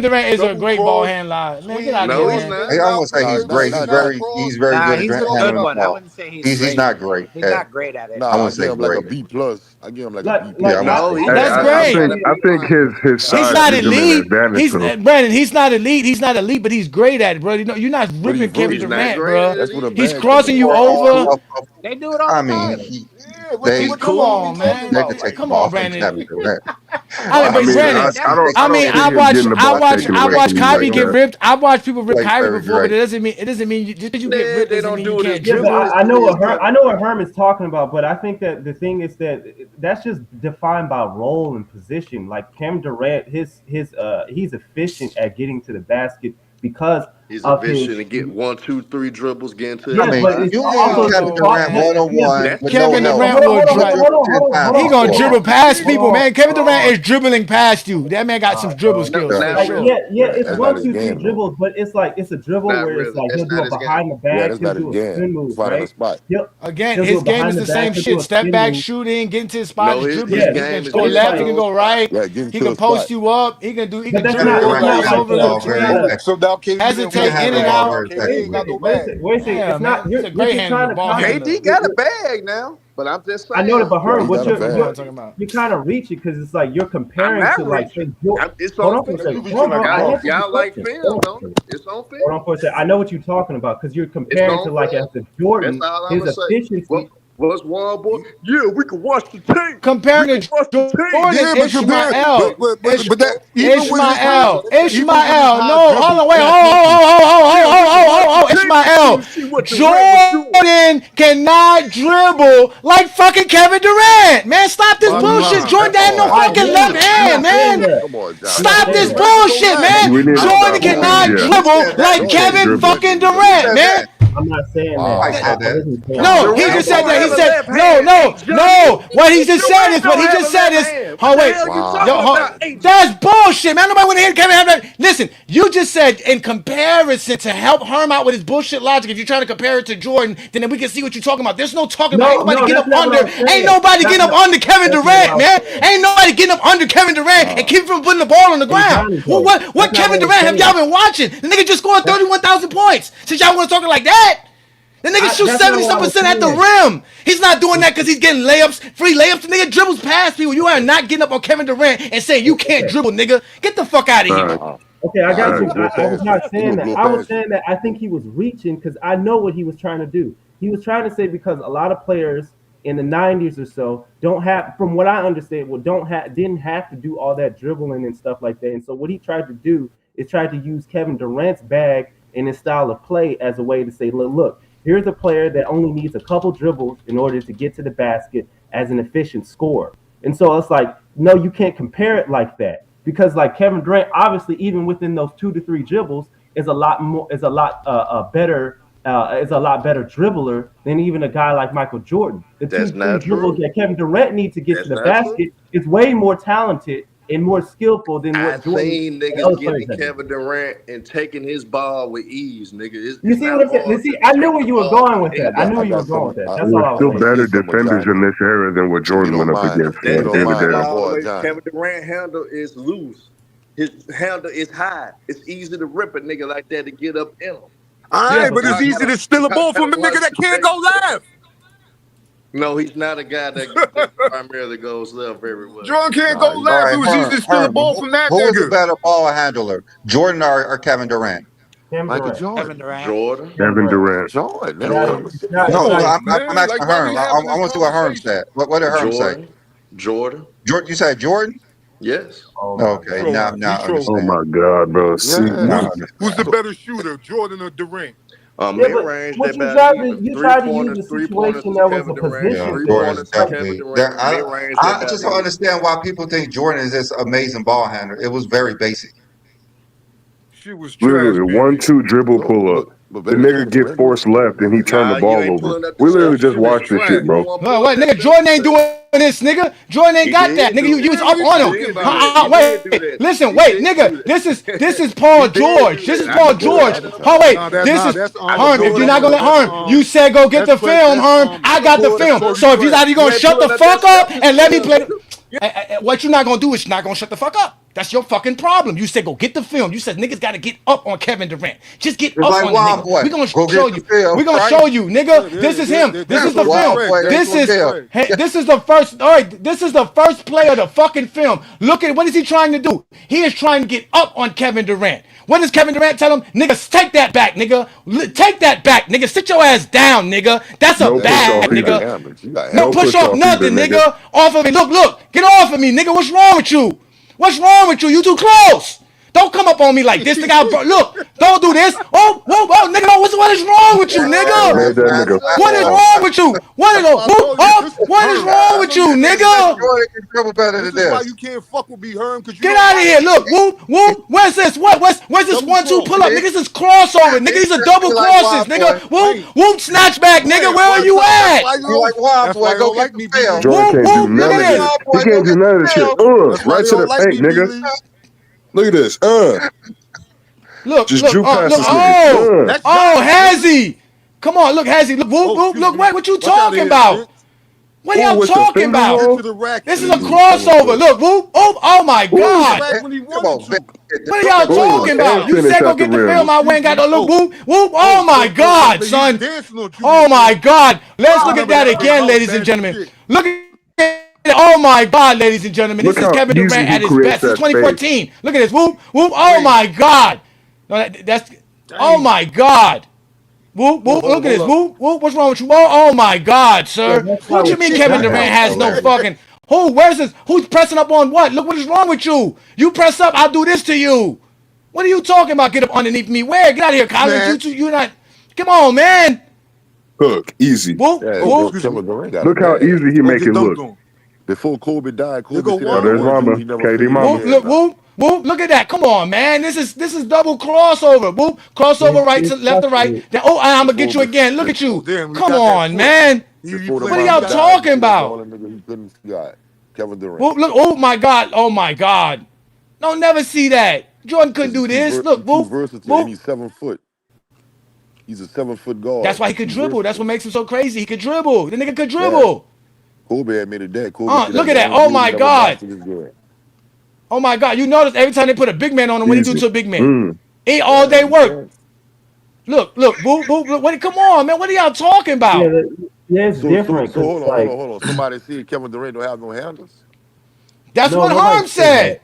Durant is a great ball handler. Man, get out of here, man. I won't say he's great. He's very good. He's a good one. I wouldn't say he's not great. He's not great at it. I wouldn't say like a great. B+. I give him like a B+. That's great. I think his size he's not gives him an elite. advantage. Brandon, he's not elite, but he's great at it, bro. You're not ripping Kevin Durant, bro. He's crossing you over. They do it all the time. Come on, man. They could take Come on, Brandon. I watch Kyrie get ripped. I watch people rip Kyrie before, but it doesn't mean just because you get ripped doesn't mean you can't dribble. I know what Herman's talking about, but I think that the thing is that's just defined by role and position. Like Kevin Durant, he's efficient at getting to the basket because he's efficient to get 1, 2, 3 dribbles, get into I mean, you want Kevin Durant 1-on-1. Kevin Durant will dribble. He gonna dribble past people, man. Kevin Durant is dribbling past you. That man got some dribble skills. It's 1, 2, 3 dribbles, but it's like it's a dribble where it's like he'll do it behind the back, he'll do a spin move, right? Again, his game is the same shit. Step back, shooting, get into his spot, dribbling. He can go left, he can go right. He can post you up. He can dribble over the screen. So now can rotate in and out. Wait a second. Yeah, It's not. man. It's a great handler, ball handler. KD got a bag now, but I'm just saying. I know that, but Herm, what talking about? you're kind of reaching because it's like you're comparing to like. It's hold on on for a film. second. Hold on, Y'all like film, don't it? It's on film. Hold on for a second. I know what you're talking about because you're comparing to like as the Jordan, his efficiency. What's one boy? Yeah, we can watch the tape. Comparing to Jordan, Ishmael. Ishmael. No, hold on, wait, hold. Ishmael. Jordan cannot dribble like fucking Kevin Durant. Man, stop this bullshit. Jordan had no fucking left hand, man. Stop this bullshit, man. Jordan cannot dribble like Kevin fucking Durant, man. I'm not saying that. No, he just said that. He said no. What he just said is Oh wait, that's bullshit, man. Nobody want to hear Kevin have that. Listen, you just said in comparison to help Herm out with his bullshit logic. If you're trying to compare it to Jordan, then we can see what you're talking about. There's no talking about. Ain't nobody getting up under Kevin Durant, man. Ain't nobody getting up under Kevin Durant and keep from putting the ball on the ground. What Kevin Durant have y'all been watching? The nigga just scored 31,000 points. Since y'all want to talk like that. The nigga shoots 70% at the rim. He's not doing that because he's getting free layups. The nigga dribbles past people. You are not getting up on Kevin Durant and saying you can't dribble, nigga. Get the fuck out of here. Okay, I got you. I was not saying that. I was saying that I think he was reaching because I know what he was trying to do. He was trying to say because a lot of players in the 90s or so don't have, from what I understand, didn't have to do all that dribbling and stuff like that. And so what he tried to do is try to use Kevin Durant's bag and his style of play as a way to say, look, here's a player that only needs a couple dribbles in order to get to the basket as an efficient scorer. And so it's like, no, you can't compare it like that because like Kevin Durant, obviously, even within those 2 to 3 dribbles, is a lot better dribbler than even a guy like Michael Jordan. The 2 to 3 dribbles that Kevin Durant needs to get to the basket is way more talented and more skillful than what Jordan. I seen niggas getting Kevin Durant and taking his ball with ease, nigga. You see what I'm saying? You see, I knew where you were going with that. That's all I was still better defenders in this era than what Jordan went up against. Kevin Durant handle is loose. His handle is high. It's easy to rip a nigga like that to get up in him. All right, but it's easy to steal a ball from a nigga that can't go left. No, he's not a guy that primarily goes left everywhere. Jordan can't go left. It was easy to steal a ball from that nigga. Who's nigga. a better ball handler, Jordan or Kevin Durant? Michael Jordan. Kevin Durant. Jordan. No, I'm asking Herm. I want to see what Herm said. What did Herm say? Jordan. You said Jordan? Yes. Okay. Now. Oh my God, bro. Who's the better shooter, Jordan or Durant? Mid-range, you tried to use a situation that was a position. I just don't understand why people think Jordan is this amazing ball handler. It was very basic. She was literally 1-2 dribble pull up. The nigga get forced left and he turned the ball over. We literally just watched this shit, bro. No, wait, nigga, Jordan ain't doing this, nigga. Jordan ain't got that, nigga. You was up on him. Wait, listen, wait, nigga. This is Paul George. This is Paul George. Oh wait, this is Herm. If you're not gonna let Herm, you said go get the film, Herm. I got the film. So if you're gonna shut the fuck up and let me play. What you're not gonna do is you're not gonna shut the fuck up. That's your fucking problem. You said go get the film. You said niggas gotta get up on Kevin Durant. Just get up on the nigga. We gonna show you. We gonna show you, nigga. This is him. This is the film. This is the first. All right. This is the first play of the fucking film. Look at what is he trying to do? He is trying to get up on Kevin Durant. What does Kevin Durant tell him? Nigga, take that back, nigga. Take that back, nigga. Sit your ass down, nigga. That's a bad, nigga. No push off nothing, nigga. Off of me. Look. Get off of me, nigga. What's wrong with you? What's wrong with you? You too close. Don't come up on me like this, nigga. Look, don't do this. Oh, nigga, what is wrong with you, nigga? What is wrong with you? What is wrong with you, nigga? This is why you can't fuck with me, Herm. Get out of here. Look, whoop. Where's this? Where's this 1-2 pull up? Nigga, this is crossover. Nigga, these are double crosses, nigga. Whoop, snatch back, nigga. Where are you at? You like wild boy, go get the film. Jordan can't do none of this. He can't do none of this shit. Right to the paint, nigga. Look at this. Look, just look, drew past this nigga. Has he? Come on, look, has he? Look, whoop. Look, what you talking about? What are y'all talking about? This is a crossover. Look, whoop. Oh my God. What are y'all talking about? You said go get the film. I went and got the look. Whoop. Oh my God, son. Oh my God. Let's look at that again, ladies and gentlemen. Look at it. Oh my God, ladies and gentlemen. This is Kevin Durant at his best. It's 2014. Look at this. Whoop. Oh my God. No, that's. Oh my God. Whoop, look at this. Whoop, what's wrong with you? Oh my God, sir. What you mean Kevin Durant has no fucking... Where's this? Who's pressing up on what? Look what is wrong with you. You press up, I'll do this to you. What are you talking about? Get up underneath me. Where? Get out of here, Collins. You're not... Come on, man. Look, easy. Whoop. Look how easy he make it look. Before Kobe died, Kobe said, there's Mama. KD Mama. Whoop, look at that. Come on, man. This is double crossover. Whoop, crossover right to left to right. Then, I'm going to get you again. Look at you. Come on, man. What are y'all talking about? Kevin Durant. Whoop, look. Oh, my God. Oh, my God. No, never see that. Jordan couldn't do this. Look, whoop. He's 7 foot. He's a 7 foot guard. That's why he could dribble. That's what makes him so crazy. He could dribble. The nigga could dribble. Kobe admitted that. Look at that. Oh, my God. Oh my God! You notice every time they put a big man on him, what he do to a big man? He all day work. Look, boop. Come on, man! What are y'all talking about? Yeah, it's different. So hold on. Somebody said Kevin Durant don't have no handles. That's what Herm said.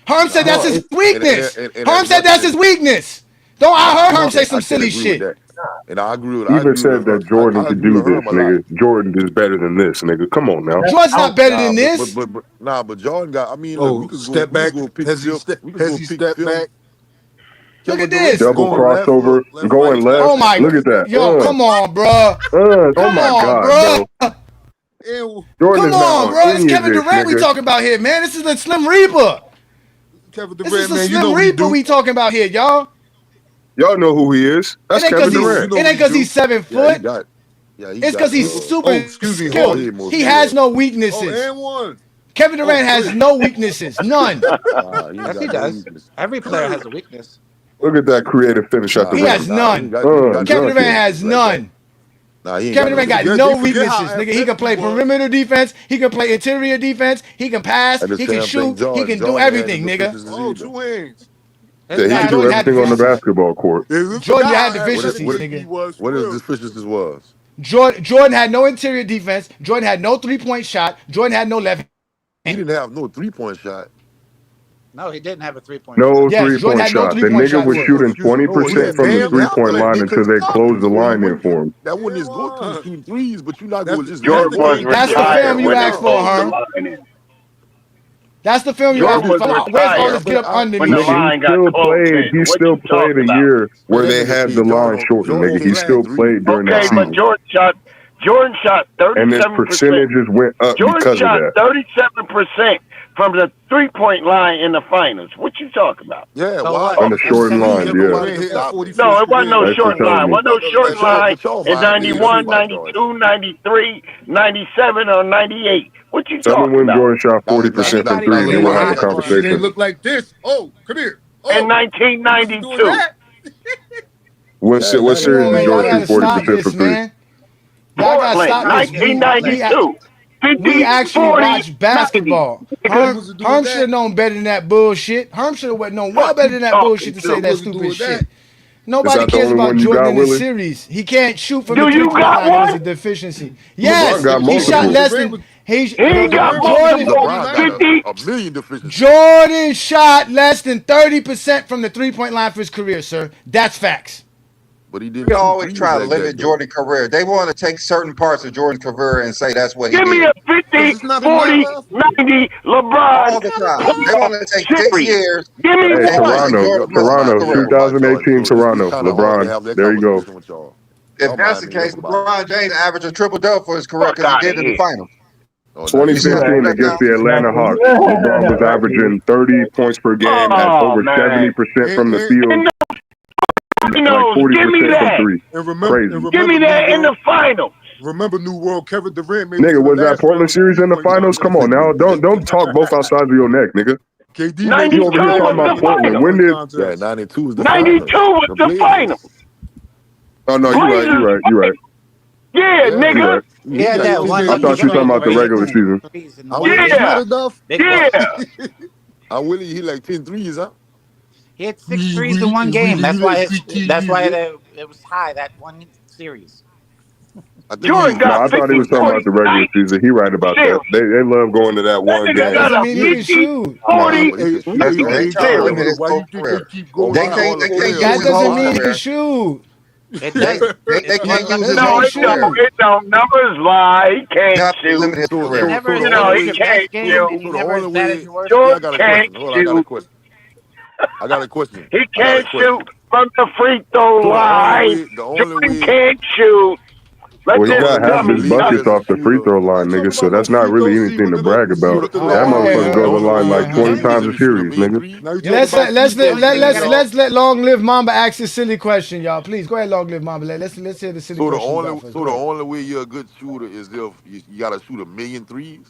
Herm said that's his weakness. Herm said that's his weakness. I heard Herm say some silly shit. And I agree with Even said that Jordan could do this, nigga. Jordan is better than this, nigga. Come on now. Jordan's not better than this. But Jordan got. I mean, step back. Has he stepped back? Look at this. Double crossover, going left. Oh my! Look at that. Yo, come on, bro. Oh my God, bro. Come on, bro. It's Kevin Durant we talking about here, man. This is the Slim Reaper. This is the Slim Reaper we talking about here, y'all. Y'all know who he is. That's Kevin Durant. It ain't because he's 7 foot. It's because he's super skilled. He has no weaknesses. Kevin Durant has no weaknesses. None. Yes, he does. Every player has a weakness. Look at that creative finish at the rim. He has none. Kevin Durant has none. Kevin Durant got no weaknesses, nigga. He can play perimeter defense. He can play interior defense. He can pass. He can shoot. He can do everything, nigga. Oh, 2 hands. Yeah, he can do everything on the basketball court. Jordan had deficiencies, nigga. What his deficiencies was? Jordan had no interior defense. Jordan had no 3-point shot. Jordan had no left. He didn't have no 3-point shot. No, he didn't have a 3-point no shot. 3-point shot. The nigga was shooting 20% from the 3-point line until they closed the line in for him. That wouldn't just go to shooting threes, but you're not going to just. That's the film you asked for, Herm. That's the film you asked for. Where's all this get up underneath? He still played a year where they had the line shortened, nigga. He still played during that season. Okay, but Jordan shot 37%. And his percentages went up because of that. Jordan shot 37% from the 3-point line in the finals. What you talking about? Yeah, on the shortened line, yeah. No, it wasn't no short line. It wasn't no short line in 91, 92, 93, 97, or 98. What you Tell talking me when about? Jordan shot 40% from 3 and we'll have a They conversation. look like this. Oh, come here. In 1992. What series did Jordan shoot 40% from 3? Portland, 1992. We actually watch basketball. Herm should have known better than that bullshit. Herm should have known well better than that bullshit to say that stupid shit. Nobody cares about Jordan in this series. He can't shoot from the 3-point line. It was a deficiency. Yes, he shot less than. Jordan shot less than 30% from the 3-point line for his career, sir. That's facts. But he didn't. We always try to limit Jordan's career. They want to take certain parts of Jordan's career and say that's what he did. Give me a 50, 40, 90 LeBron. All the time. They want to take 6 years. Give me Toronto, 2018 Toronto. LeBron, there you go. If that's the case, LeBron James averaged a triple-double for his career because he did in the finals. 2015 against the Atlanta Hawks, LeBron was averaging 30 points per game at over 70% from the field. Like 40% give me that. from 3. And remember, give me that in the finals. Remember, New World, Kevin Durant made nigga, was that Portland series in the finals? Come on now. Don't talk both outside of your neck, nigga. KD you over here talking about Portland. When did 92 was the 92 was the finals. Oh no, you're right. Yeah, nigga. Yeah, that one. I thought you were talking about the regular season. Yeah. Yeah. I Willie, he like 10 threes, huh? He had 6 threes in one game. That's why it was high that one series. Jordan No, I got thought he was talking about the regular season. He right about that. They love going to that one game. That doesn't mean he can shoot. 40. That doesn't mean he can shoot. It does. They can't use his No, whole it don't. career. It don't. Numbers lie. He can't shoot. Limit his career. Never You know, he can't shoot. Jordan can't shoot. I got a question. He can't shoot from the free throw line. Jordan can't shoot. Well, he got half his buckets off the free throw line, nigga, so that's not really anything to brag about. That motherfucker go to the line like 20 times a series, nigga. Let's let Long Live Mamba ask this silly question, y'all. Please go ahead, Long Live Mamba. Let's hear the silly question. So the only way you're a good shooter is if you gotta shoot 1,000,000 threes.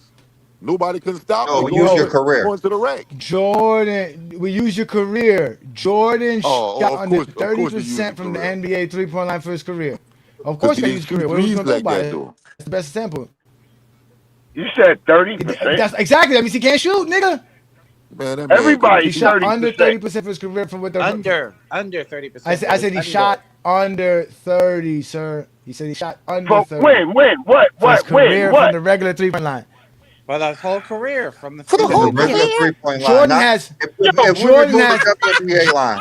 Nobody can stop. No, use your career. Going to the rack. Jordan, we use your career. Jordan shot of under course 30% from the NBA 3-point line for his career. Of course, he used career. What are we gonna talk about? That's the best example. You said 30%. That's exactly. That means he can't shoot, nigga. Man, everybody shot 30%. under 30% for his career from what the under 30%. I said he shot under 30, sir. He said he shot under 30. When? What? Career from the regular 3-point line. For the whole career, from the whole regular 3-point line. Jordan has. Jordan has WNBA line.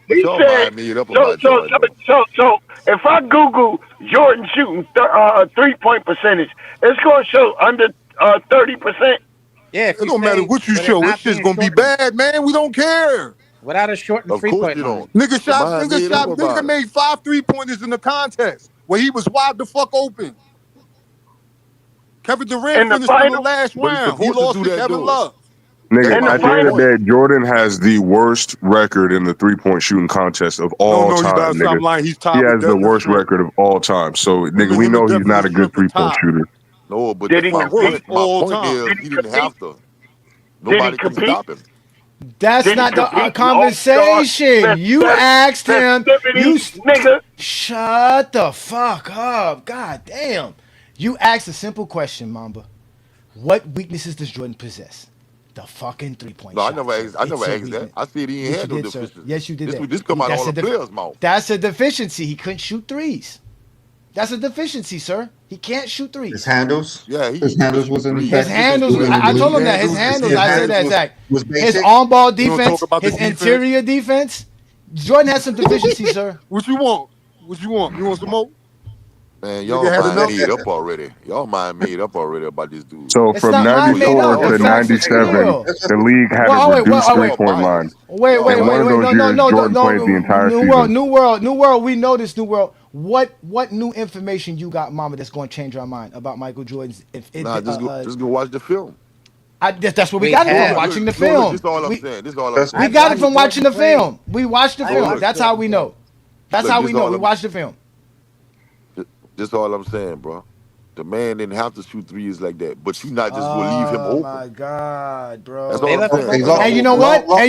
He said, so if I Google Jordan shooting 3-point percentage, it's going to show under 30%. Yeah, it don't matter what you show. It's just going to be bad, man. We don't care. Without a shortened 3-point line. Nigga made 5 3-pointers in the contest where he was wide the fuck open. Kevin Durant finished in the last round. He lost to Kevin Love. Nigga, at the end of the day, Jordan has the worst record in the 3-point shooting contest of all time, nigga. He has the worst record of all time. So, nigga, we know he's not a good 3-point shooter. No, but my point is he didn't have to. Nobody can stop him. That's not the conversation. You asked him. Shut the fuck up. God damn. You asked a simple question, Mamba. What weaknesses does Jordan possess? The fucking 3-point shot. No, I never asked that. I said he ain't had no deficiency. Yes, you did. This come out of all the players' mouth. That's a deficiency. He couldn't shoot threes. That's a deficiency, sir. He can't shoot threes. His handles? Yeah, his handles wasn't. His handles. I told him that. His handles. I said that, Zach. His on-ball defense, his interior defense. Jordan has some deficiencies, sir. What you want? You want some more? Man, y'all mind made up already. Y'all mind made up already about this dude. So from 94 to 97, the league had a reduced 3-point line. Wait. No. New World. We know this, New World. What new information you got, Mama, that's going to change our mind about Michael Jordan's? Just go watch the film. That's what we got it from, watching the film. This is all I'm saying. We got it from watching the film. We watched the film. That's how we know. That's how we know. We watched the film. That's all I'm saying, bro. The man didn't have to shoot threes like that, but you not just will leave him open. Oh my God, bro! That's all I'm saying. And you know what? I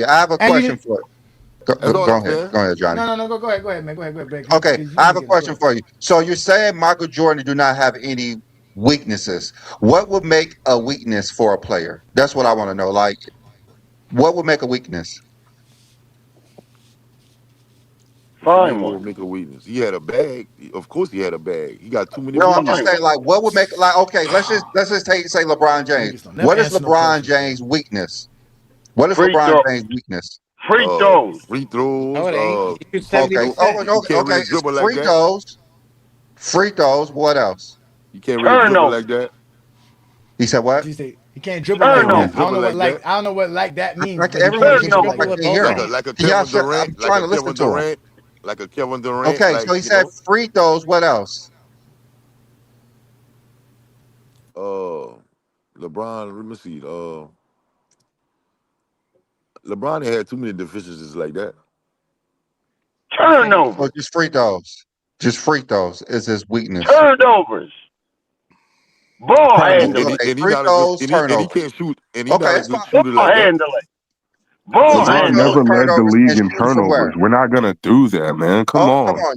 have a question for you. Go ahead, Johnny. No. Go ahead, man. Go ahead. Okay, I have a question for you. So you're saying Michael Jordan do not have any weaknesses? What would make a weakness for a player? That's what I want to know. Like, what would make a weakness? Fine would make a weakness. He had a bag. Of course, he had a bag. He got too many. No, I'm just saying, like, what would make okay? Let's just say LeBron James. What is LeBron James' weakness? What is LeBron James' weakness? Free throws. Free throws. Okay. Free throws. What else? You can't really dribble like that. He said what? He can't dribble like that. I don't know what like that means. Everyone can dribble like a Kevin Durant. I'm trying to listen to him. Like a Kevin Durant. Okay, so he said free throws. What else? LeBron. Let me see. LeBron had too many deficiencies like that. Turnovers. Oh, just free throws. Just free throws is his weakness. Turnovers. Ball handling. And he can't shoot. And he's not a good shooter like that. LeBron never led the league in shooting from where? turnovers. We're not gonna do that, man. Come on. Come on.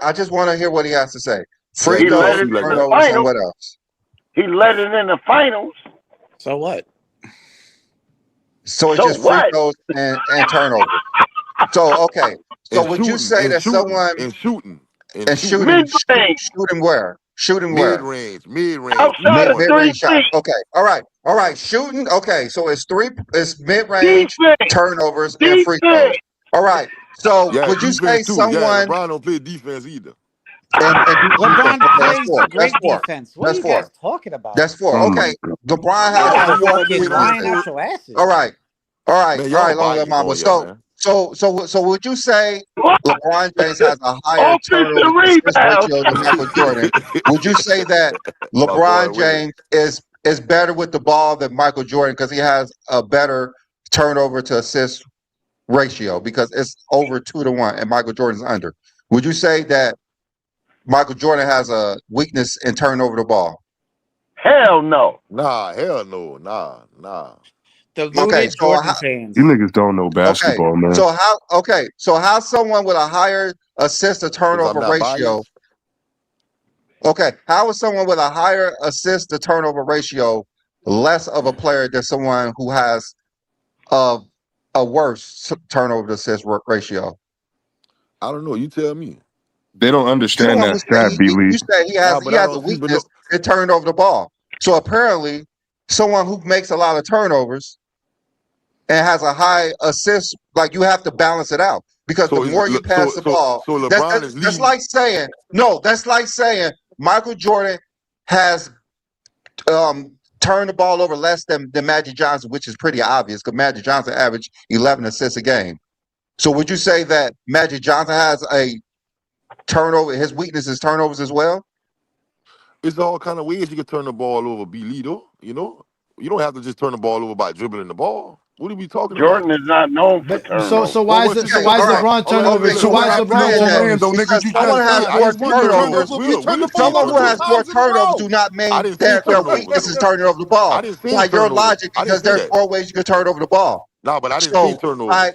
I just want to hear what he has to say. Free He led throws, it in the turnovers, and finals. what else? He led it in the finals. So what? So it's just free throws and turnovers. So okay. So And would shooting, you say and that shooting, someone and shooting, shooting where? Shooting where? mid range, Outside of mid-range shot. 3 feet. Okay. All right. Shooting. Okay. So it's mid-range, turnovers, and free throws. All right. So Yeah, would you say defense too. someone Yeah, LeBron don't play defense either. and LeBron that's plays four. great That's four. defense. What are That's you four. guys talking about? That's four. Oh my Okay. God. LeBron You has guys a four. fucking lying out your asses. All right. Man, y'all Long biased mama. all year, man. So would you say LeBron James has a higher Offensive turnover assist rebounds. ratio than Michael Jordan? Would you say that My boy LeBron Willie. James is better with the ball than Michael Jordan because he has a better turnover to assist ratio because it's over 2-1 and Michael Jordan's under? Would you say that Michael Jordan has a weakness in turning over the ball? Hell no. Nah, hell no. Nah. Deluded so Jordan how, fans. You niggas don't know basketball, man. so how someone with a higher assist to Because I'm turnover not ratio? biased. Okay, how is someone with a higher assist to turnover ratio less of a player than someone who has a worse turnover to assist ratio? I don't know. You tell me. They don't understand that stat, B-Lee. You say he Nah, has but I a don't see. But weakness in turning over the ball. So apparently, someone who makes a lot of turnovers and has a high assist, like you have to balance it out because the more you pass the ball, so LeBron is that's leading. like saying that's like saying Michael Jordan has turned the ball over less than Magic Johnson, which is pretty obvious because Magic Johnson averaged 11 assists a game. So would you say that Magic Johnson has a turnover? His weakness is turnovers as well. It's all kind of ways you can turn the ball over, B-Lee, though. You know, you don't have to just turn the ball over by dribbling the ball. What are we talking Jordan about? is not known for turnovers. So why is LeBron turnovers? Okay, So why is what I'm LeBron saying turnovers? is because someone has more turnovers. Someone who has more turnovers do not mean their weakness is turning over the ball. I didn't say By your turnovers. logic, I didn't because say there's that. 4 ways you can turn over the ball. No, but I didn't say turnovers.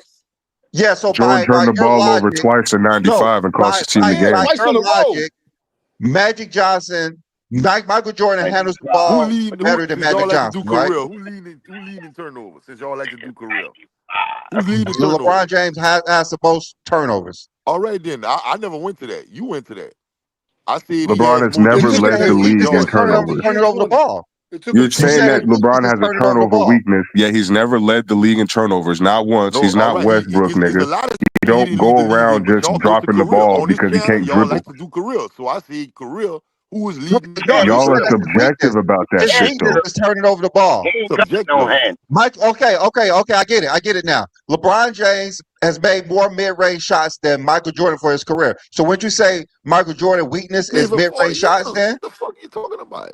So Jordan by turned the your ball over logic, twice in '95 and cost his team the game. by your logic, Magic Johnson, Michael Jordan handles the ball better than Since y'all Magic like to Johnson, do right? career, who leading turnovers? Since y'all like to do career, who's leading LeBron turnovers? James has the most turnovers. All right, then. I never went to that. You went to that. I said he LeBron has has more never than led the league in turnovers. Turning over the ball. You're saying that LeBron has a turning over the turnover ball. weakness, yet he's never led the league in turnovers. Not once. No, He's all not right. Westbrook, It's a nigga. lot of He he don't didn't go lead the league in, around but just y'all go to dropping the career. ball On this because he channel, can't y'all dribble. like to do career. So I say career, who is leading the Yeah, league? Y'all are that's the subjective weakness. about that His shit, weakness though. is turning over the ball. He ain't got no hand. Mike, okay, I get it now. LeBron James has made more mid-range shots than Michael Jordan for his career. So would you say Michael Jordan weakness Played is for 4 mid-range shots years. then? What the fuck are you talking about?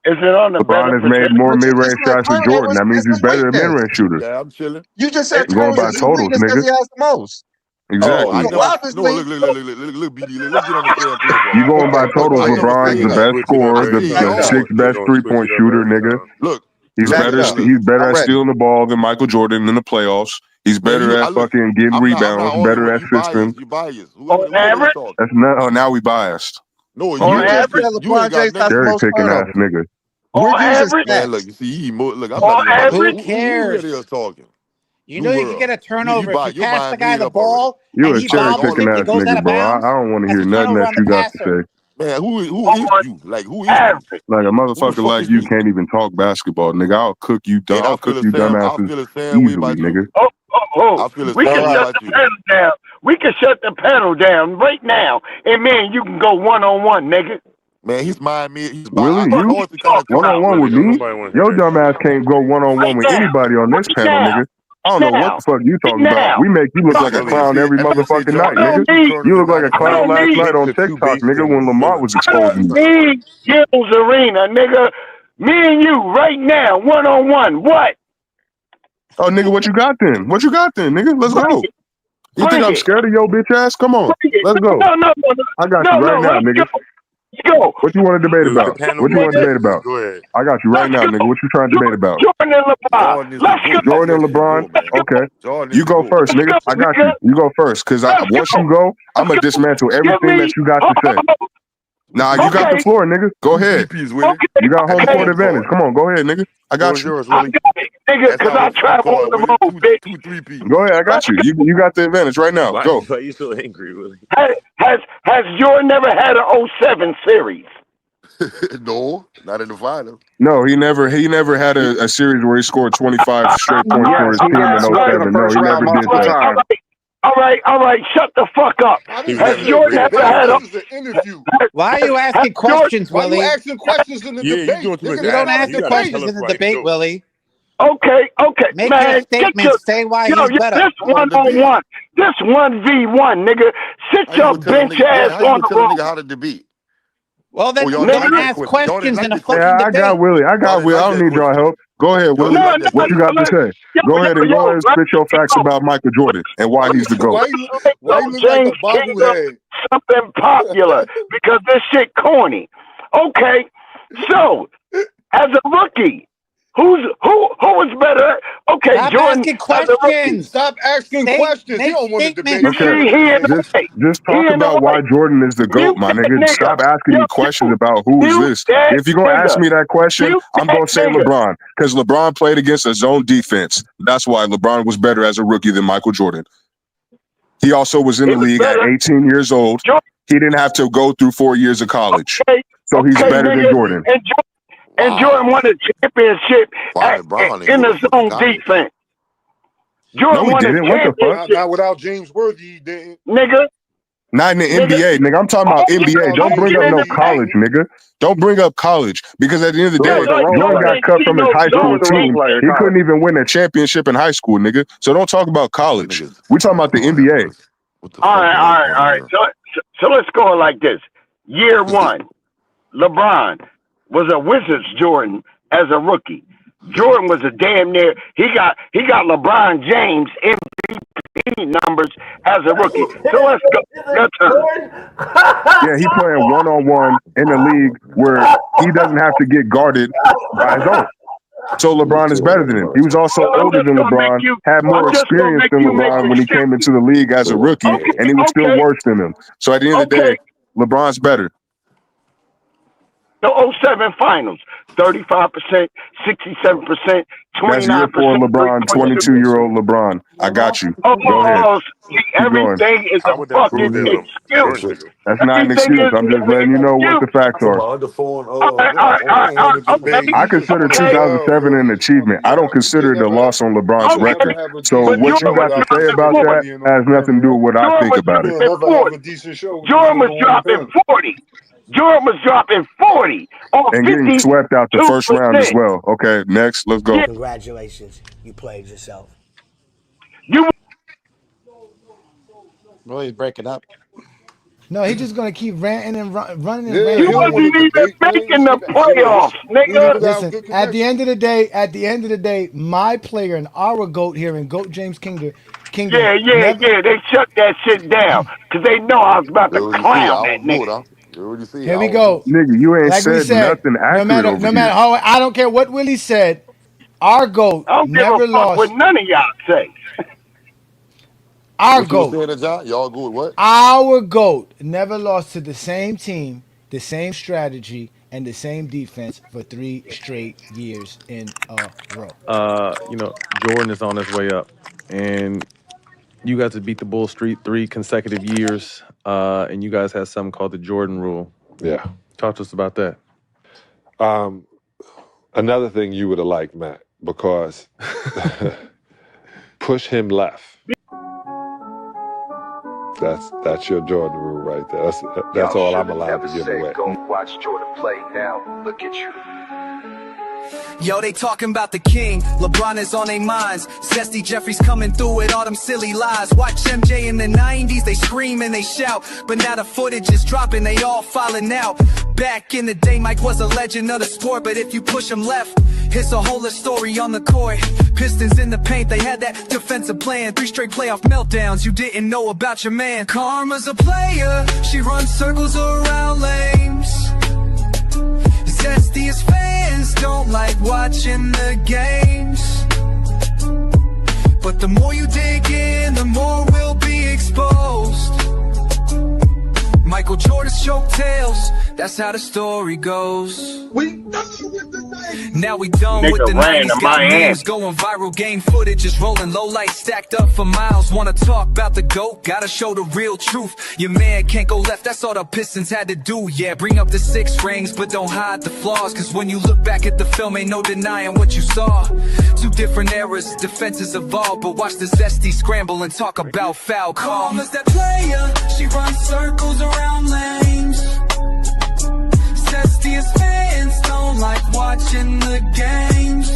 Is it on the better LeBron has made percentage? more But you just mid-range said shots than Jordan. turnovers That means is he's his better than weakness. mid-range shooters. Yeah, I'm chilling. You just said You're going by turnovers is his totals, weakness because nigga. he has the most. Oh, I Exactly. never. Well, No, obviously, look, BD. Let's get on the same page right You now. going by okay, totals? I never LeBron's said the that. best scorer, I said the y'all. sixth best three-point shooter, nigga. Look, He's back it better. up. He's better I'm at ready. stealing the ball than Michael Jordan in the playoffs. He's man. better at fucking getting I'm not rebounds. arguing Better with at you. Biased. assisting. You biased. On Whoever is average? talking. That's not. Oh, now we biased. No, You you ain't just got said shit. You ain't LeBron got James has the nothing. Cherry most picking ass turnovers. nigga. We're On using average? Man, stats. look, you see, look, I'm On not even. average? Who Who cares? really is talking? You New know you can world. get a turnover if you Your pass the mind guy made the up already. ball You and a he cherry bobbles picking it and ass it goes out nigga, of bro. I bounds. don't want to That's hear a nothing turnover that on the you got to passer. say. Man, who is On you? Like, who is you? average. Like a Who the motherfucker fuck like is you you? can't even talk basketball, nigga. I'll cook you. And I I'll feel cook the you same. I dumbasses feel the same way easily, about you. nigga. I feel the We same can way shut about the you. pedal down. We can shut the pedal down right now, and man, you can go one-on-one, nigga. Man, he's mind me. He's Willie, it's you hard to kind of come. one-on-one with me? Your dumb ass can't go one-on-one Right with now. anybody on this Right panel, now. nigga. I don't know what the fuck you talking about. now. We make you look like a clown every motherfucking night, nigga. You look like a clown last night on TikTok, nigga, when Lamar was exposing you. Me, Gills Arena, nigga. Me and you right now, one-on-one. What? Oh, nigga, what you got then? What you got then, nigga? Let's go. You think I'm scared of your bitch ass? Come on, let's go. No. I got No, you right now, let's nigga. go. go. What you want to debate about? What you want to debate about? Go ahead. I got you right now, nigga. What you trying to debate about? Jordan and LeBron. Let's go. Jordan and LeBron. Okay. You go first, nigga. I got you. You go first, because once you go, I'm gonna dismantle everything that you got to say. Nah, you got the floor, nigga. Go ahead. You got home court advantage. Come on, go ahead, nigga. I got you. I got it, nigga, because I travel on the road, bitch. Go ahead, I got you. You got the advantage right now. Go. Why are you so angry, Willie? Has Jordan never had an 07 series? No, not in the final. No, he never had a series where he scored 25 straight points for his team in 07. No, he never did that. All right, shut the fuck up. Has Jordan ever had a... Why are you asking questions, Willie? Why are you asking questions in the debate? You don't ask the questions in the debate, Willie. Okay, Make man. your statement. Say why he's better. This 1-on-1. This 1v1, nigga. Sit your bitch ass on the road. How to debate? Well, then don't ask questions in a fucking Yeah, debate. I got Willie. I don't need y'all help. Go ahead, Willie. What you got to say? Go ahead and spit your facts about Michael Jordan and why he's the GOAT. Why you look like a bobblehead? Something popular because this shit corny. Okay, so as a rookie, who was better? Okay, Stop Jordan. asking questions. Stop asking questions. You don't want to debate. Okay. Just talk about why Jordan is the GOAT, my nigga. Stop asking me questions about who is this. If you're going to ask me that question, I'm going to say LeBron, because LeBron played against a zone defense. That's why LeBron was better as a rookie than Michael Jordan. He also was in the league at 18 years old. He didn't have to go through 4 years of college. So he's better than Jordan. And Jordan won a championship in the zone defense. Jordan won a championship. Not without James Worthy, he didn't. Nigga. Not in the NBA, nigga. I'm talking about NBA. Don't bring up no college, nigga. Don't bring up college, because at the end of the day, Jordan got cut from his high school team. He couldn't even win a championship in high school, nigga. So don't talk about college. We talking about the NBA. All right. So let's go like this. Year one, LeBron was a Wizards Jordan as a rookie. Jordan was a damn near. He got LeBron James MVP numbers as a rookie. So let's go. Your turn. Yeah, he playing one-on-one in a league where he doesn't have to get guarded by his own. So LeBron is better than him. He was also older than LeBron, had more experience than LeBron when he came into the league as a rookie, and he was still worse than him. So at the end of the day, LeBron's better. The 07 finals, 35%, 67%, 29%. That's year 4 LeBron, 22-year-old LeBron. I got you. Go ahead. Everything is a fucking excuse. That's not an excuse. I'm just letting you know what the facts are. I consider 2007 an achievement. I don't consider it a loss on LeBron's record. So what you got to say about that has nothing to do with what I think about it. Jordan was dropping 40. Jordan was dropping 40 and getting swept out the first round as well. Okay, next, let's go. Congratulations, you played yourself. Well, he's breaking up. No, he's just gonna keep ranting and running. You wasn't even making the playoffs, nigga. Listen, at the end of the day, my player and our GOAT here in GOAT James Kingdom. Yeah. They shut that shit down because they know I was about to clown that nigga. Here we go, nigga. You ain't said nothing accurate. No matter how, I don't care what Willie said. Our GOAT never lost. What none of y'all say. Our GOAT. Y'all good? What? Our GOAT never lost to the same team, the same strategy, and the same defense for 3 straight years in a row. Jordan is on his way up, and you guys have beat the Bull Street 3 consecutive years, and you guys have something called the Jordan Rule. Yeah. Talk to us about that. Another thing you would have liked, Matt, because push him left. That's your Jordan Rule right there. That's all I'm allowed to give away. Go watch Jordan play now. Look at you. Yo, they talking about the king. LeBron is on their minds. Zesty Jeffrey's coming through with all them silly lies. Watch MJ in the 90s, they scream and they shout. But now the footage is dropping, they all falling out. Back in the day, Mike was a legend of the sport. But if you push him left, it's a whole story on the court. Pistons in the paint, they had that defensive plan. 3 straight playoff meltdowns, you didn't know about your man. Karma's a player, she runs circles around lanes. Zestiest fans don't like watching the games, but the more you dig in, the more will be exposed. Michael Jordan's choke tales, that's how the story goes. Now we done with the 90s, got memes going viral, game footage is rolling, low light stacked up for miles. Wanna talk about the GOAT, gotta show the real truth. Your man can't go left, that's all the Pistons had to do. Yeah, bring up the 6 rings, but don't hide the flaws, cause when you look back at the film, ain't no denying what you saw. 2 different eras, defenses evolve, but watch the Zesty scramble and talk about foul calls. Calm as that player, she runs circles around lanes. Zestiest fans don't like watching the games,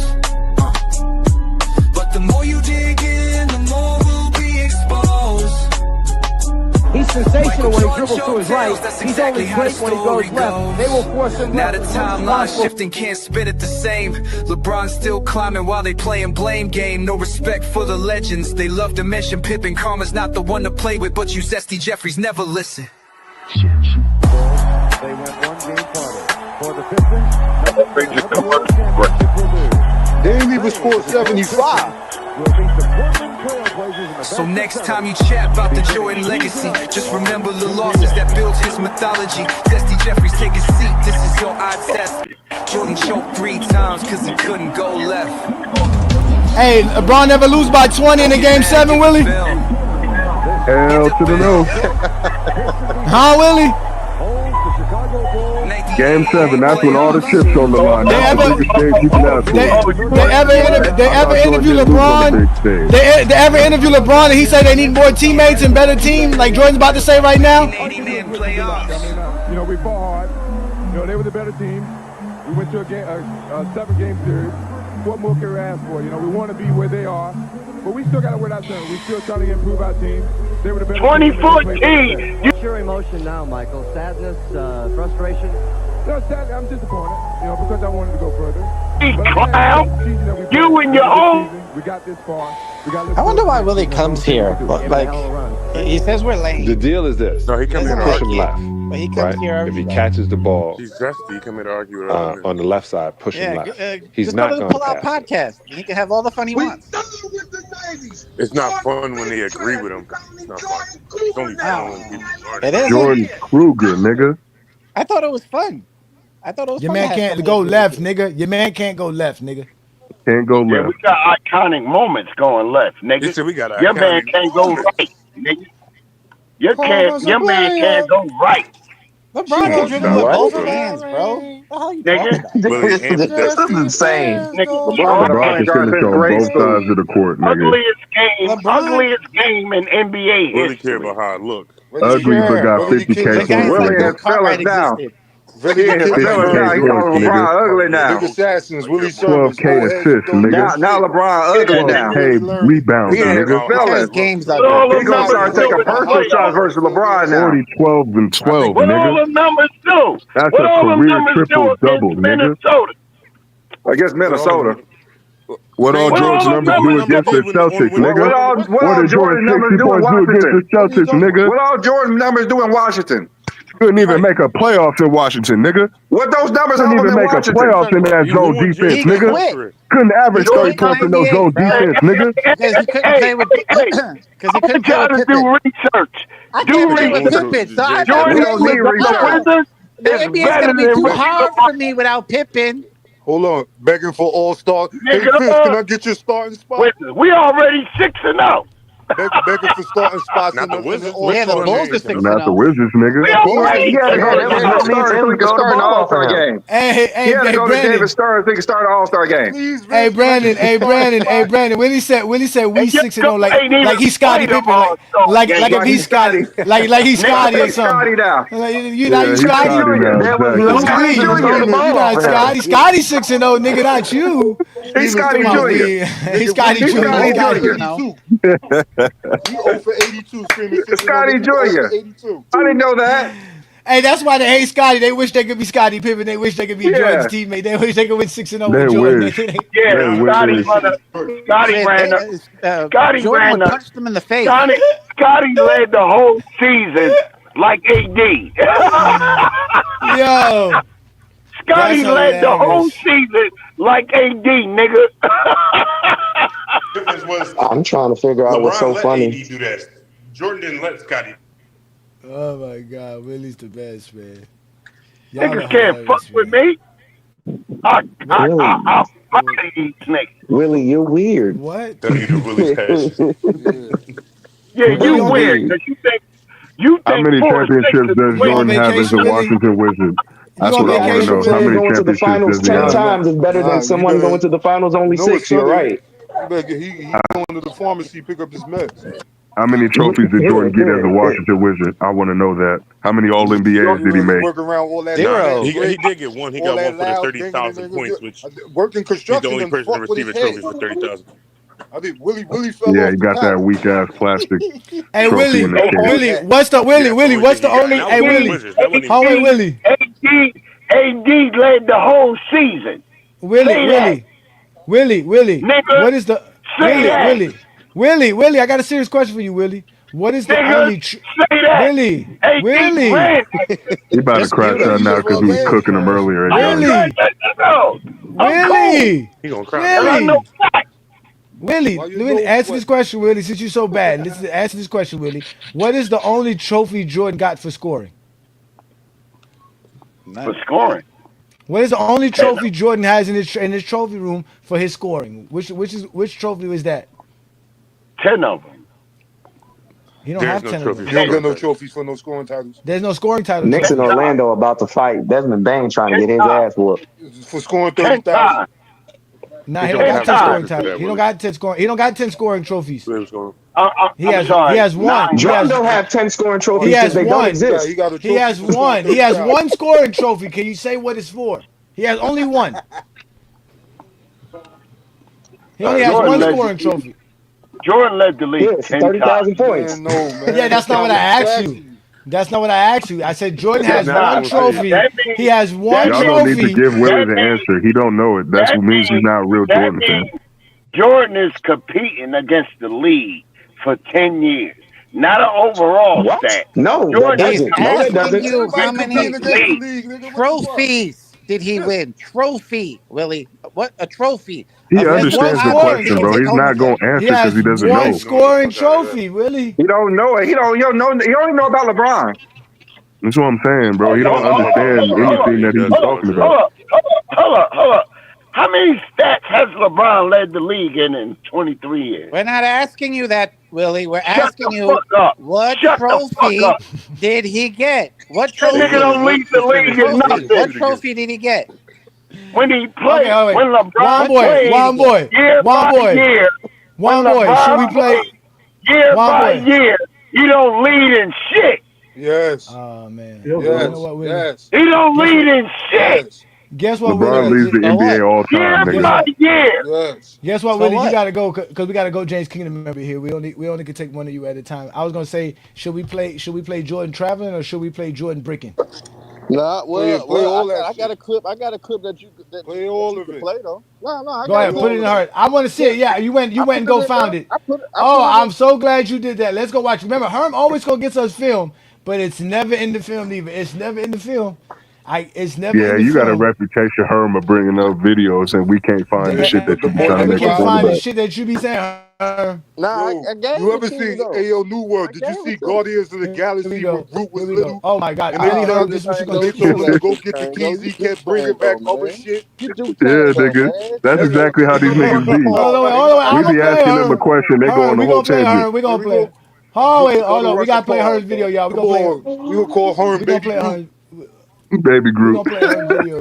but the more you dig in, the more will be exposed. He's sensational when he dribbles to his right. He's only great when he goes left. They will force him now left. the timeline shifting, can't spit it the same. LeBron's still climbing while they playing blame game. No respect for the legends. They love to mention Pippen. Karma's not the one to play with, but you Zesty Jeffries never listen. They went one game farther. For the Pistons, they didn't even score 75. So next time you chat about the Jordan legacy, just remember the losses that built his mythology. Zesty Jeffries, take a seat, this is your odds test. Jordan choked 3 times cause he couldn't go left. Hey, LeBron never lose by 20 in a game 7, Willie? Hell to the no. Huh, Willie? Game 7, that's when all the chips on the line. They ever interview LeBron? They ever interview LeBron and he said they need more teammates and better team, like Jordan's about to say right now? You know, we fought hard. You know, they were the better team. We went to a 7-game series. What more can we ask for? You know, we want to be where they are, but we still got to work out something. We're still trying to improve our team. They were the better 2014. What's your emotion now, Michael? Sadness, frustration? No, sadly, I'm disappointed, you know, because I wanted to go further. You and your own. We got this far. I wonder why Willie comes here. Like, he says we're lame. The deal is this. No, he comes here to push him argue. left. But he comes Right? here every If he day. catches the ball He's Zesty. He come here to argue with other men. on the left side, push him Yeah, left. He's He's not not going to going pull out to pass. podcast. He can have all the fun he wants. It's not fun when they agree with him. It's not fun. It's only fun when people argue. It is. Jordan Kruger, nigga. I thought it was fun. I thought it was Your fun. man to have can't somebody go agree left, with you. nigga. Your man can't go left, nigga. Can't go Yeah, left. we got iconic moments going left, nigga. He said we got Your man iconic can't go moments. right, nigga. Your man can't go right. LeBron can dribble with both hands, bro. What the hell are you talking about? This is insane. LeBron can finish on both sides of the court, nigga. Ugliest game in NBA Really history. care about how it look. Ugly, but got 50K The guy points, said nigga. Bill Cartwright existed. Really, He calling LeBron ugly now. Big assassins, Willie 12K assists, nigga. Now LeBron ugly now. 12K rebounds, He ain't nigga. Because games are He gonna start taking personal shots versus LeBron now. 40, 12, and 12, What all nigga. the numbers do? That's What a all the career numbers do triple-double, against nigga. Minnesota? Against Minnesota. What all Jordan's numbers do against the Celtics, nigga? What all Jordan numbers do in points do against Washington? the Celtics, nigga? What all Jordan numbers do in Washington? Couldn't even make a playoffs in Washington, nigga. What those numbers Couldn't help him even in make a Washington? playoffs in that zone defense, He nigga. quit. Couldn't average He 30 quit points in those 98, zone bro. defense, nigga. Because he couldn't play with Pippen. Because he couldn't play Try with to Pippen. do research. I can't play with Pippen, so I have to Jordan play with with the LeBron. Wizards The is NBA is better going to be than too Ricky hard LeBron. for me without Pippen. Hold on, begging for all-star. Hey, Nigga, Fitz, can I get your starting spot? Wizards. We already 6-0. Begging for starting spots Not in the the Wizards. all-star. Yeah, the Bulls are 6-0. Not the Wizards, nigga. We already Yeah, six that and means oh. he can start an All-Star game. Hey, He had to go to Brandon. David Stern so he can start an All-Star game. Please, Hey Vince, Brandon, can I get your Brandon. When he said we And 6-0, your ain't even like he's Scottie played Pippen, them All-Star like games. if he's Scotty, like he's Scotty or He's something. Scotty now. Like, you Yeah, know, you he's Scotty. Scotty now, exactly. Scotty Jr. You're not Scotty. Scotty 6-0, nigga, not you. He's Scotty Come on, Jr. Lee. He's Scotty He's Jr. Scotty Scotty Jr. Jr. He 0 for 82 screaming. Scotty Jr. 82. I didn't know that. Hey, that's why they hate Scotty. They wish they could be Scottie Pippen. They wish they could be Yeah. Jordan's teammate. They wish they could win 6-0 They with Jordan. wish. Yeah, They Scotty wish. ran Scotty Jordan ran would punch them in the face. Scotty led the whole season like AD. Yo. Scotty led the whole season like AD, nigga. I'm trying to figure out what's so LeBron let funny. AD do that. Jordan didn't let Scotty. Oh my God, Willie's the best, man. Niggas can't fuck with me. I'll fight these niggas. Willie, you're weird. What? That nigga Willie's passion. Yeah, you weird because you think How many 4 or 6 championships is does the Jordan have as a Willie? Washington Wizard? That's on what I want to vacation, know. How Willie? many Going to the championships finals does he 10 have? times is better than someone going to the finals only 6. You're right. He going to the pharmacy pick up his meds. How many trophies did Jordan get as a Washington Wizard? I want to know that. How many All NBAs did he make? Work around all that. Nah, he did get one. He got one for the 30,000 points, which working he's the construction only and person to fuck with receive a his trophy head. for 30,000. I think Willie fell Yeah, off he the got that map. weak ass plastic Hey trophy Willie, in the case. Willie, what's the Willie? What's the only? Hey Willie, how wait Willie? AD led the whole season. Willie. Nigga, What is the Willie? I got a serious question for you, Willie. What is the only? Willie. He about to crash out now because we was cooking him earlier. Willie. He gonna cry. Willie, let me answer this question, Willie. Since you're so bad, answer this question, Willie. What is the only trophy Jordan got for scoring? For scoring. What is the only trophy Jordan has in his trophy room for his scoring? Which trophy was that? 10 of them. He don't have 10 of them. You don't get no trophies for no scoring titles. There's no scoring title. Knicks in Orlando about to fight. Desmond Bain trying to get his ass whooped. For scoring 30,000. Nah, he don't got 10 scoring titles. He don't got 10 scoring. He don't got 10 scoring trophies. He has one. Jordan don't have 10 scoring trophies because they don't exist. He has one. He has one scoring trophy. Can you say what it's for? He has only one. He only has one scoring trophy. Jordan led the league 30,000 points. Man, no, man. Yeah, that's not what I asked you. That's not what I asked you. I said Jordan has one trophy. He has one Y'all trophy. don't need to give Willie the answer. He don't know it. That's what means he's not a real Jordan fan. Jordan is competing against the league for 10 years. Not an overall stat. No, He's asking you how many league, trophies did he win? Trophy, Willie. What a trophy. He understands the question, bro. He's not going to answer because he doesn't know. One scoring trophy, Willie. He don't know it. He only know about LeBron. That's what I'm saying, bro. He don't understand anything that he's talking about. Hold up. How many stats has LeBron led the league in 23 years? We're not asking you that, Willie. We're asking you what Shut trophy did he get? What trophy? That nigga don't lead the league in nothing. What trophy did he get? When he played, Okay. when LeBron played, One boy. Should we play? Year by year, you don't lead in shit. Yes. Oh man. Yes. He don't lead in shit. Yes. Guess what? LeBron leads the NBA all time, Year by nigga. year. Yes. Guess what, So Willie? what? You gotta go because we gotta go. James Kingdom member here. We only can take one of you at a time. I was gonna say, should we play Jordan traveling or should we play Jordan bricking? Nah, Play all that I got a clip. I got a clip that you Play all you of can it. play though. No, I Go ahead, put it in her. I want to see it. Yeah, you went and go found it. I'm so glad you did that. Let's go watch. Remember, Herm always go gets us film, but it's never in the film either. It's never in the film. It's never Yeah, in the you got a film. reputation, Herm, of bringing up videos, and we can't find the shit that you be trying to We make can't a find point the about. shit that you be saying. Herm. Nah, Yo, I gave you it ever to seen you, though. Ayo New World? Did you gave see it to Guardians of the Here we Galaxy go. when Groot was Here we go. little? Oh my God! And anytime This is what you when gonna they told him to go do. get the keys, he You kept bringing back other shit. You do Yeah, though, nigga. man. That's exactly how these niggas be. Hold on. I'm We gonna be play asking them a her. question, they go on the We whole gonna play tangent. her. We gonna Here we play. Oh wait, hold on. We gotta play her Russian video, y'all. We Come gonna play. on, we gonna call Herm We gonna Baby play Groot. her. Baby We Groot. gonna play her video.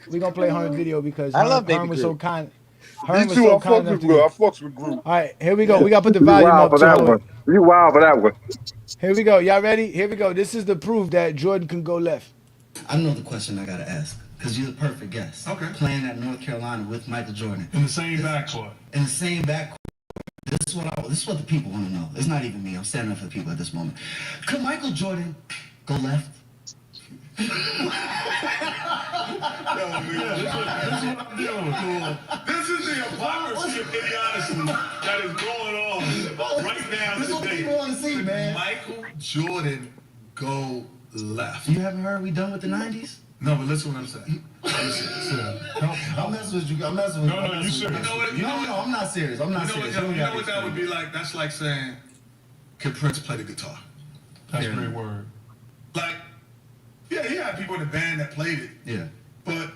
We gonna play her video because I love Baby Herm was so Groot. kind. Me Herm was too. so I kind fucks enough with to. Groot. I fucks with Groot. All right, here we go. We gotta put the You volume wild up. for So that hold one. on. You wild for that one. Here we go. Y'all ready? Here we go. This is the proof that Jordan can go left. I know the question I gotta ask, because you're the perfect guest. Okay. Playing at North Carolina with Michael Jordan. In the same backcourt. In the same backcourt. This is what the people want to know. It's not even me. I'm standing up for the people at this moment. Could Michael Jordan go left? This is the hypocrisy of idiocy that is going on right now. This is what people want to see, man. Michael Jordan go left. You haven't heard we done with the 90s? No, but listen what I'm saying. I'm messing with you. I'm messing with you. No, you serious? No, I'm not serious. I'm not serious. You know what that would be like? That's like saying, can Prince play the guitar? That's a great word. Like, yeah, he had people in the band that played it. Yeah. But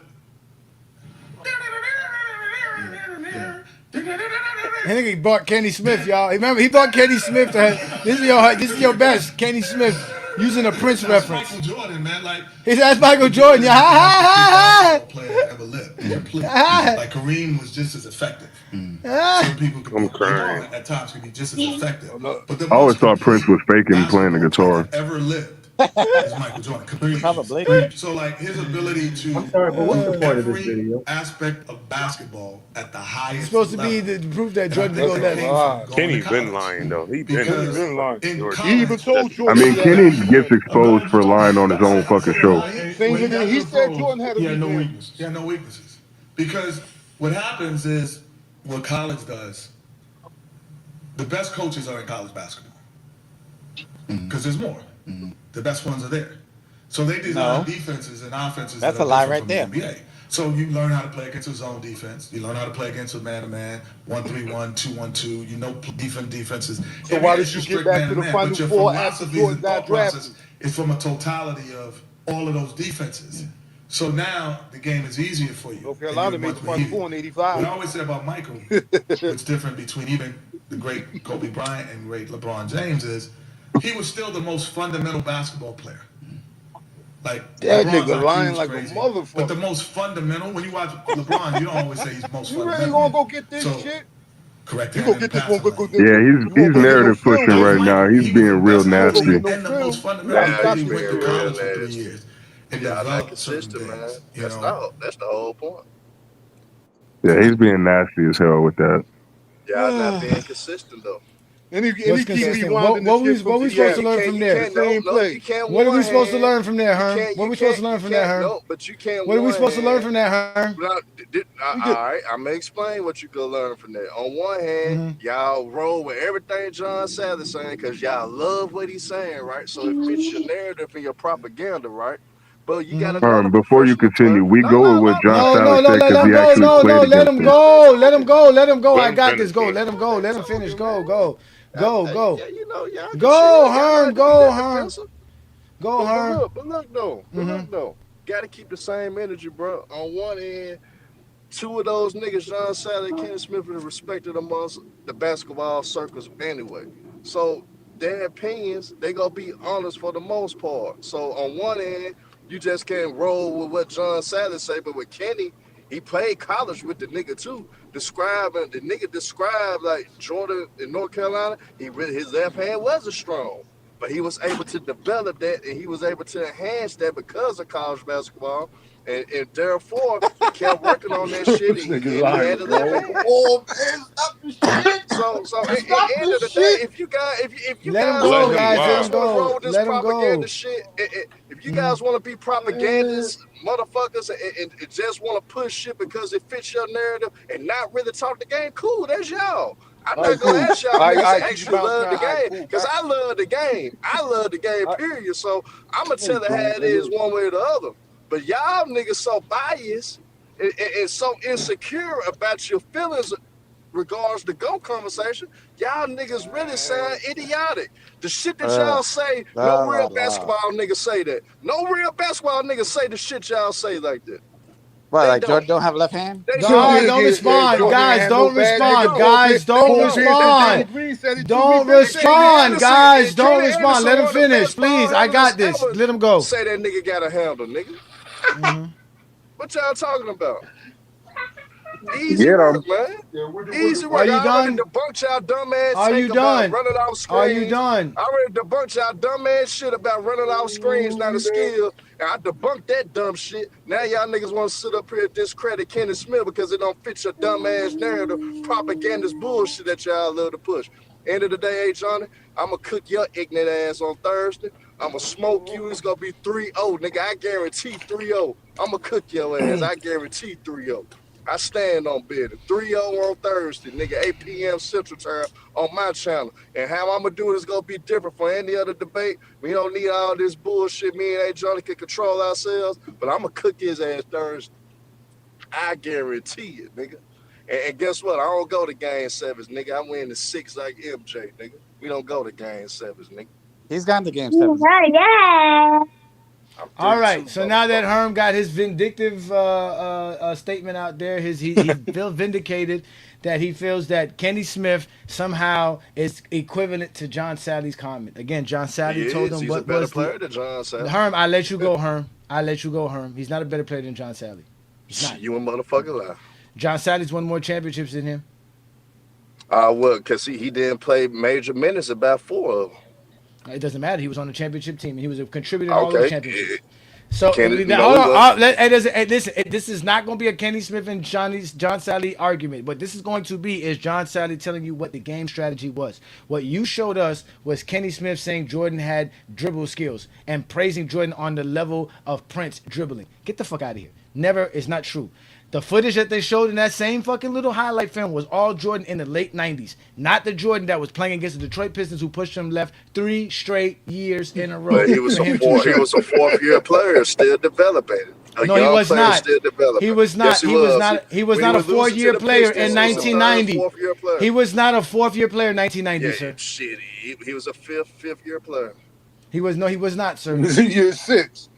I think he bought Kenny Smith, y'all. Remember, he bought Kenny Smith. This is your best, Kenny Smith, using a Prince reference. Michael Jordan, man, like That's Michael Jordan. Yeah, ha player ever lived. Like Kareem was just as effective. Some people could crying. At times could be just as effective. But I always thought Prince was faking playing the guitar. Ever lived is Michael Jordan. Probably. So like his ability to I'm sorry, but what's the point of this video? Aspect of basketball at the highest. It's supposed to be to prove that Jordan didn't go that. Kenny's been lying though. He been lying. He even told Jordan. I mean, Kenny gets exposed for lying on his own fucking show. He said Jordan had no weaknesses. He had no weaknesses. Because what happens is what college does. The best coaches are in college basketball because there's more. The best ones are there. So they design defenses and offenses. That's a lie right there. NBA. So you learn how to play against a zone defense. You learn how to play against a man-to-man, 1-3-1, 2-1-2. You know defenses. So why did you get back to the Final Four after Jordan got drafted? It's from a totality of all of those defenses. So now the game is easier for you. North Carolina made the Final Four in '85. What I always say about Michael, what's different between even the great Kobe Bryant and great LeBron James is he was still the most fundamental basketball player. Like that nigga lying like a motherfucker. But the most fundamental, when you watch LeBron, you don't always say he's most fundamental. You really gonna go get this shit? Correct. You gonna get this one? Yeah, he's narrative pushing right now. He's being real nasty. And the most fundamental, he went to college for 3 years. And not consistent, man. That's the whole point. Yeah, he's being nasty as hell with that. Y'all not being consistent though. And he keep rewinding what we supposed to learn from there? What are we supposed to learn from there, Herm? What are we supposed to learn from there, Herm? No, but you can't. What are we supposed to learn from there, Herm? All right, I'm gonna explain what you could learn from there. On one hand, y'all roll with everything John Sally saying because y'all love what he's saying, right? So it fits your narrative and your propaganda, right? But you gotta. Before you continue, we go with what John Sally said because he actually played against let him go. Let him go. Let him go. I got this. Go. Let him go. Let him finish. Go. Go, Herm. Go, Herm. Go, Herm. But look though. Gotta keep the same energy, bro. On one end, two of those niggas, John Sally and Kenny Smith, are respected amongst the basketball circles anyway. So their opinions, they gonna be honest for the most part. So on one end, you just can't roll with what John Sally say, but with Kenny, he played college with the nigga too. The nigga described like Jordan in North Carolina, his left hand wasn't strong. But he was able to develop that and he was able to enhance that because of college basketball. And therefore, he kept working on that shit. And he had a left hand. Oh, man, stop the shit. So at the end of the day, if you guys want to roll this propaganda shit, if you guys want to be propagandists, motherfuckers, and just want to push shit because it fits your narrative and not really talk the game, cool, that's y'all. I'm not gonna ask y'all niggas to actually love the game because I love the game. I love the game, period. So I'm gonna tell it how it is one way or the other. But y'all niggas so biased and so insecure about your feelings regards to GOAT conversation, y'all niggas really sound idiotic. The shit that y'all say, no real basketball niggas say that. No real basketball niggas say the shit y'all say like that. What, like Jordan don't have a left hand? Don't respond, guys. Don't respond, guys. Don't respond. Don't respond, guys. Don't respond. Let him finish, please. I got this. Let him go. Say that nigga got a handle, nigga. What y'all talking about? Easy work, man. Easy work. Are you done? Debunked y'all dumbass. Are you done? Running off screens. Are you done? I already debunked y'all dumbass shit about running off screens, not a skill. And I debunked that dumb shit. Now y'all niggas want to sit up here and discredit Kenny Smith because it don't fit your dumbass narrative, propagandist bullshit that y'all love to push. End of the day, hey, Johnny, I'm going to cook your ignorant ass on Thursday. I'm going to smoke you. It's going to be 3-0, nigga. I guarantee 3-0. I'm going to cook your ass. I guarantee 3-0. I stand on bidding. 3-0 on Thursday, nigga, 8 p.m. Central Time on my channel. And how I'm going to do it is going to be different from any other debate. We don't need all this bullshit. Me and A. Johnny can control ourselves, but I'm going to cook his ass Thursday. I guarantee it, nigga. And guess what? I don't go to game 7s, nigga. I win the 6 like MJ, nigga. We don't go to game 7s, nigga. He's gone to game 7. Yeah. All right, so now that Herm got his vindictive statement out there, he feels vindicated that he feels that Kenny Smith somehow is equivalent to John Sally's comment. Again, John Sally told him He's what a better was player than John Sally. Herm, I let you go, Herm. I let you go, Herm. He's not a better player than John Sally. He's not. You a motherfucker lie. John Sally's won more championships than him. Well, because he didn't play major minutes about 4 of them. It doesn't matter. He was on the championship team. He was a contributor to all those championships. So Kenny, this is not going to be a Kenny Smith and John Sally argument. What this is going to be is John Sally telling you what the game strategy was. What you showed us was Kenny Smith saying Jordan had dribble skills and praising Jordan on the level of Prince dribbling. Get the fuck out of here. Never. It's not true. The footage that they showed in that same fucking little highlight film was all Jordan in the late 90s. Not the Jordan that was playing against the Detroit Pistons who pushed him left 3 straight years in a row. But he was a 4th-year player still developing. No, he was not. He was not. He was not a 4th-year player in 1990. He was not a 4th-year player in 1990, sir. Shit, he was a fifth-year player. He was not, sir. He was in year 6.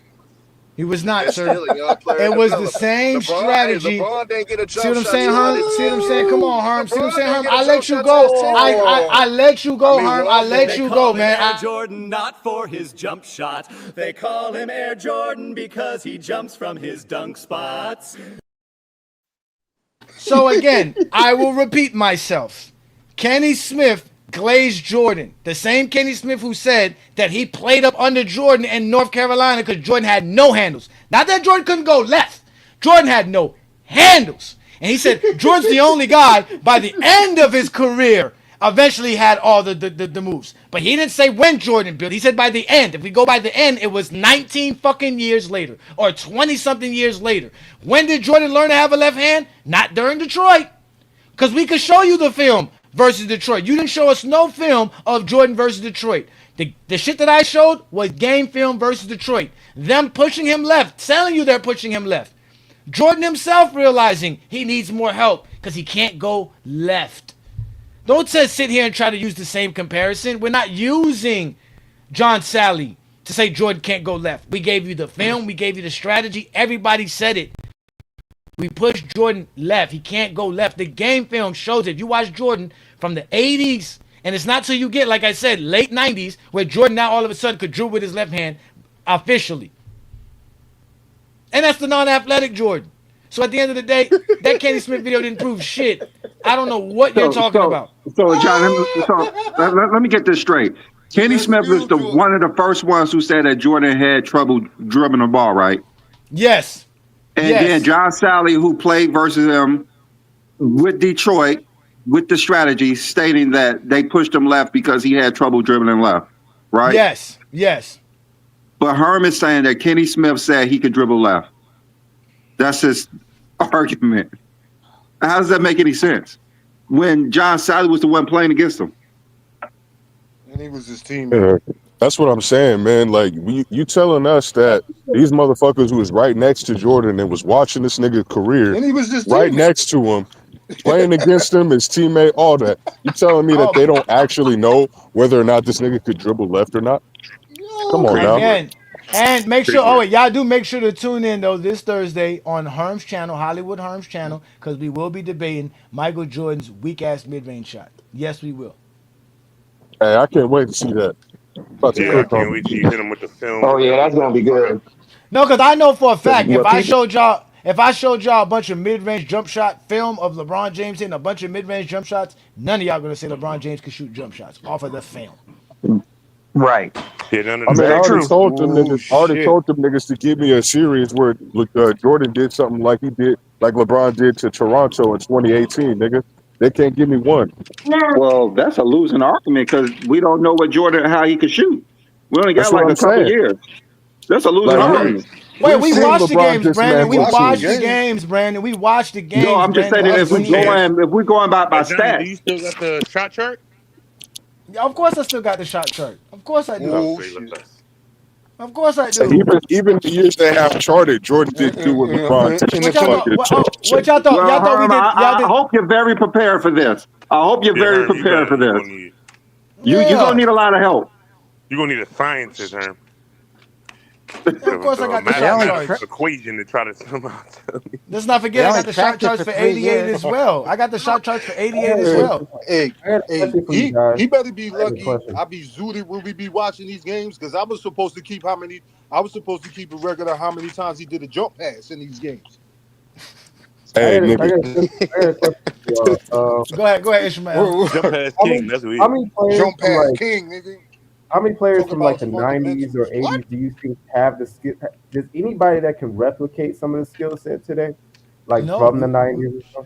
He was not, sir. It was the same strategy. LeBron didn't get a jump See what I'm shot. saying, Herm? See what I'm saying? Come on, Herm. See what I'm saying, Herm? I let you go. I let you go, Herm. I let you go, man. Air Jordan, not for his jump shot. They call him Air Jordan because he jumps from his dunk spots. So again, I will repeat myself. Kenny Smith glazed Jordan. The same Kenny Smith who said that he played up under Jordan in North Carolina because Jordan had no handles. Not that Jordan couldn't go left. Jordan had no handles. And he said Jordan's the only guy by the end of his career eventually had all the moves. But he didn't say when Jordan built. He said by the end. If we go by the end, it was 19 fucking years later or 20-something years later. When did Jordan learn to have a left hand? Not during Detroit. Because we could show you the film versus Detroit. You didn't show us no film of Jordan versus Detroit. The shit that I showed was game film versus Detroit. Them pushing him left, telling you they're pushing him left. Jordan himself realizing he needs more help because he can't go left. Don't sit here and try to use the same comparison. We're not using John Sally to say Jordan can't go left. We gave you the film. We gave you the strategy. Everybody said it. We pushed Jordan left. He can't go left. The game film shows it. If you watch Jordan from the 80s, and it's not till you get, like I said, late 90s, where Jordan now all of a sudden could dribble with his left hand officially. And that's the non-athletic Jordan. So at the end of the day, that Kenny Smith video didn't prove shit. I don't know what you're talking about. So, John, let me get this straight. Kenny Smith was one of the first ones who said that Jordan had trouble dribbling the ball, right? Yes. And then John Sally, who played versus him with Detroit, with the strategy, stating that they pushed him left because he had trouble dribbling left, right? Yes. But Herm is saying that Kenny Smith said he could dribble left. That's his argument. How does that make any sense? When John Sally was the one playing against him. And he was his teammate. Yeah, that's what I'm saying, man. Like, you telling us that these motherfuckers who was right next to Jordan and was watching this nigga's career, And he was just right next to him, playing against him, his teammate, all that. You telling me that they don't actually know whether or not this nigga could dribble left or not? Come on now. And make sure, y'all do make sure to tune in, though, this Thursday on Herm's channel, Hollywood Herm's channel, because we will be debating Michael Jordan's weak-ass mid-range shot. Yes, we will. Hey, I can't wait to see that. I can't wait to hit him with the film. Oh, yeah, that's going to be good. No, because I know for a fact, if I showed y'all a bunch of mid-range jump shot film of LeBron James hitting a bunch of mid-range jump shots, none of y'all going to say LeBron James could shoot jump shots off of the film. Right. Yeah, none of I mean, I already told them Ooh, niggas to give me a series where Jordan did something like LeBron did to Toronto in 2018, nigga. They can't give me one. Well, that's a losing argument because we don't know how he could shoot. We only got That's what like I'm a couple saying. years. That's a losing argument. Wait, we watched the games, Brandon. We watched the game. games, Brandon. We watched the games. No, I'm just saying that if we're going by Johnny, do stats. you still got the shot chart? Of course, I still got the shot chart. Of course, I do. Oh, Okay, shit. Of course, I So do. even the years they have charted, Jordan didn't do what LeBron did. What y'all thought? What y'all thought? Well, Y'all thought we Herm, did? Y'all I did? hope you're very prepared for this. I hope you're very Herm, prepared for you're this. gonna need, You're gonna need a lot of help. you're gonna need a scientist, Herm. Of course, I got the shot mathematical charts. equation to try to somehow tell me. Let's not forget, I got the shot charts for 88 as well. I got the shot charts for 88 as well. Hey, he better be lucky. question. I be zooted when we be watching these games because I was supposed to keep a record of how many times he did a jump pass in these games. Hey, I got nigga. a question for y'all. Go ahead, Ishmael. Jump pass king, that's what he How many players Jump from pass like king, nigga. how many players Talk from about like the 90s or 80s do you think have the skill? Does anybody that can replicate some of the skill set today, like No. from the 90s? Or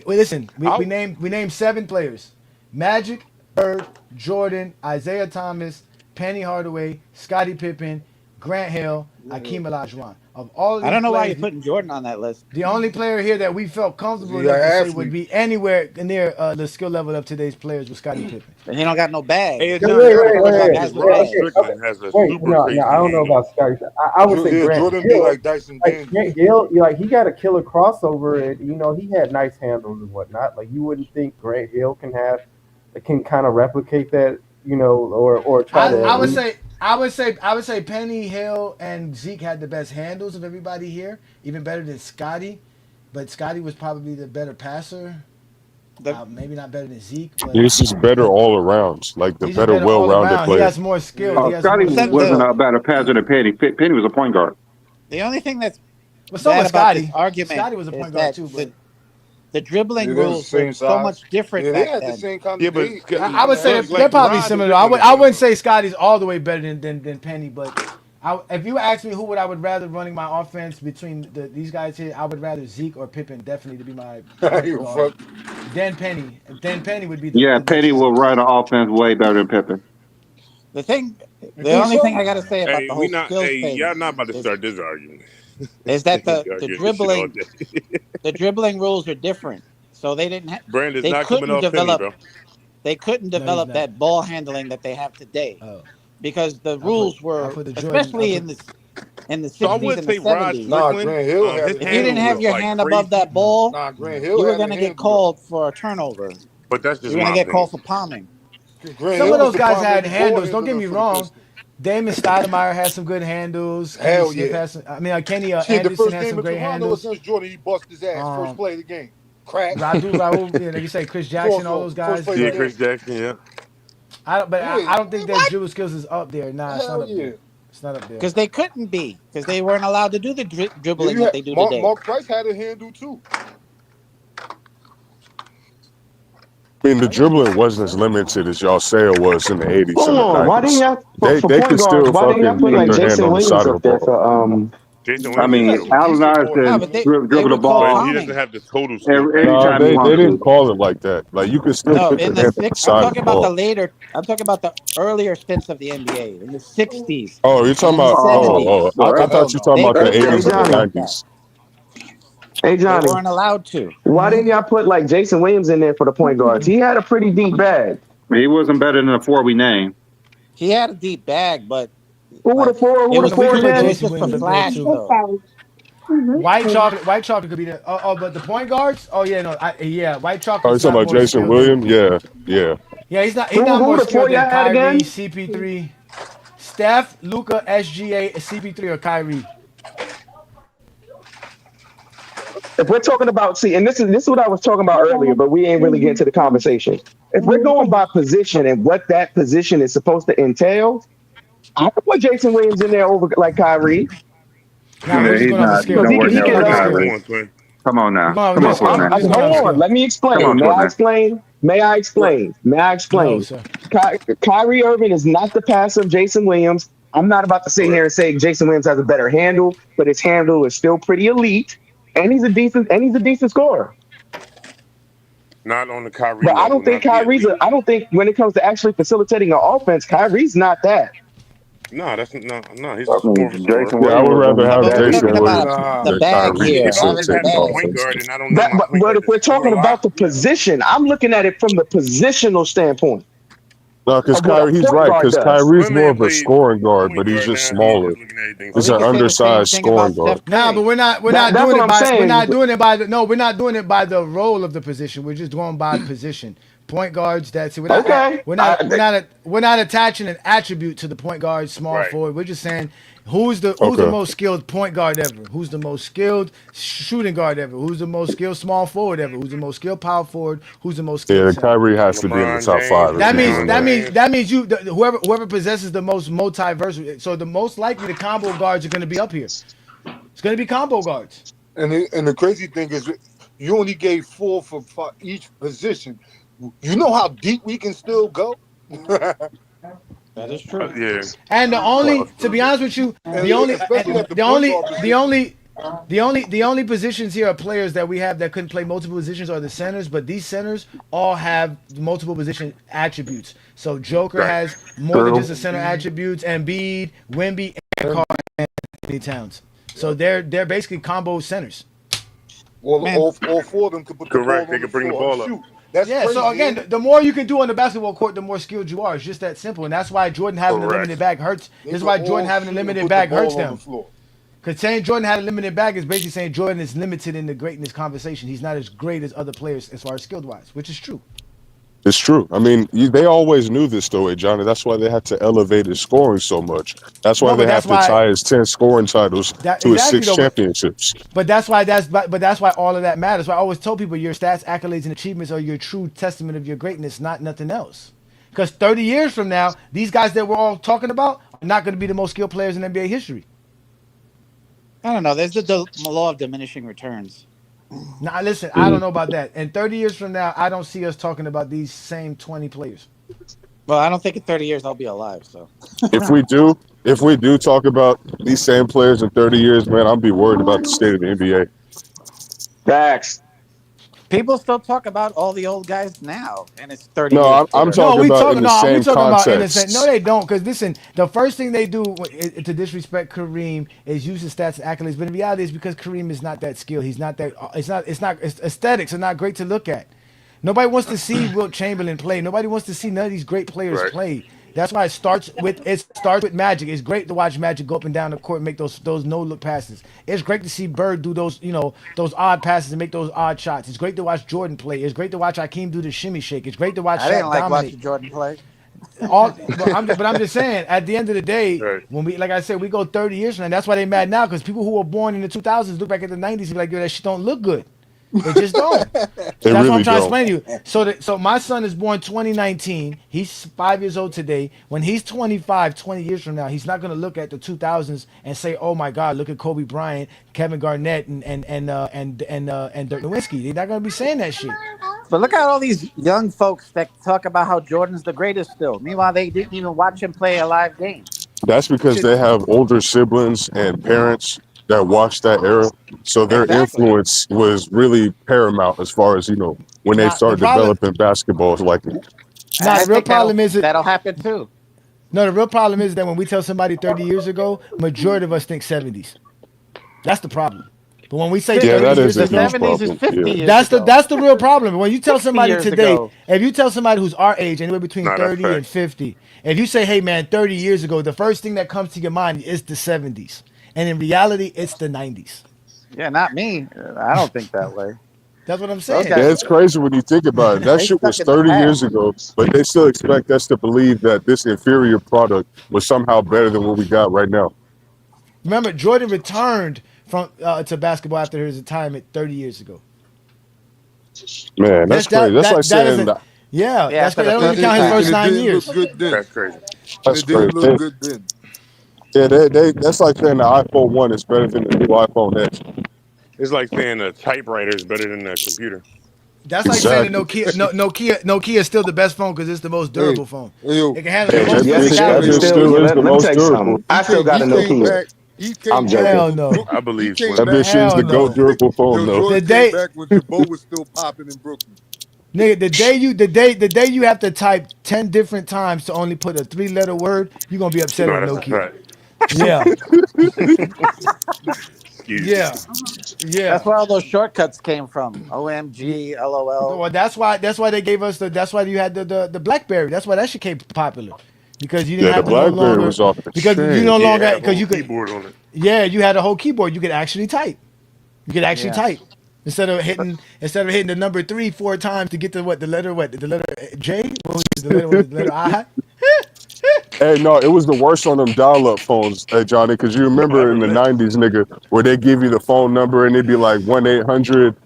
Listen. We named 7 players: Magic, Bird, Jordan, Isaiah Thomas, Penny Hardaway, Scottie Pippen, Grant Hill, Akeem Olajuwon. Of all of these I don't know why players, you're putting Jordan on that list. the only player here that we felt comfortable Yeah, enough to say athlete. would be anywhere near the skill level of today's players was Scottie Pippen. He don't got no bag. Hey, Wait, Johnny, wait, I got a wait, question wait, because wait, Ron wait. Strickland has a Wait, super no, crazy I don't know handle. about Scotty. I would say Grant Jordan be Hill. like Dyson Like Daniels. Grant Hill, like he got a killer crossover, and he had nice handles and whatnot. Like you wouldn't think Grant Hill can kind of replicate that, or try to. I would say Penny, Hill, and Zeke had the best handles of everybody here, even better than Scotty. But Scotty was probably the better passer. Maybe not better than Zeke. But This is better all around. Like the he's better, better all well-rounded around. He player. has more skill. Scotty wasn't a better passer than Penny. Penny was a point guard. The only thing that's But so bad was about Scotty. this argument Scotty was a is point guard that too. But the dribbling Yeah, they're the rules same were so size. much different Yeah, they back had the then. same kind Yeah, of but big. I would say they're probably similar. I wouldn't say Scotty's all the way better than Penny, but if you ask me who I would rather running my offense between these guys here, I would rather Zeke or Pippen definitely to be my guard. Then Penny. Then Penny would be the Yeah, next Penny will run an offense way better than Pippen. The only thing I got to say about Hey, the whole skills thing y'all not about to start this argument. is that Y'all the get this shit all dribbling day. the dribbling rules are different. So they didn't have Brandon's they not coming couldn't off Penny, develop bro. they couldn't develop that ball handling that they have today. Because the rules were especially in the 60s So I and would the say Rod 70s. Strickland. If you didn't have your hand above that ball, Grant you Hill were had going to a get handle. called for a turnover. But that's just You're going my to get called opinion. for palming. Some of those guys had handles. Don't get me wrong. Damon Stoudemire had some good handles. Hell Kenny Smith yeah. had some, Kenny Shit, the Anderson first had game some of great Toronto handles. against Jordan, he busted his ass. First play of the game. Crack. Raul, like you say, Chris Jackson, all those guys. Yeah, Chris Jackson, yeah. I don't think their dribble skills is up there. Nah, it's not up there. It's not up there. Because they couldn't be. Because they weren't allowed to do the dribbling that they do today. Mark Price had a handle too. I mean, the dribbling wasn't as limited as y'all say it was in the 80s Hold and the on, 90s. why didn't y'all They for could point still guard? Why didn't y'all fucking put put like their hand Jason on the Williams side of up the there ball. for Jason I Williams mean, Allen Iverson dribble the were called ball but he doesn't have the total skill. anytime he They wants didn't to. call it like that. Like you could still No, put in your the hand on the six, I'm side of the talking about the ball. later. I'm talking about the earlier stints of the NBA in the 60s Oh, you're talking and in the about? 70s. I thought you were talking They about the couldn't 80s and the develop that. 90s. Hey They Johnny, weren't allowed to. why didn't y'all put like Jason Williams in there for the point guards? He had a pretty deep bag. He wasn't better than the 4 we named. He had a deep bag, but Who would have 4? Who would have 4 it then? was just for flash, though. White chocolate could be there. But the point guards? Oh yeah, no, White chocolate. Oh, you talking about Jason Williams? Yeah. Yeah, he's not Who more the 4 skilled y'all than had Kyrie, again? CP3, Steph, Luka, SGA, CP3, or Kyrie. If we're talking about, and this is what I was talking about earlier, but we ain't really getting to the conversation. If we're going by position and what that position is supposed to entail, I could put Jason Williams in there over like Kyrie. Nah, he's not. He Come on, twin. Come on now. Come on, Come on, hold on. hold on. Let me explain. Come on, May I explain? May I explain? May I explain? No, sir. Kyrie Irving is not the passer of Jason Williams. I'm not about to sit here and say Jason Williams has a better handle, but his handle is still pretty elite, and he's a decent scorer. Not on the Kyrie But level. I don't think I don't think when it comes to actually facilitating an offense, Kyrie's not that. No, that's no. He's I more of a mean, scorer. Jason Yeah, I would Williams rather was have But we're definitely Jason talking about Williams nah. the than bag Kyrie here, If I was having facilitating having a bags. point offense. guard and I don't need my point But guard if to we're score talking a lot, about the position, I'm looking at it from the positional standpoint No, because of what a Kyrie, he's point right. guard Because does. Kyrie's my more man of a played scoring guard, point but he's guard just now. He's smaller. just looking at everything Well, from He's we an could say the same undersized thing scoring about guard. Steph Nah, Curry. but we're not That's doing what it I'm by saying. we're not doing it by the role of the position. We're just going by position. Point guards. That's it. Okay. We're not attaching an attribute to the point guard, small right. forward. We're just saying who's the Okay. most skilled point guard ever? Who's the most skilled shooting guard ever? Who's the most skilled small forward ever? Who's the most skilled power forward? Who's the most skilled Yeah, center? Kyrie has to be in the LeBron top James, five if That we're means doing that. that means whoever possesses the most multiverse. So the most likely the combo guards are going to be up here. It's going to be combo guards. And the crazy thing is, you only gave 4 for each position. You know how deep we can still go. That is true. Yeah. And to be honest with you, And especially at the point guard position. the only positions here are players that we have that couldn't play multiple positions are the centers, but these centers all have multiple position attributes. So Joker has more than just the center attributes, and Embiid, Wemby, and Carl Anthony Towns. So they're basically combo centers. Well, all 4 of them could put the ball on They could bring the ball up. shoot. That's crazy. So again, the more you can do on the basketball court, the more skilled you are. It's just that simple, and that's why Jordan having a limited bag hurts. This is why Jordan having a limited bag hurts them. Because saying Jordan had a limited bag is basically saying Jordan is limited in the greatness conversation. He's not as great as other players as far as skilled wise, which is true. It's true. I mean, they always knew this, though, Johnny. That's why they had to elevate his scoring so much. That's why they have to tie his 10 scoring titles to his 6 championships. But that's why all of that matters. So I always tell people your stats, accolades, and achievements are your true testament of your greatness, not nothing else. Because 30 years from now, these guys that we're all talking about are not going to be the most skilled players in NBA history. I don't know. There's the law of diminishing returns. Now, listen, I don't know about that. And 30 years from now, I don't see us talking about these same 20 players. Well, I don't think in 30 years I'll be alive. So if we do talk about these same players in 30 years, man, I'll be worried about the state of the NBA. Facts. People still talk about all the old guys now, and it's 30 No, years. I'm talking about in the same context. No, they don't. Because listen, the first thing they do to disrespect Kareem is use his stats and accolades. But in reality, it's because Kareem is not that skilled. He's not that. It's aesthetics are not great to look at. Nobody wants to see Wilt Chamberlain play. Nobody wants to see none of these great players play. That's why it starts with Magic. It's great to watch Magic go up and down the court and make those no look passes. It's great to see Bird do those odd passes and make those odd shots. It's great to watch Jordan play. It's great to watch Hakeem do the shimmy shake. It's great to watch I didn't Shaq like dominate. watching Jordan play. But I'm just saying, at the end of the day, when we, like I said, we go 30 years from now. That's why they mad now, because people who were born in the 2000s look back at the 90s and be like, yo, that shit don't look good. They just don't. That's what I'm trying to explain to you. So my son is born 2019. He's 5 years old today. When he's 25, 20 years from now, he's not going to look at the 2000s and say, "Oh my God, look at Kobe Bryant, Kevin Garnett, and Dirk Nowitzki." They're not going to be saying that shit. But look at all these young folks that talk about how Jordan's the greatest still. Meanwhile, they didn't even watch him play a live game. That's because they have older siblings and parents that watched that era, so their influence was really paramount as far as when they started developing basketball. Like, the real problem is that'll happen too. No, the real problem is that when we tell somebody 30 years ago, majority of us think 70s. That's the problem. But when we say 30 years ago, 70s is 50 years that's ago. the real problem. When you tell somebody today, ago. if you tell somebody who's our age, anywhere between 30 and 50, if you say, "Hey man, 30 years ago," the first thing that comes to your mind is the 70s. And in reality, it's the 90s. Yeah, not me. I don't think that way. That's what I'm saying. Yeah, it's crazy when you think about it. That shit was 30 years ago, but they still expect us to believe that this inferior product was somehow better than what we got right now. Remember, Jordan returned to basketball after his retirement 30 years ago. Man, that's crazy. That's like saying that. Yeah, that's crazy. That don't even count his first 9 years. That's crazy. That's crazy. Look good then. Yeah, that's like saying the iPhone 1 is better than the new iPhone X. It's like saying a typewriter is better than a computer. That's like saying Nokia is still the best phone because it's the most durable phone. It can handle the most Let me tell you something. I still got a Nokia. I'm joking. Hell no. I believe that bitch is the GOAT durable phone, though. The day back when Jabot was still popping in Brooklyn. Nigga, the day you have to type 10 different times to only put a 3-letter word, you're gonna be upset on that's no a key. fact. Yeah. Excuse Yeah. me. Yeah. That's where all those shortcuts came from. OMG, LOL. Well, that's why they gave us that's why you had the BlackBerry. That's why that shit came popular. Because you didn't Yeah, the have to no BlackBerry longer was off the because you chain. no Yeah, it longer had a because whole you could keyboard on it. yeah, you had a whole keyboard. You could actually type. You could actually Yeah. type. Instead of hitting the number 3 4 times to get to the letter J? What was it, the letter I? Hey, no, it was the worst on them dial-up phones, hey Johnny, because you remember in the '90s, nigga, where they give you the phone number and it'd be like 1-800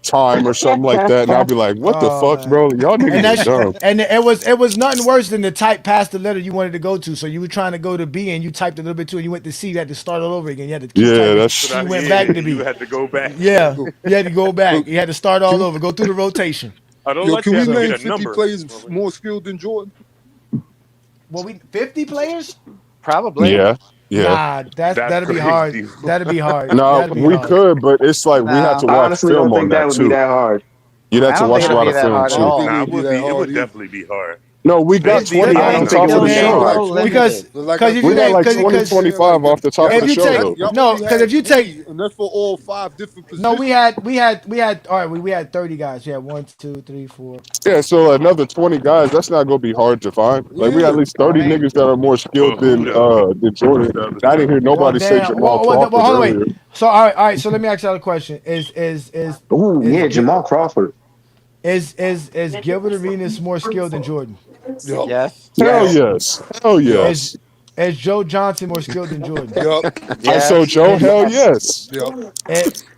time or something like that, and I'd be like, what the fuck, Man. bro? Y'all And niggas are dumb. and it was nothing worse than to type past the letter you wanted to go to. So you were trying to go to B and you typed a little bit too, and you went to C. You had to start all over again. You had to keep Yeah, typing. that's So You that, went yeah, back to B. you had to go back. Yeah, you had to go back. You had to start all over. Go through the rotation. I don't Yo, let can you we have to name get a 50 number. players more skilled than Jordan? Well, 50 players? Probably. yeah. Nah, that'd be hard. crazy. That'd be hard. No, That'd be we hard. could, but it's like we had to No. I watch honestly film don't on think that that would be too. that hard. You'd have I to don't watch think a it'd lot be of that film hard at too. all. Nah, It'd be that it hard would either. definitely be hard. No, we got 50 20 players? off I the don't top think of it'll the be that show, hard. though. Because if We you got name like 20, because 25 off the top if of you the show, take though. no, because if you take and that's for all 5 different positions. no, we had all right. We had 30 guys. We had 1, 2, 3, 4. Yeah, so another 20 guys, that's not going to be hard to find. Like, we got at least 30 Right. niggas that are more skilled than Jordan. I didn't hear Well, nobody say damn. Jamal Well, Crawford hold on, earlier. wait. So all right. So let me ask you a question. Ooh, yeah, Jamal Crawford. Is Gilbert Arenas more skilled than Jordan? Yup. Yes. Hell yes. Hell yes. Is Joe Johnson more skilled than Jordan? Yup. I saw Joe, Is- hell yes. Yup.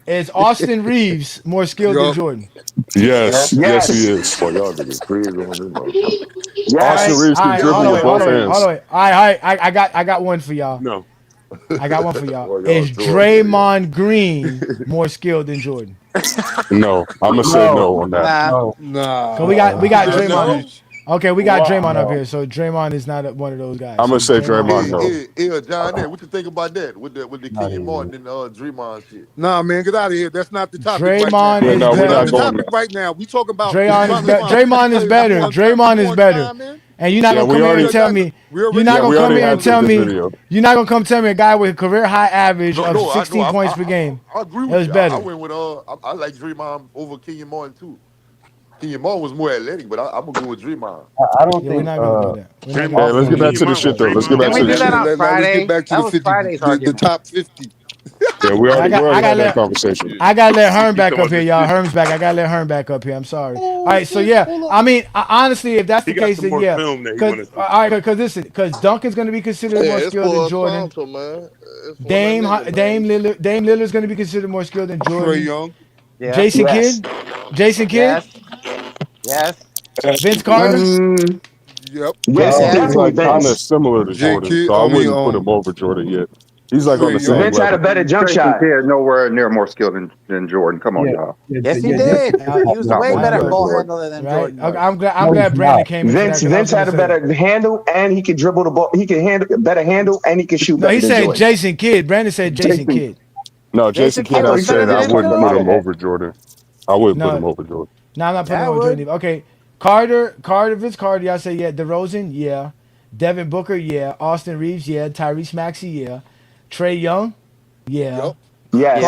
Is Austin Reeves more skilled than Yup. Jordan? Yes. Yes, he Yes. is. Boy, y'all niggas crazy on this motherfucker. Austin Yes. Reeves All can right, dribble with both hands. hold on, wait. All right. I got one for y'all. No. I got one for y'all. Boy, y'all Is drunk, Draymond Green more skilled than Jordan? No, I'm going to say no on that. Nah. Nah. So we got Draymond. No. Okay, we got Draymond up here. So Draymond is not one of those guys. I'm going to say Draymond, no. John, what you think about that with the Kenyon Martin and Draymond shit? Nah, man, get out of here. That's not the topic Draymond right now. is no, we're better. not The going topic there. right now. We talking about Draymond is better. Draymond is better. And you're not Yeah, gonna we come here already- and tell me. You're not Yeah, gonna we come already here had and tell this me. video. You're not gonna come tell me a guy with a career high average of I 16 know, points per game. I agree It with was you. better. I went with I like Draymond over Kenyon Martin too. Kenyon Martin was more athletic, but I'm gonna go with Draymond. I don't Yeah, we're think. not gonna do that. We're not Hey, gonna let's do get that. back to the shit, though. Let's get back Did to we the do that shit. on Let's Friday? get back to That the was 50, Friday's the argument. top 50. Yeah, we already had that let conversation. I gotta let Herm back up here, y'all. Herm's back. I gotta let Herm back up here. I'm sorry. All right, so yeah, I mean, honestly, if that's He the got case, some then more yeah. film that he Cause, wanna see. all right, because listen, because Duncan's gonna be considered more it's skilled for than a Jordan. sponsor, man. It's for Dame my nigga, man. Dame Lillard's gonna be considered more skilled than Trey Jordan. Young. Yeah. Jason Yes. Kidd, Yes. Vince Carter. Yep. Yes, He's Yes. definitely like kind of Vince. similar to J. Jordan, Kidd. so I wouldn't put him over Jordan yet. He's like on the same Vince had a level. better jump Jason shot. Kidd nowhere near more skilled than Jordan. Come on, y'all. Yes, he did. He was a Not way more better skilled ball Jordan. handler than Right. Jordan was. I'm glad Brandon came into that. Vince 'Cause I was Vince had a gonna say that. better handle, and he could dribble the ball. He could handle better handle, and he could shoot No, better he than said Jordan. Jason Kidd. Brandon said Jason Kidd. No, Jason Kidd, Kidd I was said better I than wouldn't him, put too. him over Jordan. I wouldn't put him over Jordan. No, I'm not putting Yeah, I him on would. Jordan. Okay, Carter, Vince Carter. Y'all say yeah. DeRozan, yeah. Devin Booker, yeah. Austin Reeves, yeah. Tyrese Maxey, yeah. Trey Young, yeah. Yep. Yes.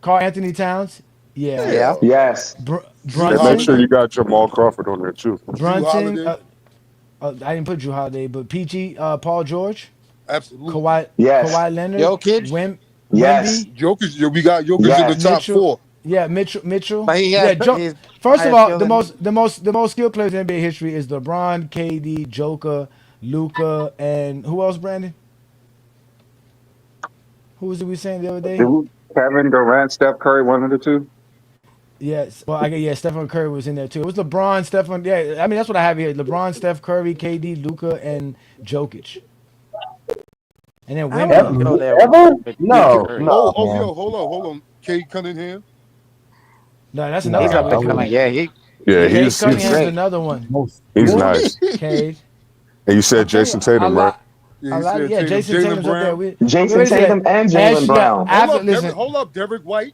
Carl Anthony Towns, yeah. Yeah. Yes. And make Brunson, sure you got Jamal Crawford on there too. Brunson. Holiday. I didn't put Drew Holiday, but PG, Paul George, Absolutely. Yes. Kawhi Leonard, Jokic. Yes. Wemby, Jokic, we got Jokic in Yes. the top Mitchell. 4. Yeah, Mitchell. But he Yeah, has he's first of higher all, skill the most skilled players in NBA history is LeBron, KD, Joker, Luka, and who else? Brandon? Who was it we saying the other day? Kevin Durant, Steph Curry, one of the two. Yes. Well, Stephen Curry was in there too. It was LeBron, Stephen. Yeah, I mean that's what I have here: LeBron, Steph Curry, KD, Luka, and Jokic. And then I Wemby. wouldn't go there Ever? with No. Curry. No. Yo, hold on. Cade Cunningham. No, that's He's another up guy. there coming. Yeah, Yeah, Cade he's Cunningham's great. another one. he's nice. Cade. And you said Jason Tatum, right? Yeah, Jason Jaylen Tatum's up there. Brown. Jason Tatum and Jalen Brown. After, Hold listen, up, Derek White.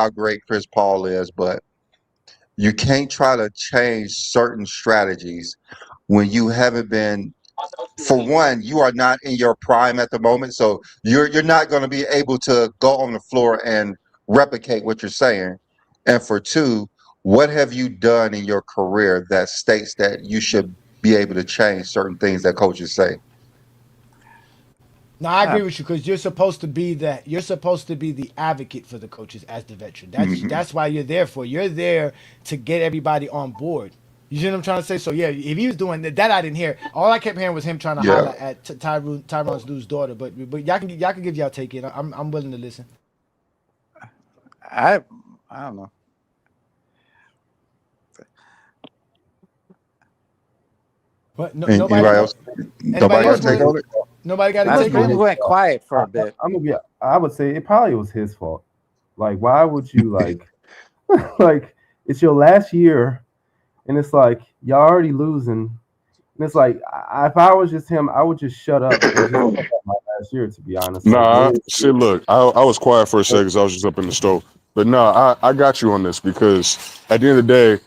how great Chris Paul is, but you can't try to change certain strategies when you haven't been. For one, you are not in your prime at the moment, so you're not going to be able to go on the floor and replicate what you're saying? And for two, what have you done in your career that states that you should be able to change certain things that coaches say? No, I agree with you because you're supposed to be that. You're supposed to be the advocate for the coaches as the veteran. That's why you're there for. You're there to get everybody on board. You see what I'm trying to say? So yeah, if he was doing that, I didn't hear. All I kept hearing was him trying to holler at Tyronn Lue's daughter. But y'all can give y'all take it. I'm willing to listen. I don't know. What? No, Anybody else? Nobody else take on it? Nobody got to take it. it. Went quiet for a bit. I would say it probably was his fault. Like, why would you like it's your last year, and it's like y'all already losing, and it's like if I was just him, I would just shut up. And just my last year, to be honest. Nah, shit. Look, I was quiet for a second because I was just up in the stove. But no, I got you on this because at the end of the day,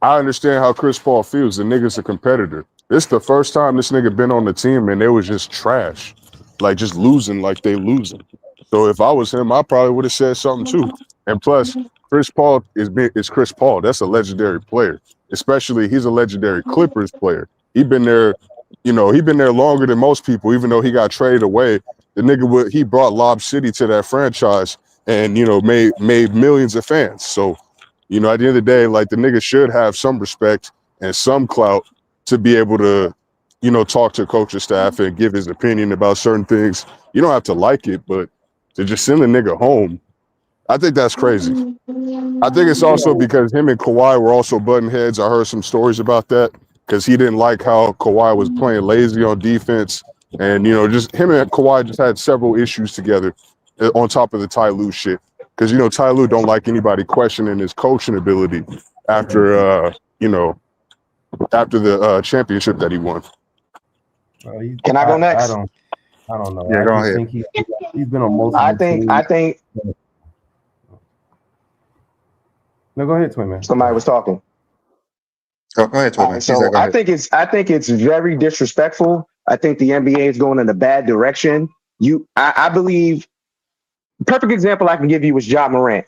I understand how Chris Paul feels. The nigga's a competitor. This the first time this nigga been on the team and they was just trash, like just losing like they losing. So if I was him, I probably would have said something too. And plus, Chris Paul is Chris Paul. That's a legendary player. Especially he's a legendary Clippers player. He been there longer than most people. Even though he got traded away, the nigga he brought Lob City to that franchise and made millions of fans. So at the end of the day, like the nigga should have some respect and some clout to be able to, talk to coaching staff and give his opinion about certain things. You don't have to like it, but to just send a nigga home, I think that's crazy. I think it's also because him and Kawhi were also butting heads. I heard some stories about that because he didn't like how Kawhi was playing lazy on defense. And, just him and Kawhi just had several issues together on top of the Ty Lue shit. Because, Ty Lue don't like anybody questioning his coaching ability after, after the championship that he won. Can I go next? I don't know. Yeah, go ahead. Think he's been on most. I think. No, go ahead, Twin Man. Somebody was talking. Go ahead, Twin Man. So I think it's very disrespectful. I think the NBA is going in a bad direction. I believe. Perfect example I can give you was Ja Morant.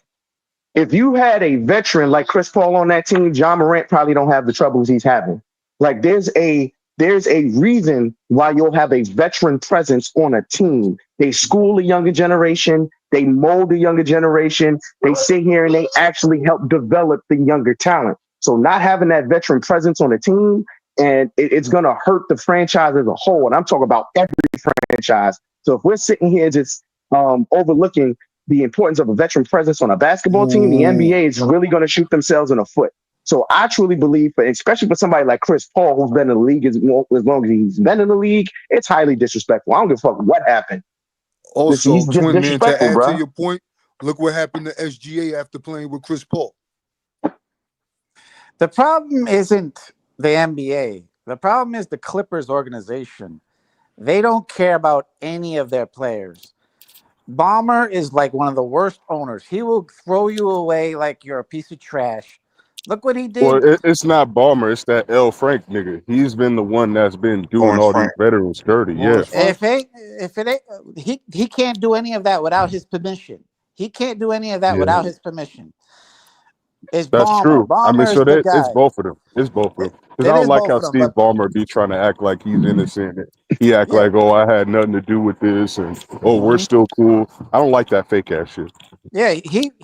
If you had a veteran like Chris Paul on that team, Ja Morant probably don't have the troubles he's having. Like there's a reason why you'll have a veteran presence on a team. They school a younger generation. They mold the younger generation. They sit here and they actually help develop the younger talent. So not having that veteran presence on a team, and it's going to hurt the franchise as a whole. And I'm talking about every franchise. So if we're sitting here just overlooking the importance of a veteran presence on a basketball team, the NBA is really going to shoot themselves in the foot. So I truly believe, especially for somebody like Chris Paul, who's been in the league as long as he's been in the league, it's highly disrespectful. I don't give a fuck what happened. Also, Twin Man, to add to your point, look what happened to SGA after playing with Chris Paul. The problem isn't the NBA. The problem is the Clippers organization. They don't care about any of their players. Ballmer is like one of the worst owners. He will throw you away like you're a piece of trash. Look what he did. Well, it's not Ballmer. It's that L. Frank nigga. He's been the one that's been doing all these veterans dirty. Yeah. He can't do any of that without his permission. He can't do any of that without his permission. That's Ballmer. True. Ballmer so it's both of them. It's both of them. Because I don't like how Steve Ballmer be trying to act like he's innocent. He act like, I had nothing to do with this, and we're still cool. I don't like that fake ass shit. Yeah,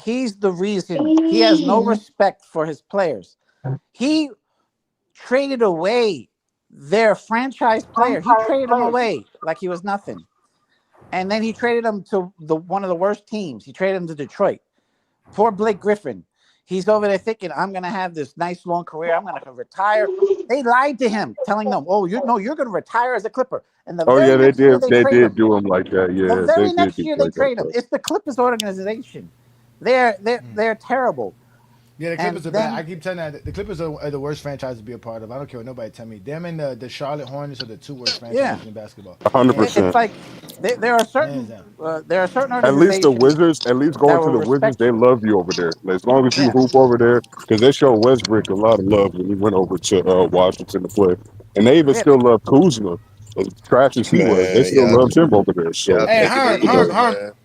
he's the reason. He has no respect for his players. He traded away their franchise player. He traded him away like he was nothing. And then he traded him to one of the worst teams. He traded him to Detroit. Poor Blake Griffin. He's over there thinking, I'm going to have this nice long career. I'm going to retire. They lied to him, telling them, you're going to retire as a Clipper. And they did do him like that. Yeah. The very next year they trade him. It's the Clippers organization. They're terrible. Yeah, the Clippers are bad. I keep telling you, the Clippers are the worst franchise to be a part of. I don't care what nobody tell me. Them and the Charlotte Hornets are the two worst franchises in basketball. 100%. It's like there are certain organizations. At least the Wizards, going to the Wizards, they love you over there. As long as you hoop over there, because they show Westbrook a lot of love when he went over to Washington to play, and they even still love Kuzma. As trash as he was, they still loved him over there. So. Hey, Herm,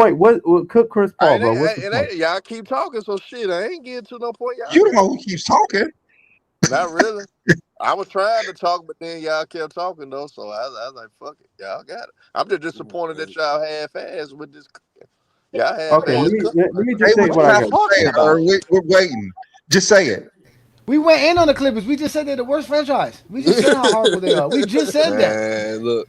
point? What cook Chris Paul, bro? What's the point? Y'all keep talking, so shit. I ain't getting to no point. Y'all You the one who keeps talking. Not really. I was trying to talk, but then y'all kept talking though, so I was like, "Fuck it, y'all got it." I'm just disappointed that y'all half-ass with this. Y'all half-ass. Okay, let me just Hey, say what what you I got got. to say, we're waiting. Just say it. We went in on the Clippers. We just said they're the worst franchise. We just said how horrible they are. We just said that. Man, look,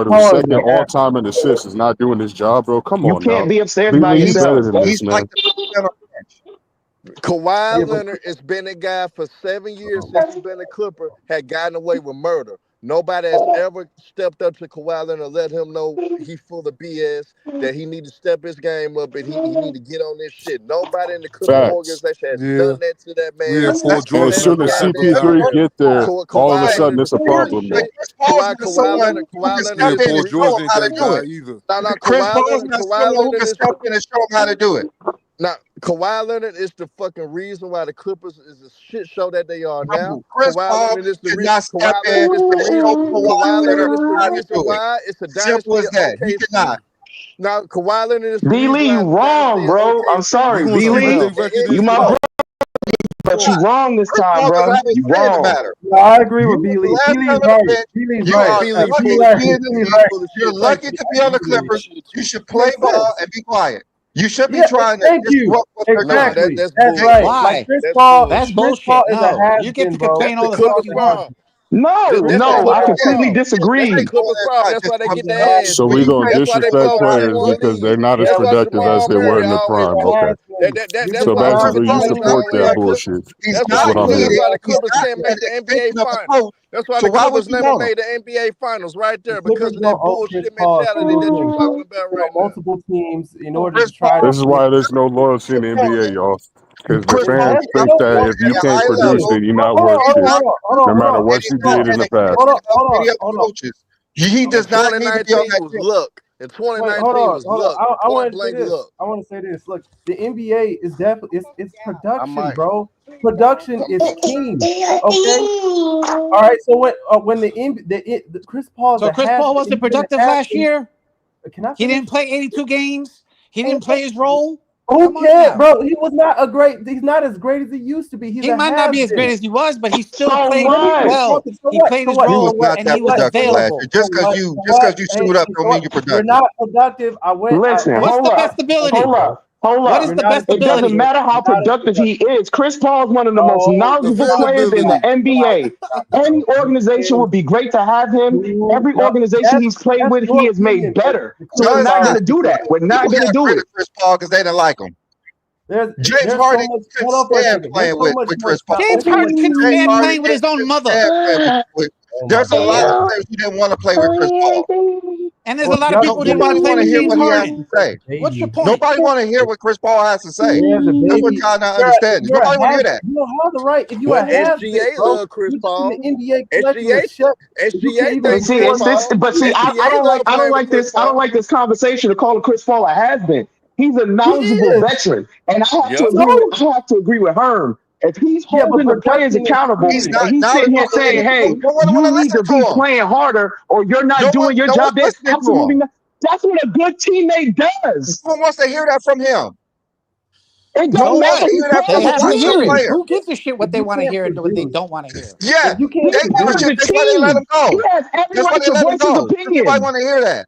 Leonard, who's second all time in assists, is not doing his job, bro. Come You on now. can't be upstairs by Cleveland, you better yourself. than this, He's man. like the Kawhi Leonard has been a guy for 7 years since he's been a Clipper, had gotten away with murder. Nobody has ever stepped up to Kawhi Leonard and let him know he full of BS, that he need to step his game up and he need to get on this shit. Nobody in the Clipper Facts. organization has done that to that man. And as soon as CP3 get there, all of a sudden it's a problem. Though. Kawhi Leonard is Paul George ain't that guy either. No, Chris Kawhi Paul's Leonard, not Kawhi someone who Leonard can is step in and show him how to do it. now Kawhi Leonard is the fucking reason why the Clippers is the shit show that they are now. Chris Kawhi Paul Leonard is the reason. cannot step in and show Kawhi Leonard how to do Why it's a it. Simple as dynasty. that. He cannot. Now Kawhi Leonard is the B reason Lee, why you wrong, bro. I'm sorry, B Lee. You my brother, but you wrong this time, bro. You wrong. No, I agree with B Lee. B Lee's right. B Lee's right. You're lucky to be on the Clippers. You should play ball and be quiet. You should be trying to thank you. disrupt what they're Exactly. doing. That's right. Why? Like Chris Paul. That's Chris Paul bullshit. is a No, has you get been, to bro. complain all the fuck you want. No, I completely disagree. That's why they get their ass So we beat. gonna That's why they disrespect blow players 21 because leads. they're not as That's why productive as Jamal they were Murray in their always prime. won. Okay. That's So why basically, you Chris Paul support always that win. bullshit. That's That's what I'm why hearing. the Clippers can't make the NBA finals. That's why the Clippers never made the NBA finals right there because of that bullshit mentality that you're talking about right now. Multiple teams in order to try This is to. why there's no loyalty in the NBA, y'all. Because the fans think that if you can't produce it, you're not worth shit. No matter what you did in the past. He does not need to be on that was team. luck. In 2019 was luck. I want to say Point blank this. luck. I want to say this. Look, the NBA is definitely it's production, bro. Production is king. Okay. All right. So when the Chris Paul. So Chris Paul wasn't productive last year. He didn't play 82 games. He didn't play his role. Who cares, bro? He was not a great. He's not as great as he used to be. He might not be as great as he was, but he still played what? well. He played his role, and he was available. Just because you showed up don't mean you're productive. You're not productive. Listen, what's the best ability? Hold up. What is the best It ability? doesn't matter how productive he is. Chris Paul is one of the most knowledgeable players in the NBA. Any organization would be great to have him. Every organization he's played with, he has made better. So we're not going to do that. We're not going to do it. Chris Paul because they didn't like him. James Harden couldn't stand playing with Chris Paul. James Harden couldn't stand playing with his own mother. There's a lot of players who didn't want to play with Chris Paul. And there's a lot of people who didn't want to play with James Harden. What's your point? Nobody want to hear what Chris Paul has to say. That's what y'all not understanding. Nobody want to hear that. You don't have the right. If you Well, have SGA love Chris Paul. The NBA I don't like this conversation to call Chris Paul a has-been. He's a knowledgeable veteran, and I have to agree with Herm. If he's holding the players accountable, and he's sitting here saying, "Hey, you need to be playing harder, or you're not doing your job," that's absolutely not. That's what a good teammate does. Who wants to hear that from him? It don't matter. They have to hear it. Who gives a shit what they want to hear and what they don't want to hear? Yeah, you can't. that's why they let him go. He has every right to voice his opinion. Nobody want to hear that.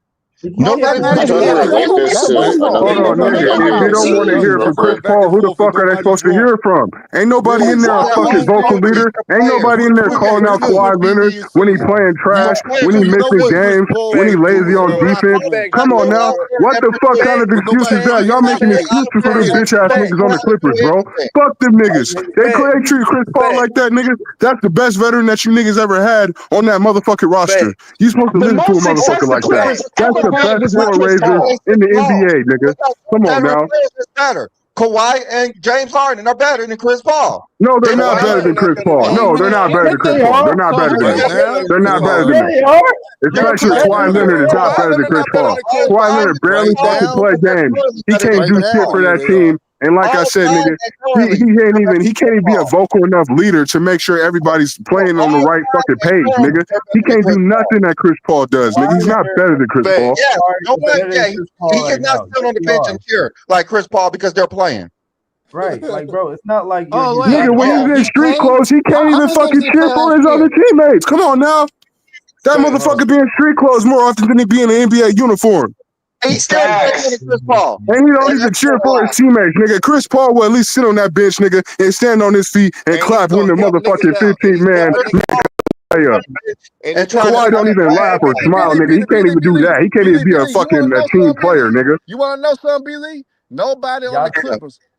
Nobody wants to hear it. Hold on, nigga. If you don't want to hear from Chris Paul, who the fuck are they supposed to hear from? Ain't nobody in there a fucking vocal leader. Ain't nobody in there calling out Kawhi Leonard when he playing trash, when he missing games, when he lazy on defense. Come on now. What the fuck kind of excuse is that? Y'all making excuses for them bitch ass niggas on the Clippers, bro. Fuck them niggas. They treat Chris Paul like that, niggas. That's the best veteran that you niggas ever had on that motherfucking roster. You supposed to listen to a motherfucker like that. That's the best floor raiser in the NBA, nigga. Come on now. Better. Kawhi and James Harden are better than Chris Paul. No, they're not better than Chris Paul. No, they're not better than Chris Paul. They're not better than him. They're not better than him. Especially Kawhi Leonard is not better than Chris Paul. Kawhi Leonard barely fucking play games. He can't do shit for that team. And like I said, nigga, he can't even be a vocal enough leader to make sure everybody's playing on the right fucking page, nigga. He can't do nothing that Chris Paul does, nigga. He's not better than Chris Paul. Yeah, he cannot sit on the bench and cheer like Chris Paul because they're playing. Right, like bro, it's not like nigga, when he's in street clothes, he can't even fucking cheer for his other teammates. Come on now. That motherfucker be in street clothes more often than he be in an NBA uniform. He's still better than Chris Paul. And he don't even cheer for his teammates, nigga. Chris Paul will at least sit on that bench, nigga, and stand on his feet and clap when the motherfucking 15-man and Kawhi don't even laugh or smile, nigga. He can't even do that. He can't even be a fucking team player, nigga. You want to know something, B. Lee? Nobody on the Clippers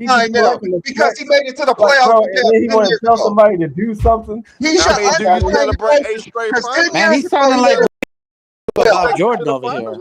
behind them because he made it to the playoffs. Bro, and then he want to tell somebody to do something. He should celebrate 8 straight finals. Man, he's sounding like Bob Jordan over here.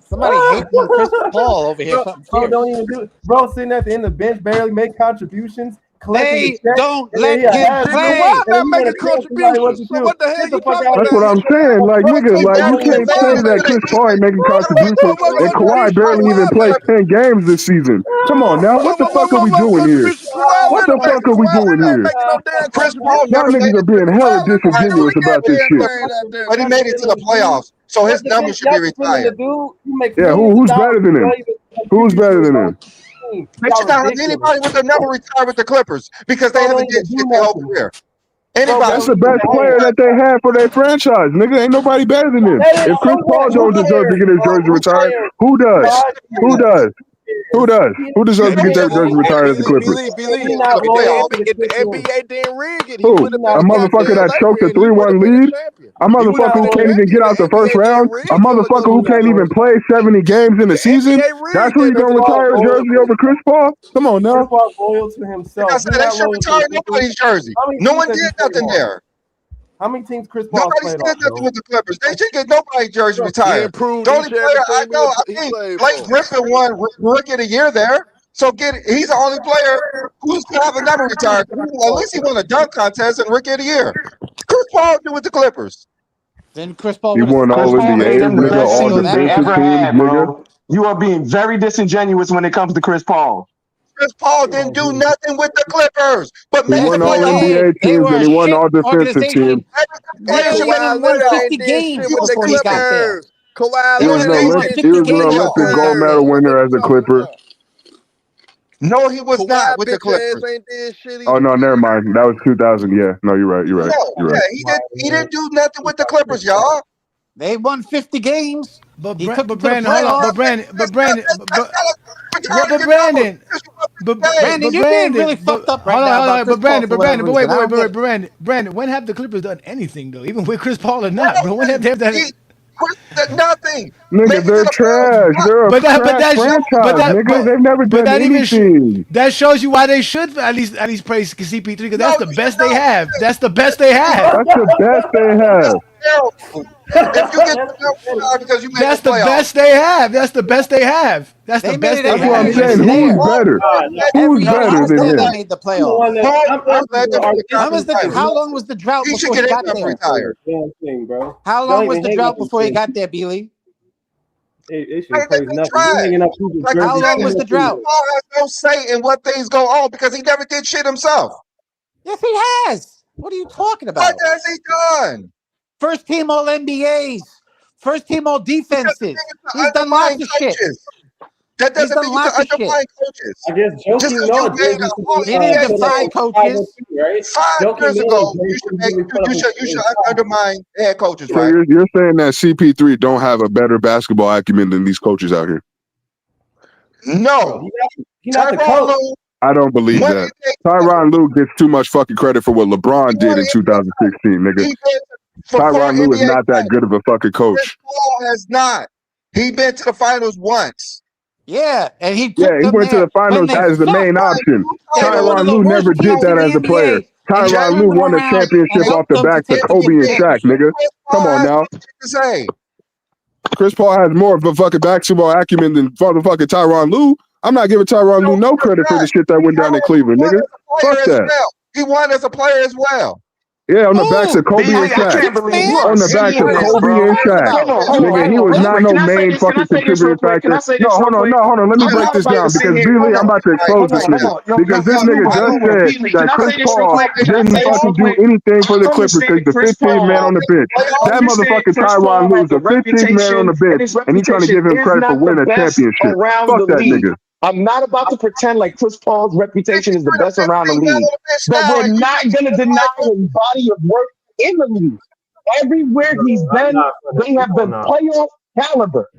Somebody hating on Chris Paul over here. Bro, don't even do it. Bro, sitting at the end of the bench, barely make contributions. Hey, don't let him play. Why not make a contribution? So what the hell you talking about? That's what I'm saying. Like, nigga, like, you can't say that Chris Paul ain't making contributions and Kawhi barely even played 10 games this season. Come on now, what the fuck are we doing here? What the fuck are we doing here? Chris Paul Y'all niggas are being hella disingenuous about this shit. But he made it to the playoffs, so his number should be retired. Yeah, who's better than him? Who's better than him? They should not have anybody with their number retired with the Clippers because they haven't did shit their whole career. Anybody? That's the best player that they have for their franchise, nigga. Ain't nobody better than him. If Chris Paul don't deserve to get his jersey retired, who does? Who does? Who does? Who deserves to get their jersey retired at the Clippers? If the NBA didn't rig it, he Who? would have been A motherfucker that choked a 3-1 lead? A motherfucker who can't even get out the first round? A motherfucker who can't even play 70 games in the season? That's who you gonna retire a jersey over Chris Paul? Come on now. Chris Paul's loyal to himself. Like I said, they should retire nobody's jersey. No one did nothing there. How many teams Chris Paul Nobody played did nothing with the Clippers. They should get nobody's jersey retired. The only player I know, I think Blake Griffin won Rookie of the Year there. So he's the only player who's gonna have a number retired. At least he won a dunk contest and Rookie of the Year. Chris Paul did with the Clippers. Then Chris Paul. He won all NBA, nigga, all defensive teams, nigga. You are being very disingenuous when it comes to Chris Paul. Chris Paul didn't do nothing with the Clippers, but he won all NBA teams and he won all defensive teams. Kawhi won 50 games before he got there. He was an Olympic gold medal winner as a Clipper. No, he was not with the Clippers. Oh no, never mind. That was 2000. Yeah, no, you're right. You're right. You're right. Yeah, he didn't do nothing with the Clippers, y'all. They won 50 games. But Brandon, hold on. Brandon, you're being really fucked up right now. Brandon, when have the Clippers done anything though? Even with Chris Paul or not, bro? When have they done it? Nothing. Nigga, they're trash. They're a trash franchise, nigga. They've never done anything. That shows you why they should at least praise CP3 because that's the best they have. That's the best they have. That's the best they have. If you get because you made that's the best they have. That's the best they have. That's the best they have. That's what I'm saying. Who's better? Who's better than him? They made the playoffs. How long was the drought before he got there? How long was the drought before he got there, B-Lee? How long was the drought? Paul has no say in what things go on because he never did shit himself. Yes, he has. What are you talking about? What has he done? First team all NBAs, first team all defenses. He's done lots of shit. That doesn't mean you can undermine coaches. I guess he didn't define coaches. Right? 5 years ago, you should undermine head coaches, so right? You're saying that CP3 don't have a better basketball acumen than these coaches out here? No. He's not the coach. I don't believe that. Tyronn Lue gets too much fucking credit for what LeBron did in 2016, nigga. Tyronn Lue is not that good of a fucking coach. Paul has not. He been to the finals once. Yeah, and he went to the finals as the main option. Tyronn Lue never did that as a player. Tyronn Lue won a championship off the backs of Kobe and Shaq, nigga. Come on now. Chris Paul has more of a fucking basketball acumen than motherfucking Tyronn Lue. I'm not giving Tyronn Lue no credit for the shit that went down in Cleveland, nigga. Fuck that. He won as a player as well. Yeah, on the backs of Kobe and Shaq. On the backs of Kobe and Shaq. Nigga, he was not no main fucking contributing factor. No, hold on. Let me break this down because B-Lee, I'm about to expose this nigga. Because this nigga just said that Chris Paul didn't fucking do anything for the Clippers because the 15th man on the bench. That motherfucking Tyronn Lue is the 15th man on the bench, and he's trying to give him credit for winning a championship. Fuck that nigga. I'm not about to pretend like Chris Paul's reputation is the best around the league, but we're not going to deny his body of work in the league. Everywhere he's been, they have been playoff caliber.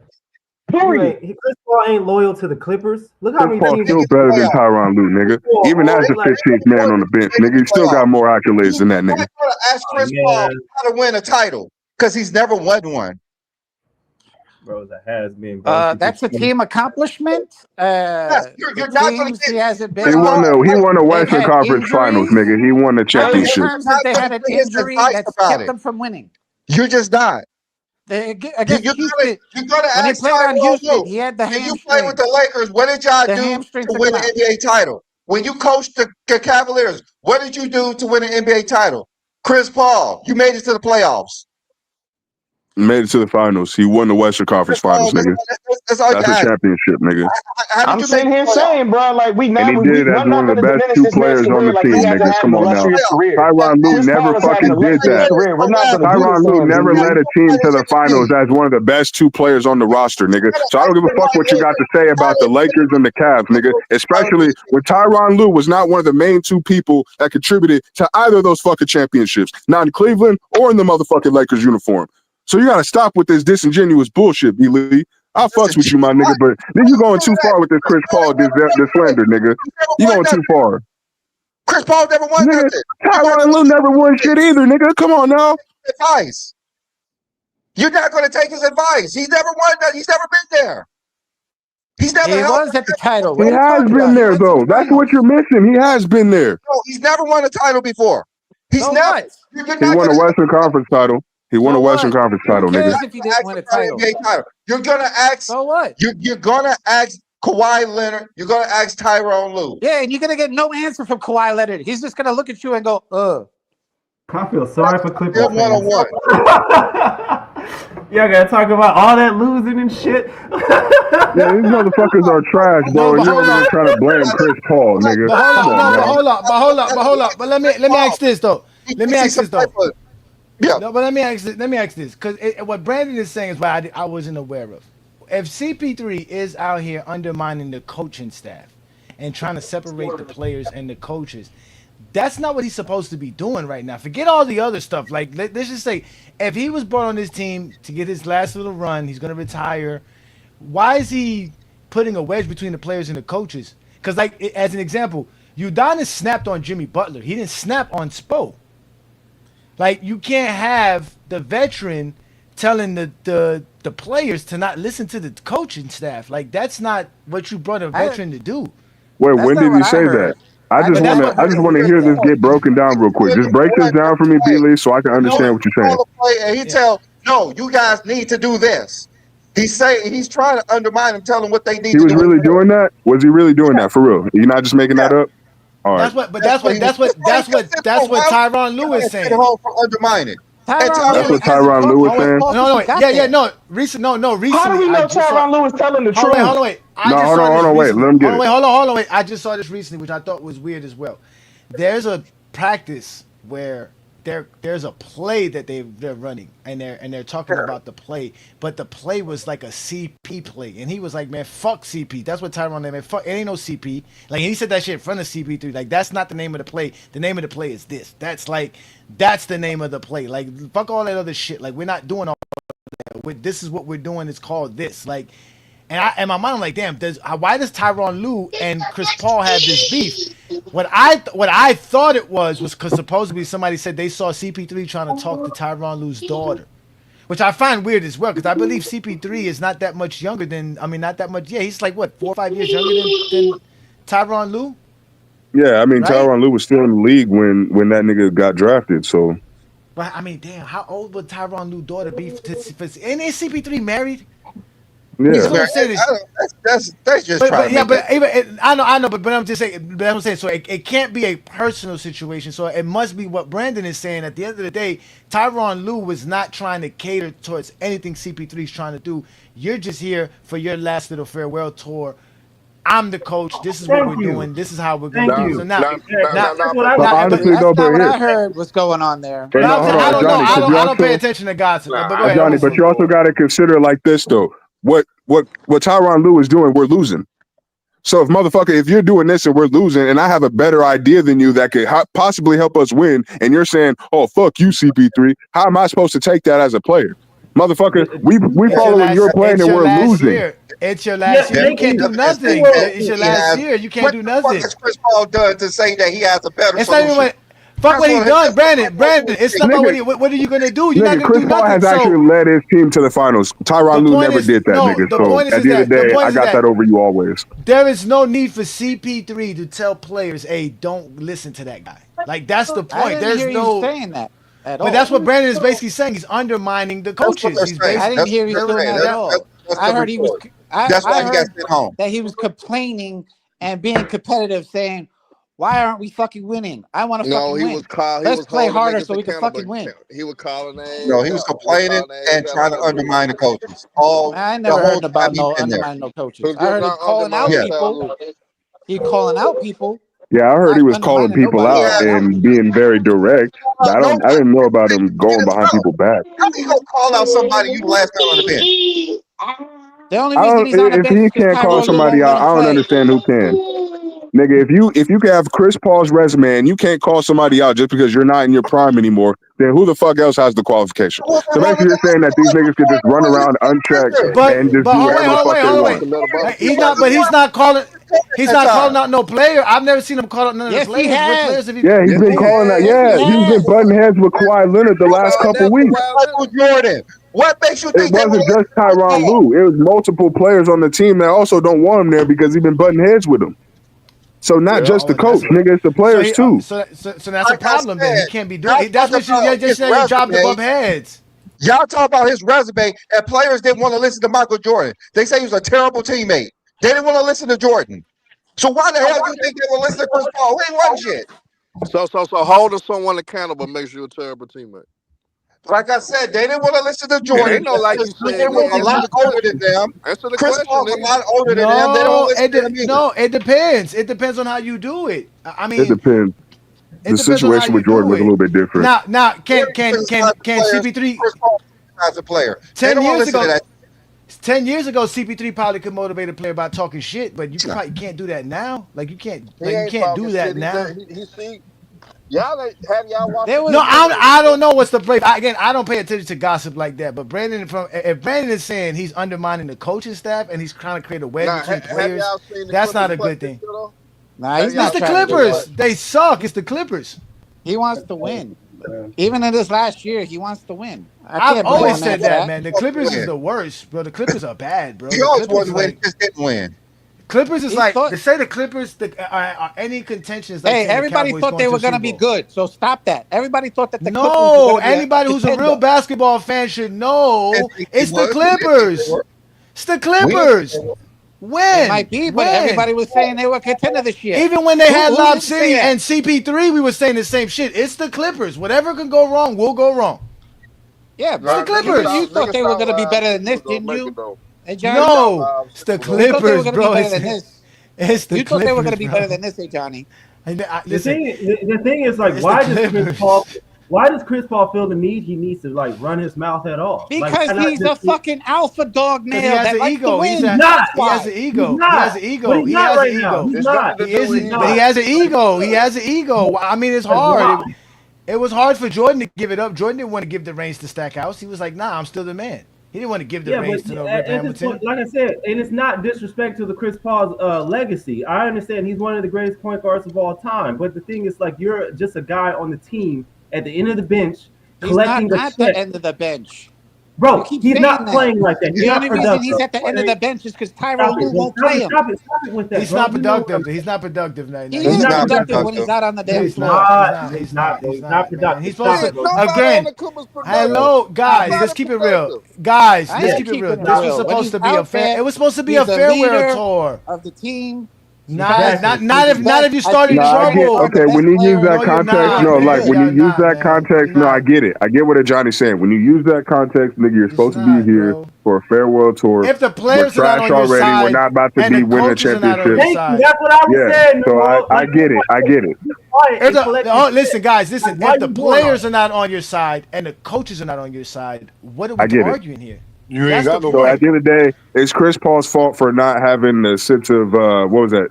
Period. Chris Paul ain't loyal to the Clippers. Look how many teams. Still better than Tyronn Lue, nigga. Even as the 15th man on the bench, nigga, he still got more accolades than that nigga. Ask Chris Paul how to win a title because he's never won one. Bro, that has been. That's a team accomplishment. You're not going to get. He hasn't been. He won a Western Conference Finals, nigga. He won the championship. In terms that they had an injury that's kept them from winning. You're just not. When he played on Houston, he had the hamstring. When you play with the Lakers, what did y'all do to win an NBA title? When you coached the Cavaliers, what did you do to win an NBA title? Chris Paul, you made it to the playoffs. Made it to the finals. He won the Western Conference Finals, nigga. That's a championship, nigga. I'm sitting here saying, bro, like we never. And he did it as one of the best two players on the team, nigga. Come on now. Tyronn Lue never fucking did that. Tyronn Lue never led a team to the finals as one of the best two players on the roster, nigga. So I don't give a fuck what you got to say about the Lakers and the Cavs, nigga. Especially when Tyronn Lue was not one of the main two people that contributed to either of those fucking championships, not in Cleveland or in the motherfucking Lakers uniform. So you got to stop with this disingenuous bullshit, B-Lee. I fucks with you, my nigga, but then you going too far with this Chris Paul, this slander, nigga. You going too far. Chris Paul never won Nigga, nothing. Tyronn Lue never won shit either, nigga. Come on now. Advice. You're not going to take his advice. He's never won that. He's never been there. He's never He was at the title. He has been there, though. That's what you're missing. He has been there. No, he's never won a title before. He's never. He won a Western Conference title. He won a Western Conference title, nigga. If he didn't win a title. You're gonna ask. So what? You're gonna ask Kawhi Leonard. You're gonna ask Tyronn Lue. Yeah, and you're gonna get no answer from Kawhi Leonard. He's just gonna look at you and go, I feel sorry for Clippers. One-on-one. Y'all gotta talk about all that losing and shit. Yeah, these motherfuckers are trash, bro. You're over there trying to blame Chris Paul, nigga. But hold up. But let me ask this though. Let me ask this though. Yeah. No, but let me ask this, because what Brandon is saying is what I wasn't aware of. If CP3 is out here undermining the coaching staff and trying to separate the players and the coaches, that's not what he's supposed to be doing right now. Forget all the other stuff. Like, let's just say, if he was brought on this team to get his last little run, he's going to retire. Why is he putting a wedge between the players and the coaches? Because, like, as an example, Udonis snapped on Jimmy Butler. He didn't snap on Spo. Like, you can't have the veteran telling the players to not listen to the coaching staff. Like, that's not what you brought a veteran to do. Wait, when did you say that? I just want to hear this get broken down real quick. Just break this down for me, B-Lee, so I can understand what you're saying. And he tell, no, you guys need to do this. He's trying to undermine them, tell them what they need to do. He was really doing that? Was he really doing that for real? You're not just making that up? All right. That's what Tyronn Lue is saying. Undermining. That's what Tyronn Lue is saying. No. Recently. How do we know Tyronn Lue is telling the truth? Hold on, wait. Hold on, wait. Let him get it. Hold on, wait. I just saw this recently, which I thought was weird as well. There's a practice where there's a play that they're running, and they're talking about the play, but the play was like a CP play, and he was like, man, fuck CP. That's what Tyronn named it. Fuck, it ain't no CP. Like, and he said that shit in front of CP3. Like, that's not the name of the play. The name of the play is this. That's the name of the play. Like, fuck all that other shit. Like, we're not doing all that. This is what we're doing. It's called this. Like, and in my mind, I'm like, damn, why does Tyronn Lue and Chris Paul have this beef? What I thought it was because supposedly somebody said they saw CP3 trying to talk to Tyronn Lue's daughter, which I find weird as well, because I believe CP3 is not that much younger than, not that much. Yeah, he's like, what, 4 or 5 years younger than Tyronn Lue? Yeah, I mean, right? Tyronn Lue was still in the league when that nigga got drafted, so. But, I mean, damn, how old would Tyronn Lue's daughter be? And is CP3 married? Yeah, that's just trying. But I know, but I'm just saying. But I'm saying, so it can't be a personal situation. So it must be what Brandon is saying. At the end of the day, Tyronn Lue was not trying to cater towards anything CP3 is trying to do. You're just here for your last little farewell tour. I'm the coach. This is what we're doing. This is how we're going to do. So that's not what I heard was going on there. I don't pay attention to gossip. But Johnny, but you also got to consider like this though. What Tyronn Lue is doing, we're losing. So if you're doing this and we're losing, and I have a better idea than you that could possibly help us win, and you're saying, "Oh fuck you, CP3," how am I supposed to take that as a player, motherfucker? We following your plan and we're losing. It's your last year. You can't do nothing. It's your last year. You can't do nothing. What has Chris Paul done to say that he has a better solution? Fuck what he done, Brandon. It's not about what are you gonna do? You're not gonna Chris do Paul nothing. has actually led his team to the finals. Tyronn Lue never did that, nigga. So at the end of the day, I got that over you always. There is no need for CP3 to tell players, "Hey, don't listen to that guy." Like, that's the point. I didn't hear you saying that at all. But that's what Brandon is basically saying. He's undermining the coaches. I didn't hear you doing that at all. I heard he was. That's why he got sent home. That he was complaining and being competitive, saying, "Why aren't we fucking winning? I want to fucking win. Let's play harder so we can fucking win." He was calling names. No, he was complaining and trying to undermine the coaches. I never heard about undermining no coaches. I heard him calling out people. He calling out people. Yeah, I heard he was calling people out and being very direct. But I didn't know about him going behind people's back. How do you go call out somebody you the last guy on the bench? The only reason he's on the bench if he can't call somebody out, I don't understand who can. Nigga, if you can have Chris Paul's resume and you can't call somebody out just because you're not in your prime anymore, then who the fuck else has the qualification? So basically, you're saying that these niggas could just run around unchecked and just do whatever the fuck they want. He's not calling. He's not calling out no player. I've never seen him call out none of the players. What players have he? Yeah, he's been calling out. Yeah, he's been butting heads with Kawhi Leonard the last couple weeks. Michael Jordan. What makes you think it wasn't just Tyronn Lue? It was multiple players on the team that also don't want him there because he's been butting heads with them. So not just the coach, nigga, it's the players too. So that's a problem. Then he can't be doing. That's what you just said. Your job to bump heads. Y'all talk about his resume, and players didn't want to listen to Michael Jordan. They say he was a terrible teammate. They didn't want to listen to Jordan. So why the hell do you think they will listen to Chris Paul? He ain't won shit. So holding someone accountable makes you a terrible teammate. Like I said, they didn't want to listen to Jordan. They know, like you said, they were a lot older than them. Chris Paul's a lot older than them. They don't listen to them either. No, it depends. It depends on how you do it. I mean, it depends. The situation with Jordan was a little bit different. Now, can CP3 as a player? 10 years ago. 10 years ago, CP3 probably could motivate a player by talking shit, but you probably can't do that now. Like you can't do that now. Have y'all watched? No, I don't know what's the play. Again, I don't pay attention to gossip like that. But if Brandon is saying he's undermining the coaching staff and he's trying to create a wedge between players, that's not a good thing. Nah, he's not. It's the Clippers. They suck. It's the Clippers. He wants to win. Even in this last year, he wants to win. I've always said that, man. The Clippers is the worst, bro. The Clippers are bad, bro. He always wanted to win, just didn't win. Clippers is like to say the Clippers are any contentions. Like everybody thought they were going to be good, so stop that. Everybody thought that the Clippers no. Anybody who's a real basketball fan should know it's the Clippers. It's the Clippers. When it might be, but everybody was saying they were a contender this year. Even when they had Lob City and CP3, we were saying the same shit. It's the Clippers. Whatever can go wrong will go wrong. Yeah, it's the Clippers. You thought they were going to be better than this, didn't you? Hey, Johnny, no, it's the Clippers, bro. It's the You thought they were going to be better than this, hey, Johnny. The thing is, like, why does Chris Paul feel the need? He needs to like run his mouth at all because he's a fucking alpha dog male. He has an ego. He has an ego. He has an ego. He has an ego. He's not. He isn't. But he has an ego. He has an ego. I mean, it's hard. It was hard for Jordan to give it up. Jordan didn't want to give the reins to Stackhouse. He was like, "Nah, I'm still the man." He didn't want to give the reins to no Rip Hamilton. Point, like I said, and it's not disrespect to the Chris Paul's legacy. I understand he's one of the greatest point guards of all time. But the thing is, like, you're just a guy on the team at the end of the bench collecting the at the end of the bench. Bro, he's not playing like that. The only reason he's at the end of the bench is because Tyronn Lue won't play him. Stop it with that, he's not productive. He's not productive now. He is productive when he's out on the damn floor. He's not productive. He's supposed to again. Hello, guys. Let's keep it real. Guys, let's keep it real. This was supposed to be a fair. It was supposed to be a farewell tour of the team. Not if you started trouble. Okay, when you use that context, when you use that context, I get it. I get what Johnny's saying. When you use that context, nigga, you're supposed to be here for a farewell tour. If the players are not on your side, we're not about to be winning a championship. That's what I was saying. So I get it. I get it. Listen, guys, listen. If the players are not on your side and the coaches are not on your side, what are we arguing here? You ain't got no so at the end of the day, it's Chris Paul's fault for not having a sense of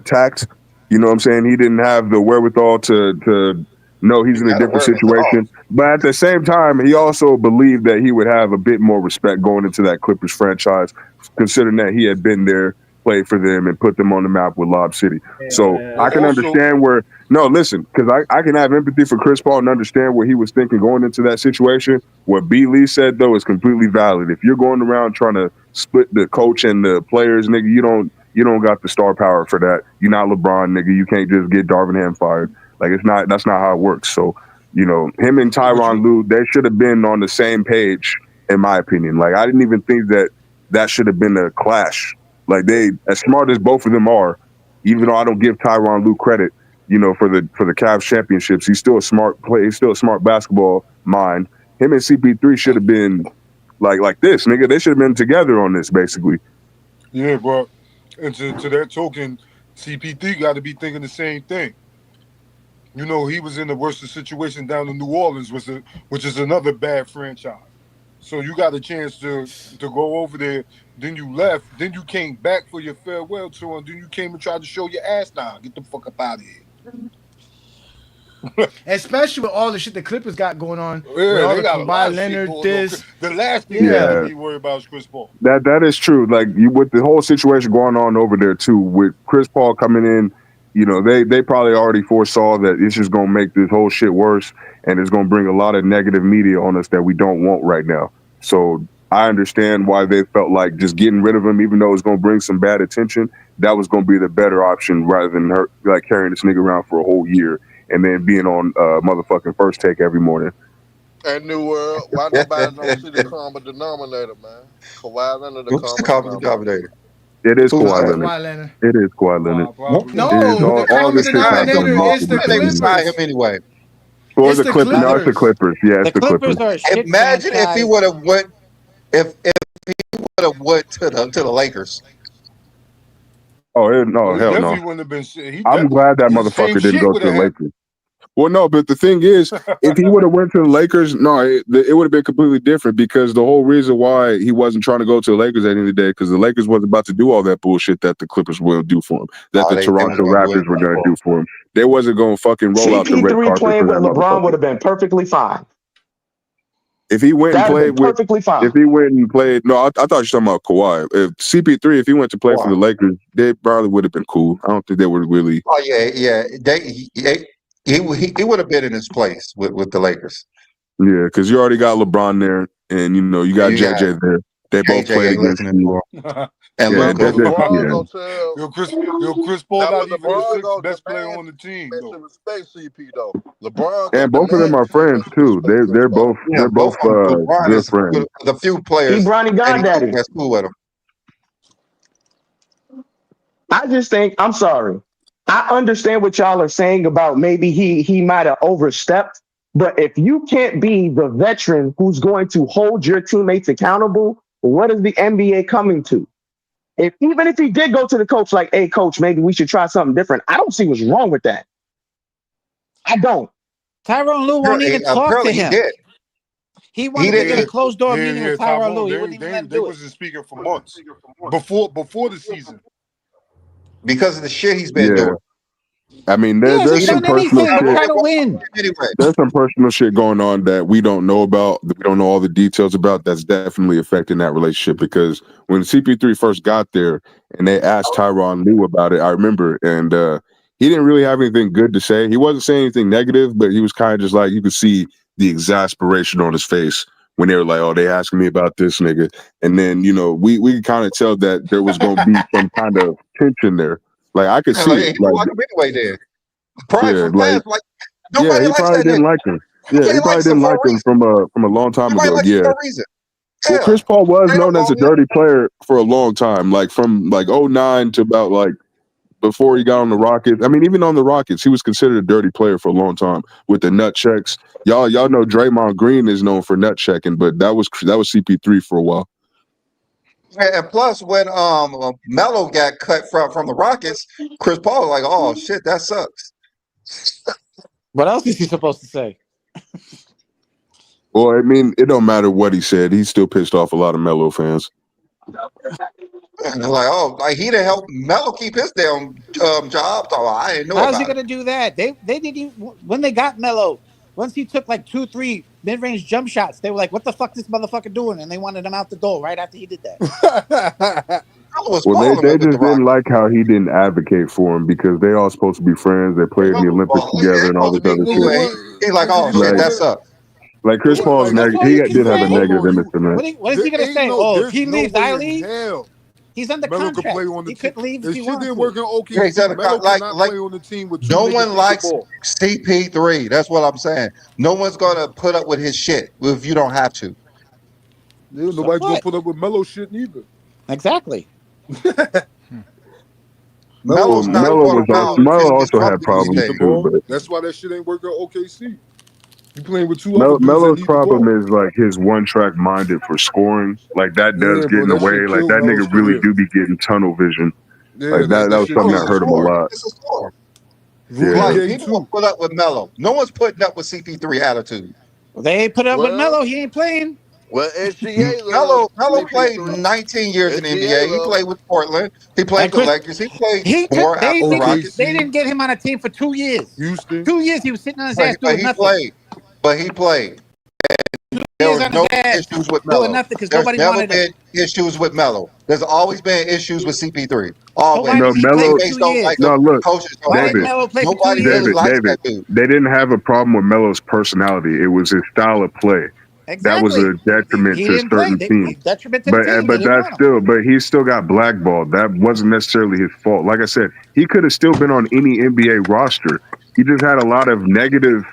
tact. You know what I'm saying? He didn't have the wherewithal to know he's in a different situation. But at the same time, he also believed that he would have a bit more respect going into that Clippers franchise, considering that he had been there, played for them, and put them on the map with Lob City. So I can understand where because I can have empathy for Chris Paul and understand what he was thinking going into that situation. What B. Lee said, though, is completely valid. If you're going around trying to split the coach and the players, nigga, you don't got the star power for that. You're not LeBron, nigga. You can't just get Darvin Ham fired. Like, that's not how it works. So, him and Tyronn Lue, they should have been on the same page, in my opinion. Like, I didn't even think that should have been a clash. Like, they, as smart as both of them are, even though I don't give Tyronn Lue credit, for the Cavs championships, he's still a smart player. He's still a smart basketball mind. Him and CP3 should have been like this, nigga. They should have been together on this, basically. Yeah, bro. And to that token, CP3 got to be thinking the same thing. He was in the worst situation down in New Orleans, which is another bad franchise. So you got a chance to go over there. Then you left. Then you came back for your farewell tour, and then you came and tried to show your ass down. Get the fuck up out of here. Especially with all the shit the Clippers got going on. Yeah, with all they the got a lot Kawhi of shit Leonard, going on. The last thing you got to be worried about is Chris Paul. That is true. Like with the whole situation going on over there too, with Chris Paul coming in, they probably already foresaw that it's just gonna make this whole shit worse, and it's gonna bring a lot of negative media on us that we don't want right now. So I understand why they felt like just getting rid of him, even though it's gonna bring some bad attention. That was gonna be the better option rather than like carrying this nigga around for a whole year and then being on motherfucking First Take every morning. And New World, why nobody don't see the common denominator, man? Kawhi Leonard, the common denominator. It is Kawhi Leonard. It is Kawhi Leonard. No, the common denominator is the Clippers. Him anyway. Or the Clippers. No, it's the Clippers. Yeah, it's the Clippers. Imagine if he would have went. If he would have went to the Lakers. Oh no, hell no. Wouldn't have been, I'm glad that motherfucker didn't go to the Lakers. Well, no, but the thing is, if he would have went to the Lakers, no, it would have been completely different because the whole reason why he wasn't trying to go to the Lakers at the end of the day, because the Lakers wasn't about to do all that bullshit that the Clippers will do for him, that the Toronto Raptors were going to do for him. They wasn't going to fucking roll out the red carpet. CP3 playing with LeBron would have been perfectly fine. If he went and played with, if he went and played, no, I thought you were talking about Kawhi. If CP3, if he went to play for the Lakers, they probably would have been cool. I don't think they would really. Oh yeah. He would have been in his place with the Lakers. Yeah, because you already got LeBron there, and you got JJ there. They both played against you. And Chris Paul not even the best player on the team. Respect CP though. LeBron and both of them are friends too. They're both good friends. The few players. He Bronny Goddaddy. That's cool with him. I just think I'm sorry. I understand what y'all are saying about maybe he might have overstepped, but if you can't be the veteran who's going to hold your teammates accountable, what is the NBA coming to? Even if he did go to the coach like, hey, coach, maybe we should try something different. I don't see what's wrong with that. I don't. Tyronn Lue won't even talk to him. He wanted to get a closed door meeting with Tyronn Lue. He wouldn't even let him do it. They wasn't speaking for months before the season. Because of the shit he's been doing. I mean, there's some personal shit. There's some personal shit going on that we don't know about, that we don't know all the details about. That's definitely affecting that relationship. Because when CP3 first got there and they asked Tyronn Lue about it, I remember, and he didn't really have anything good to say. He wasn't saying anything negative, but he was kind of just like, you could see the exasperation on his face when they were like, "Oh, they asking me about this nigga," and then we could kind of tell that there was going to be some kind of tension there. Like I could see it. Like him anyway, then. Probably he probably didn't like him. Yeah, he probably didn't like him from a long time ago. Yeah. Well, Chris Paul was known as a dirty player for a long time, like from 2009 to about before he got on the Rockets. I mean, even on the Rockets, he was considered a dirty player for a long time with the nut checks. Y'all know Draymond Green is known for nut checking, but that was CP3 for a while. And plus, when Melo got cut from the Rockets, Chris Paul was like, "Oh shit, that sucks." What else is he supposed to say? Well, I mean, it don't matter what he said. He still pissed off a lot of Melo fans. And they're like, he didn't help Melo keep his damn job. So I didn't know. How's he gonna do that? They didn't even, when they got Melo. Once he took 2-3 mid-range jump shots, they were like, "What the fuck this motherfucker doing?" And they wanted him out the door right after he did that. Well, they just didn't like how he didn't advocate for him because they all supposed to be friends. They played in the Olympics together and all this other shit. He's like, "Oh shit, that sucks." Like Chris Paul's he did have a negative image to that. What is he gonna say? If he leaves, I leave. He's under contract. He couldn't leave if he wanted to. Working okay. On the team with no one likes CP3. That's what I'm saying. No one's gonna put up with his shit if you don't have to. Yeah, nobody's gonna put up with Melo shit neither. Exactly. Melo also had problems too. But that's why that shit ain't working at OKC. You playing with two Melo's problem is his one-track minded for scoring. Like that does get in the way. Like that nigga really do be getting tunnel vision. Like that was something that hurt him a lot. People will put up with Melo. No one's putting up with CP3 attitude. They ain't put up with Melo. He ain't playing. Well, SGA Melo love played CP3. 19 years in the SGA NBA. He love played with Portland. He played And for the Chris, Lakers. He played he took. more after the Rockets. They didn't get him on a team for 2 years. Houston. 2 years he was sitting on his But, ass but doing he nothing. played. But he played. There Years was on his no ass issues with doing Melo. nothing because There's nobody never wanted him. been issues with Melo. There's always been issues with CP3. So why Always. didn't he play for 2 Teammates don't like years? him. No, look, Coaches don't Why like didn't David, him. Melo play for 2 Nobody years? really likes David. that dude. They didn't have a problem with Melo's personality. It was his style of play. That was Exactly. a detriment He to didn't play. certain teams. Detriment to the team. They didn't want him. But he still got blackballed. That wasn't necessarily his fault. Like I said, he could have still been on any NBA roster. He just had a lot of negative.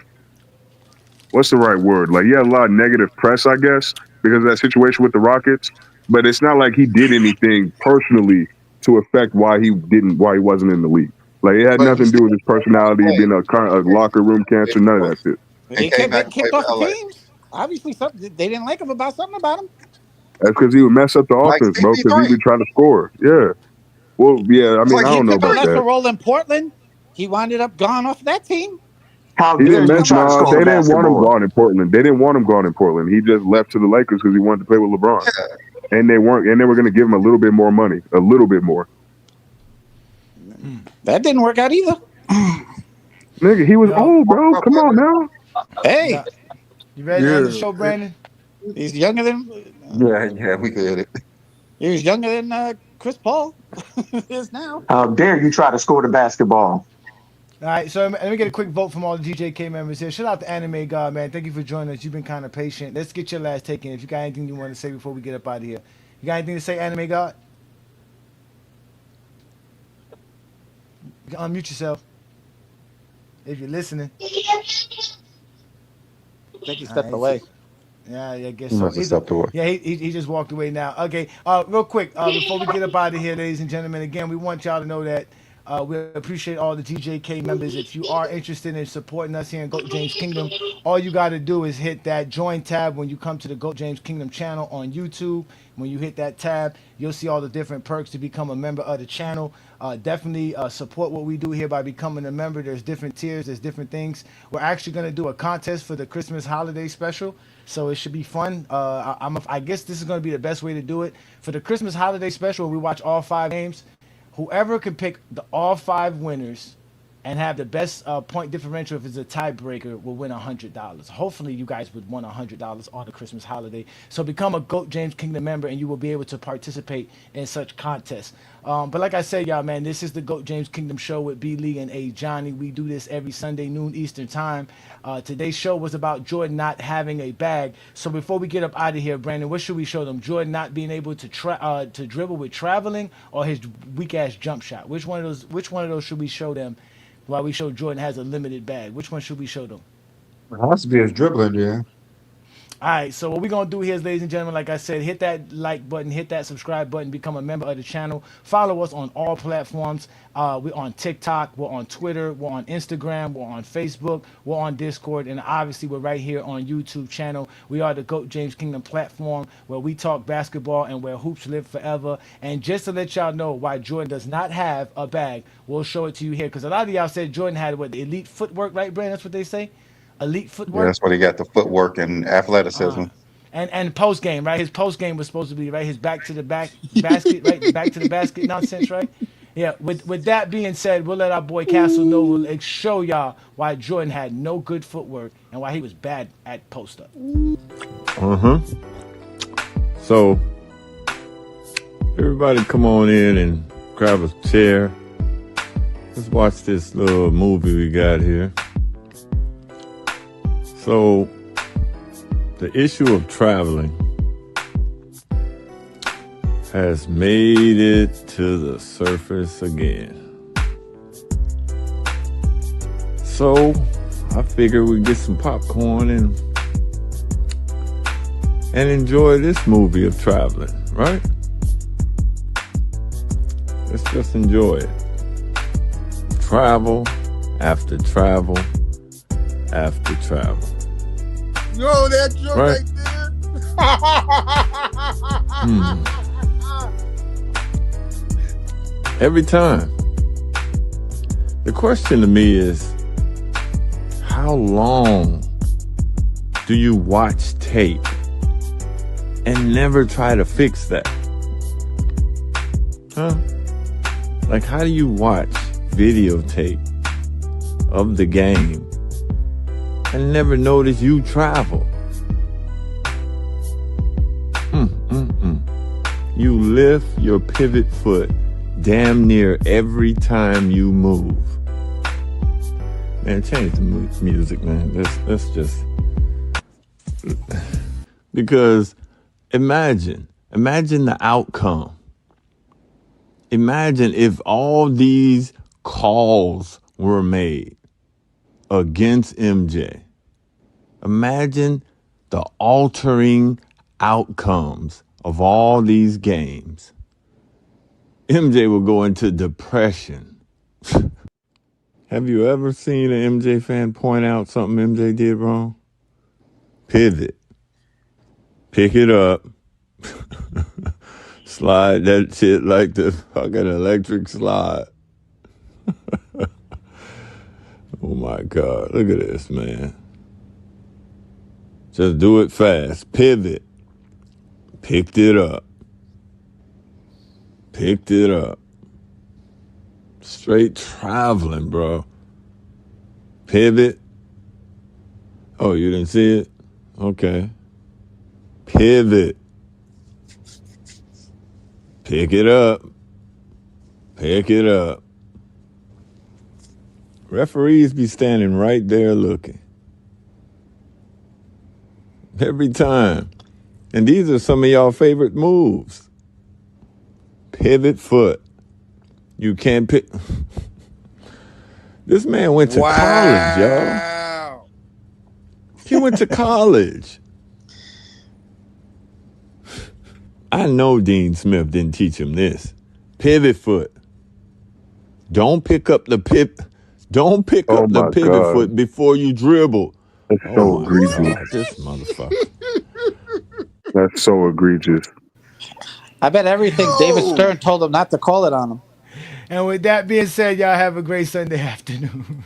What's the right word? Like he had a lot of negative press, I guess, because of that situation with the Rockets. But it's not like he did anything personally to affect why he wasn't in the league. Like it had But he nothing to do still with his personality, being a locker room cancer, none of that shit. He kept getting kicked off the teams. Obviously, they didn't like him about something about him. That's because he would mess up the Like offense, bro. Because he CP3. would try to score. Yeah. Well, yeah. I mean, I don't know Took a about lesser that. role in Portland. He wound up gone off that team. How He dare didn't you mess. try to No, score they the didn't want him basketball? gone in Portland. They didn't want him gone in Portland. He just left to the Lakers because he wanted to play with LeBron. Yeah. And they weren't. And they were going to give him a little bit more money, a little bit more. That didn't work out either. Nigga, he was old, bro. Come on now. Hey, You ready to end the show, Brandon? he's younger than Yeah, we could. he was younger than Chris Paul is now. How dare you try to score the basketball? All right, so let me get a quick vote from all the DJK members here. Shout out to Anime God, man. Thank you for joining us. You've been kind of patient. Let's get your last take in. If you got anything you want to say before we get up out of here. You got anything to say, Anime God? You can unmute yourself. If you're listening. I think he stepped away. Yeah, I guess He so. must have stepped away. Yeah, he just walked away now. Okay, real quick, before we get up out of here, ladies and gentlemen, again, we want y'all to know that we appreciate all the DJK members. If you are interested in supporting us here in GOAT James Kingdom, all you got to do is hit that join tab when you come to the GOAT James Kingdom channel on YouTube. When you hit that tab, you'll see all the different perks to become a member of the channel. Definitely support what we do here by becoming a member. There's different tiers, there's different things. We're actually going to do a contest for the Christmas holiday special, so it should be fun. I guess this is going to be the best way to do it. For the Christmas holiday special, we watch all 5 games. Whoever can pick all 5 winners and have the best point differential if it's a tiebreaker will win $100. Hopefully you guys would win $100 on the Christmas holiday. So become a GOAT James Kingdom member and you will be able to participate in such contests. But like I said, y'all, man, this is the GOAT James Kingdom show with B. Lee and A. Johnny. We do this every Sunday, noon Eastern time. Today's show was about Jordan not having a bag. So before we get up out of here, Brandon, what should we show them? Jordan not being able to dribble with traveling, or his weak ass jump shot? Which one of those should we show them? While we show Jordan has a limited bag, which one should we show them? It has to be his dribbling, yeah. All right, so what we're going to do here is, ladies and gentlemen, like I said, hit that like button, hit that subscribe button, become a member of the channel. Follow us on all platforms. We're on TikTok, we're on Twitter, we're on Instagram, we're on Facebook, we're on Discord, and obviously we're right here on YouTube channel. We are the GOAT James Kingdom platform where we talk basketball and where hoops live forever. And just to let y'all know why Jordan does not have a bag, we'll show it to you here, because a lot of y'all said Jordan had what, the elite footwork, right, Brandon? That's what they say? Elite footwork. Yeah, that's what he got, the footwork and athleticism. And post game, right? His post game was supposed to be right. His back to the basket, right? Back to the basket nonsense, right? Yeah. With that being said, we'll let our boy Castle know. We'll show y'all why Jordan had no good footwork and why he was bad at post up. So everybody, come on in and grab a chair. Let's watch this little movie we got here. So, the issue of traveling has made it to the surface again. So, I figure we get some popcorn and enjoy this movie of traveling, right? Let's just enjoy it. Travel after travel after travel. Yo, that joke Right. there. Every time. The question to me is, how long do you watch tape and never try to fix that? Huh? Like, how do you watch videotape of the game and never notice you travel? You lift your pivot foot damn near every time you move. Man, change the music, man. Let's just... Because imagine the outcome. Imagine if all these calls were made against MJ. Imagine the altering outcomes of all these games. MJ will go into depression. Have you ever seen an MJ fan point out something MJ did wrong? Pivot. Pick it up. Slide that shit like the fucking electric slide. Oh my God. Look at this, man. Just do it fast. Pivot. Picked it up. Picked it up. Straight traveling, bro. Pivot. Oh, you didn't see it? Okay. Pivot. Pick it up. Pick it up. Referees be standing right there looking. Every time. And these are some of y'all favorite moves. Pivot foot. You can't pick. This man went to college, y'all. He went to college. I know Dean Smith didn't teach him this. Pivot foot. Don't pick up the Don't pick up the pivot foot before you dribble. That's so egregious. God, this motherfucker. That's so egregious. I bet everything David Stern told him not to call it on him. And with that being said, y'all have a great Sunday afternoon.